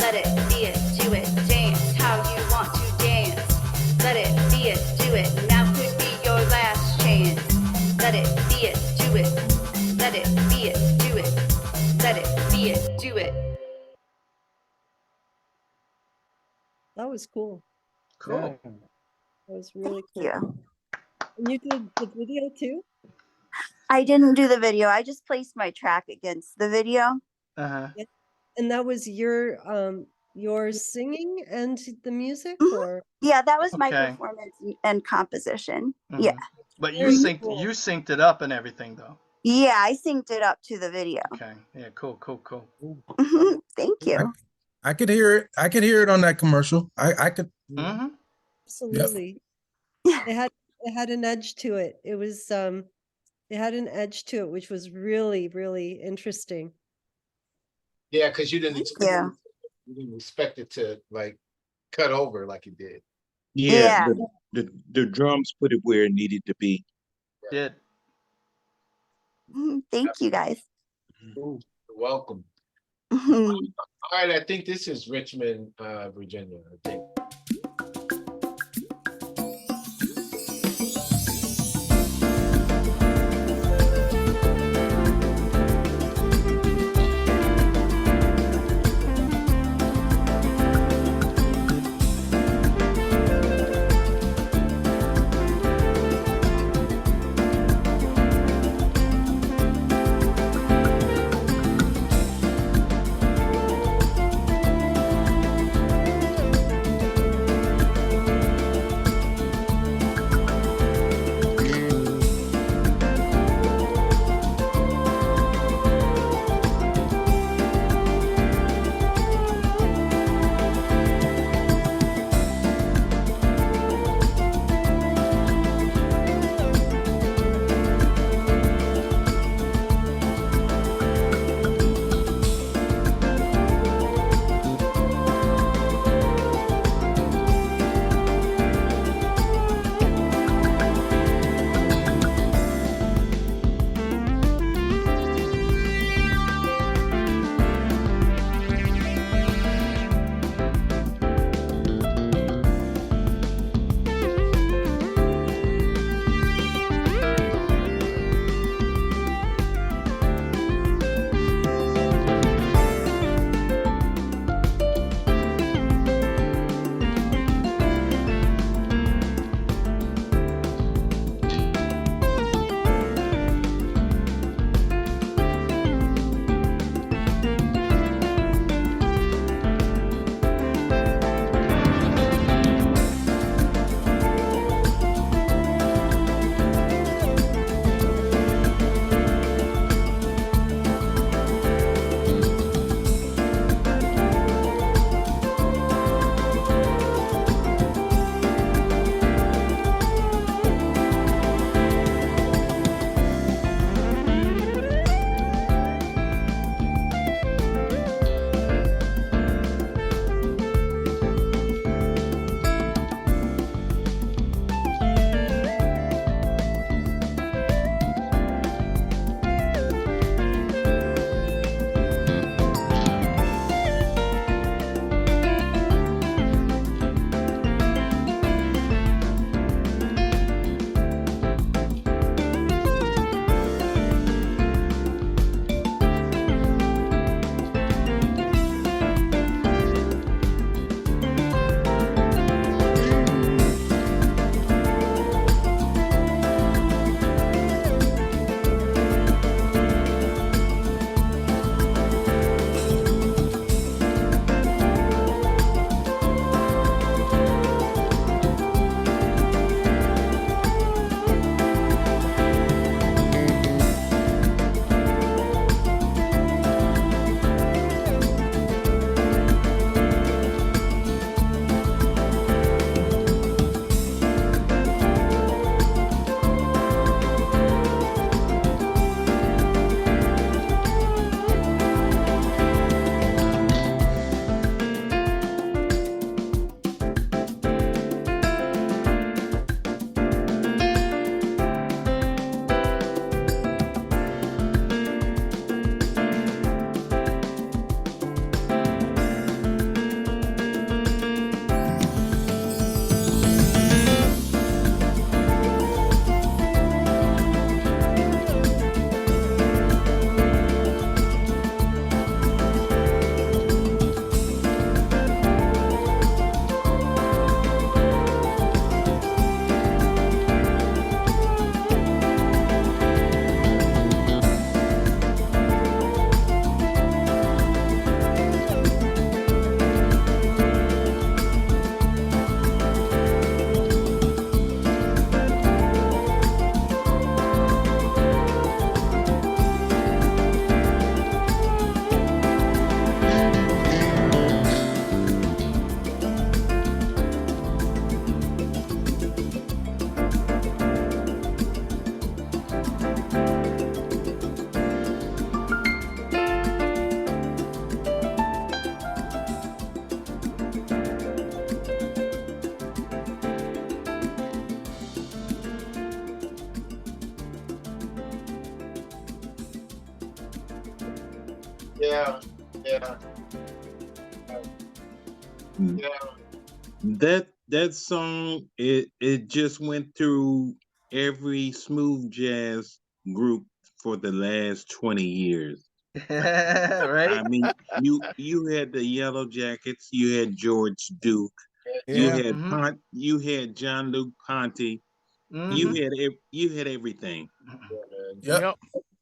Let it be it, do it. Dance how you want to dance. Let it be it, do it. Now could be your last chance. Let it be it, do it. Let it be it, do it. Let it be it, do it. That was cool. Cool. That was really cool. Yeah. And you did the video too? I didn't do the video. I just placed my track against the video. Uh-huh. And that was your singing and the music, or? Yeah, that was my Okay. performance and composition. Yeah. But you Very synced cool. you synced it up and everything though. Yeah, I synced it up to the video. Okay. Yeah, cool. Thank you. I could hear it. I could hear it on that commercial. I could. Mm-hmm. Absolutely. It had an edge to it. It was it had an edge to it, which was really, really interesting. Yeah, because you didn't expect Yeah. you didn't expect it to like cut over like it did. Yeah. The drums put it where it needed to be. Did. Thank you guys. You're welcome. Mhm. All right, I think this is Richmond, Virginia, I think. Yeah, yeah, yeah. That song, it just went through every smooth jazz group for the last 20 years. Right? I mean, you had the Yellow Jackets, you had George Duke, you Yeah. had you had John Luke Ponty, Mm-hmm. you had everything. Yep.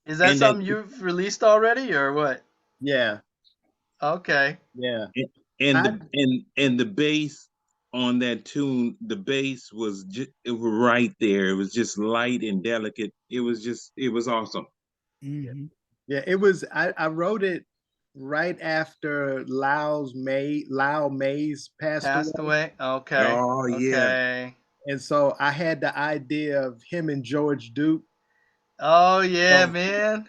Is that And that something you've released already or what? Yeah, Okay. yeah. and I the bass on that tune, the bass was just it was right there. It was just light and delicate. It was awesome. Mm-hmm. Yeah, it was. I wrote it right after Lau Mays passed Passed away, away. Okay. Oh yeah. Okay. and so I had the idea of him and George Duke. Oh yeah, So, man.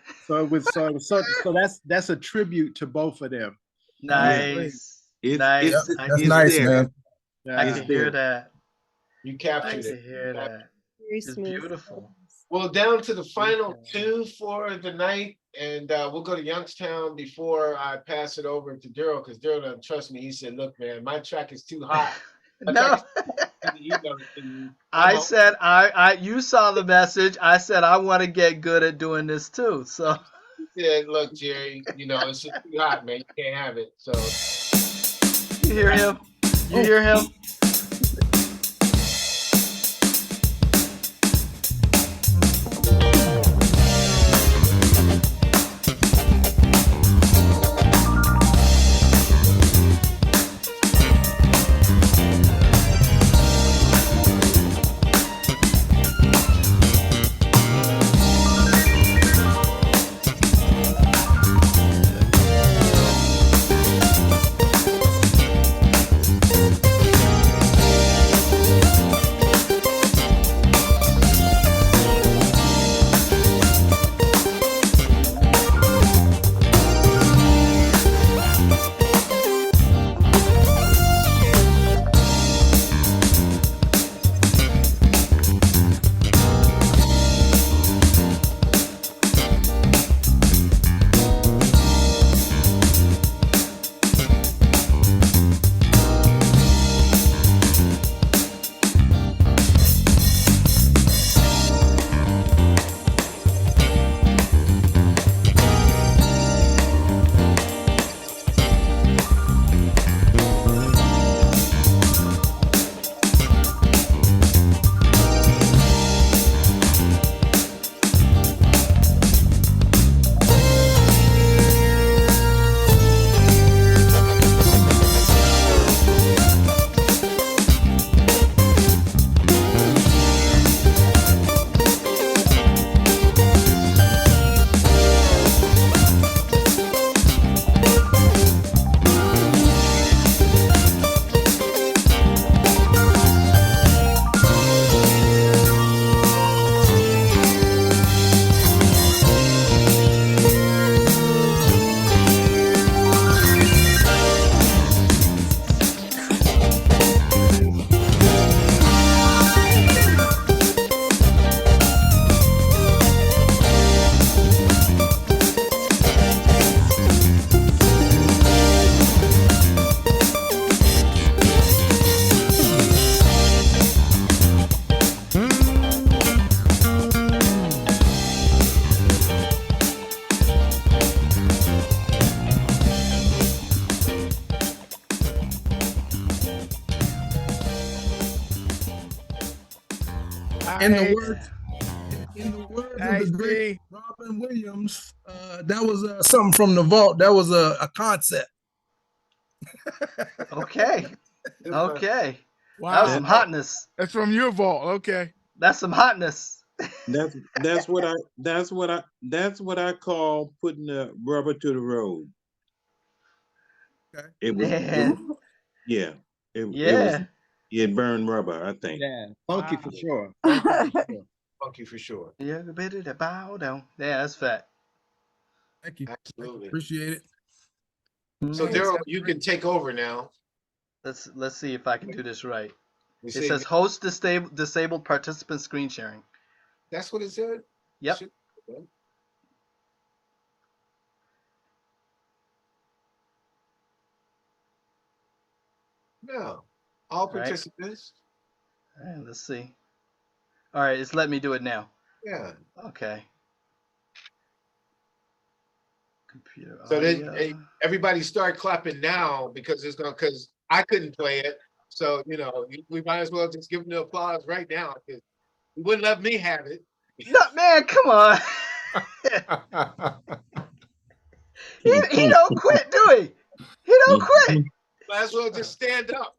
so that's a tribute to both of them. That's Yeah. great. Nice. Yep, Nice. I that's can It's nice, hear there. man. that. I Yeah. can hear There. that. You I captured can it. hear that. Very It's smooth. beautiful. Well, down to the final two for the night, and we'll go to Youngstown before I pass it over to Daryl, because Daryl doesn't trust me. He said, "Look, man, my track is too hot." My track No. is too hot. I'm I out. said you saw the message. I said I want to get good at doing this too. So He said, "Look, Jerry, it's just too hot, man. You can't have it." So you hear him? You hear him? In the Hey, words, in the words of hey, the great Steve. Robin Williams, that was something from the vault. That was a concept. Okay. Okay. Wow. That was some hotness. That's from your vault. Okay. That's some hotness. That's what I call putting the rubber to the road. Okay. It was Man. yeah. It was Yeah. it burned rubber, I think. Yeah, funky for sure. funky for sure. Yeah, better to bow down. Yeah, that's fact. Thank you. Absolutely. Appreciate it. So Thanks, Daryl, that's you great. can take over now. Let's see if I can do this right. You It see, says host disabled participant screen sharing. that's what it said. That's what it said? Yep. Should- okay. No, all right. participants. All right, let's see. All right, it's let me do it now. Yeah. Okay. Computer So audio. then hey, everybody start clapping now because because I couldn't play it. So, we might as well just give them the applause right now because you wouldn't let me have it. No, man, come on. he don't quit, do he? He don't quit. Might as well just stand up.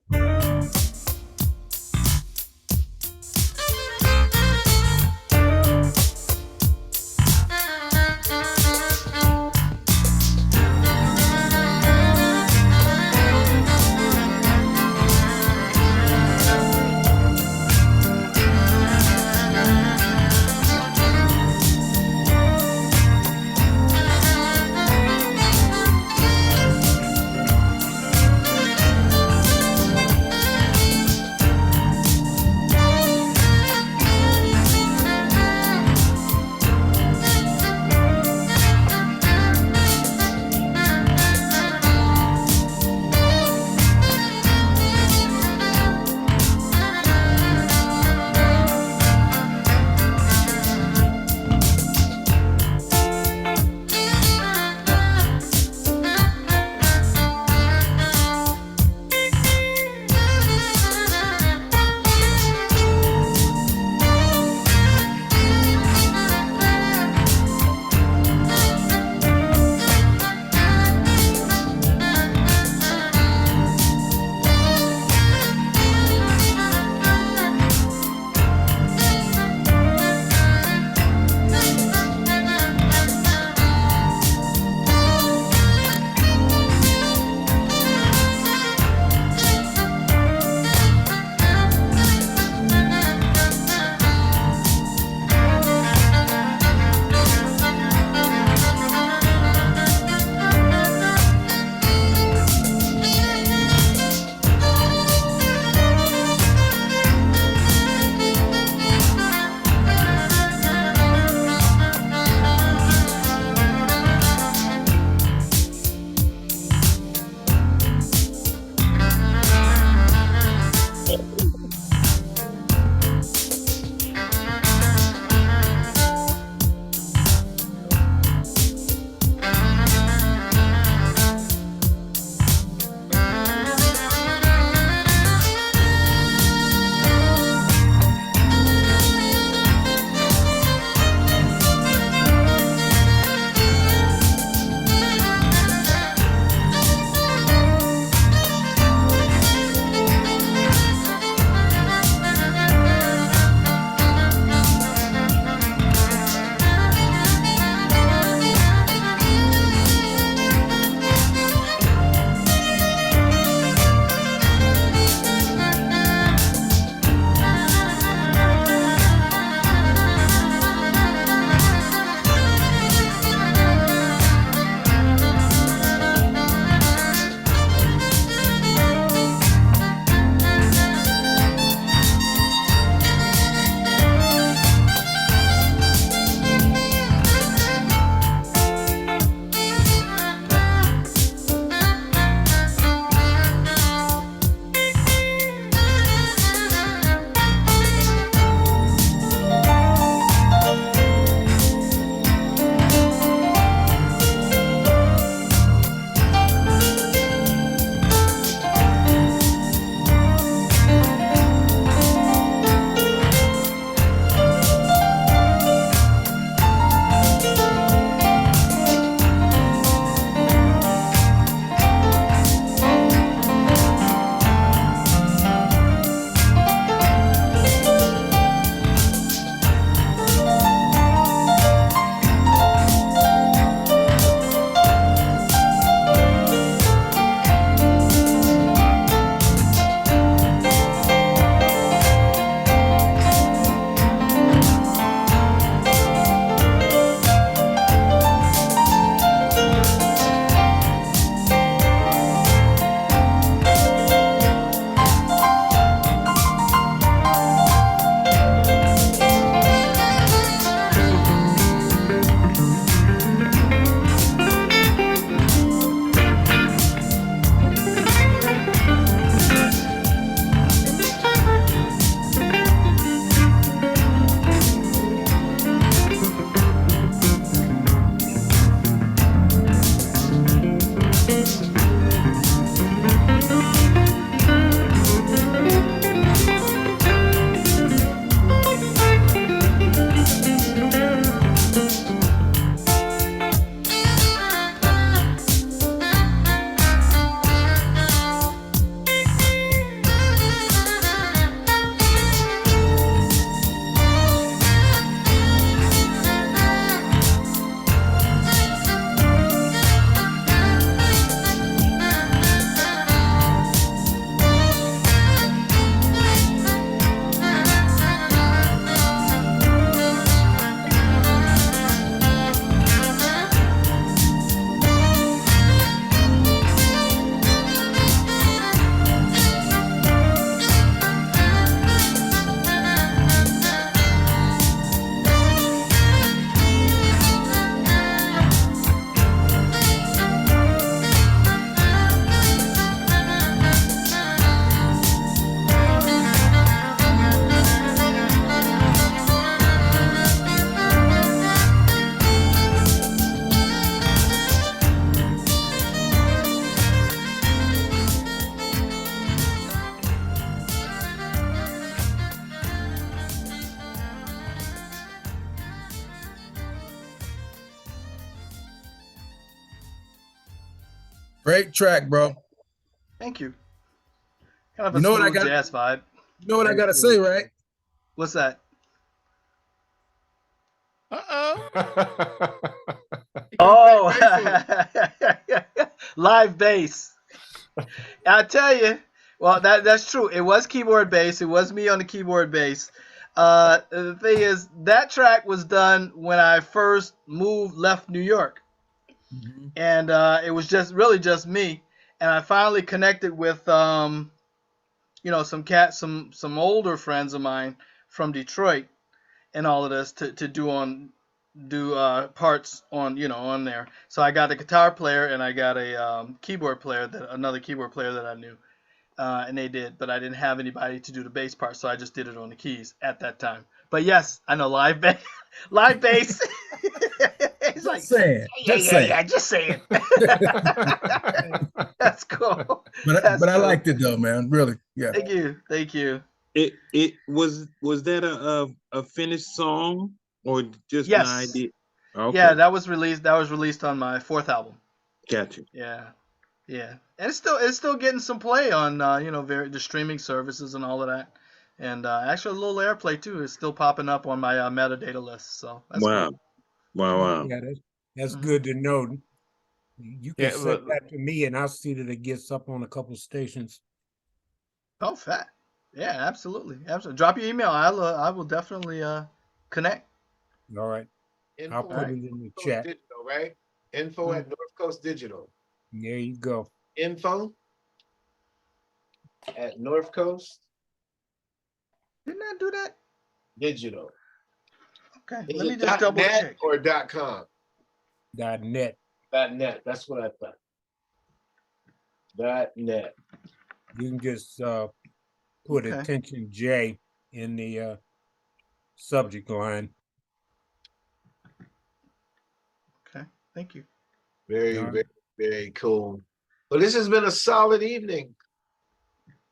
Great track, bro. Thank you. Kind of a You know what I smooth got? jazz vibe. You know what I gotta say, right? What's that? Oh, live bass. I tell you, well, that's true. It was keyboard bass. It was me on the keyboard bass. The thing is, that track was done when I first left New York, and it was just me. And I finally connected with some older friends of mine from Detroit, and all of this to do parts on there. So I got a guitar player and I got a another keyboard player that I knew, and they did, but I didn't have anybody to do the bass part, so I just did it on the keys at that time. But yes, I know live bass. Live bass. He's like, just saying. That's cool. But I liked it though, man. Really, yeah. Thank you. It was that a finished song or just an idea? Okay. Yeah, that was released on my 4th album. Gotcha. Yeah, and it's still getting some play on the streaming services and all of that, and actually a little airplay too. It's still popping up on my metadata list. So that's wow, cool. wow. Yeah, that's good to know. You can send that to me, and I'll see that it gets up on a couple stations. Oh, fat. Yeah, absolutely. Drop your email. I will definitely connect. All right. Info I'll put it in the chat. Digital, right? Info at North Coast Digital. There you go. Info at North Coast. Didn't I do that? Digital. Okay. Is Let me it just double .net check. or .com? .net. .net. That's what I thought. .net. You can just put attention J in the subject line. Okay. Thank you. Very, very, very cool. Well, this has been a solid evening.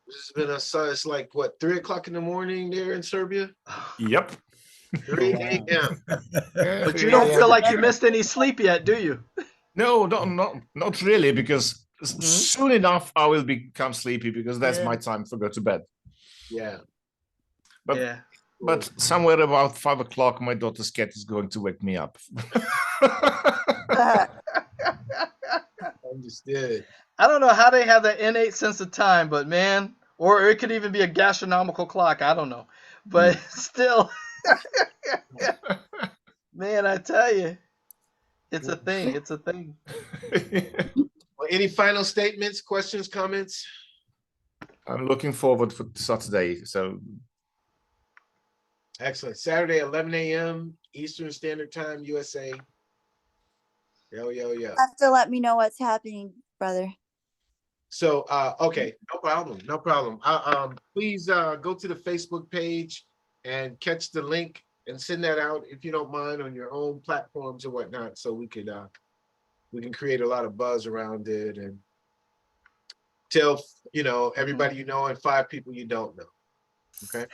This has been it's like what, 3 o'clock in the morning there in Serbia? Yep. 3 a.m. But you don't feel like you missed any sleep yet, do you? No, not really, because soon enough I will become sleepy because that's my time to go to bed. Yeah. But somewhere about 5 o'clock, my daughter's cat is going to wake me up. Understood. I don't know how they have that innate sense of time, but man, or it could even be a gastronomical clock. I don't know, but still, man, I tell you, it's a thing. It's a thing. Well, any final statements, questions, comments? I'm looking forward for Saturday. So excellent. Saturday, 11 a.m. Eastern Standard Time, USA. Yo. You have to let me know what's happening, brother. So, okay, no problem. Please go to the Facebook page and catch the link and send that out if you don't mind on your own platforms or whatnot, so we can create a lot of buzz around it and tell everybody you know and 5 people you don't know. Okay.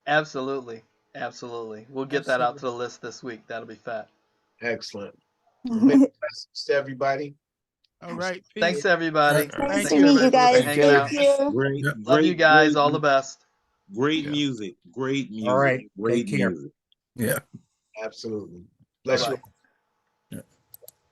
Absolutely. We'll get that out to the list this week. That'll be fat. Excellent. Many blessings to everybody. All right. Thanks, everybody. Nice to meet you guys. Thank you. Great, Love you guys. All the best. Great music. Great music. All right. Great Take care. music. Yeah. Absolutely. Bless you.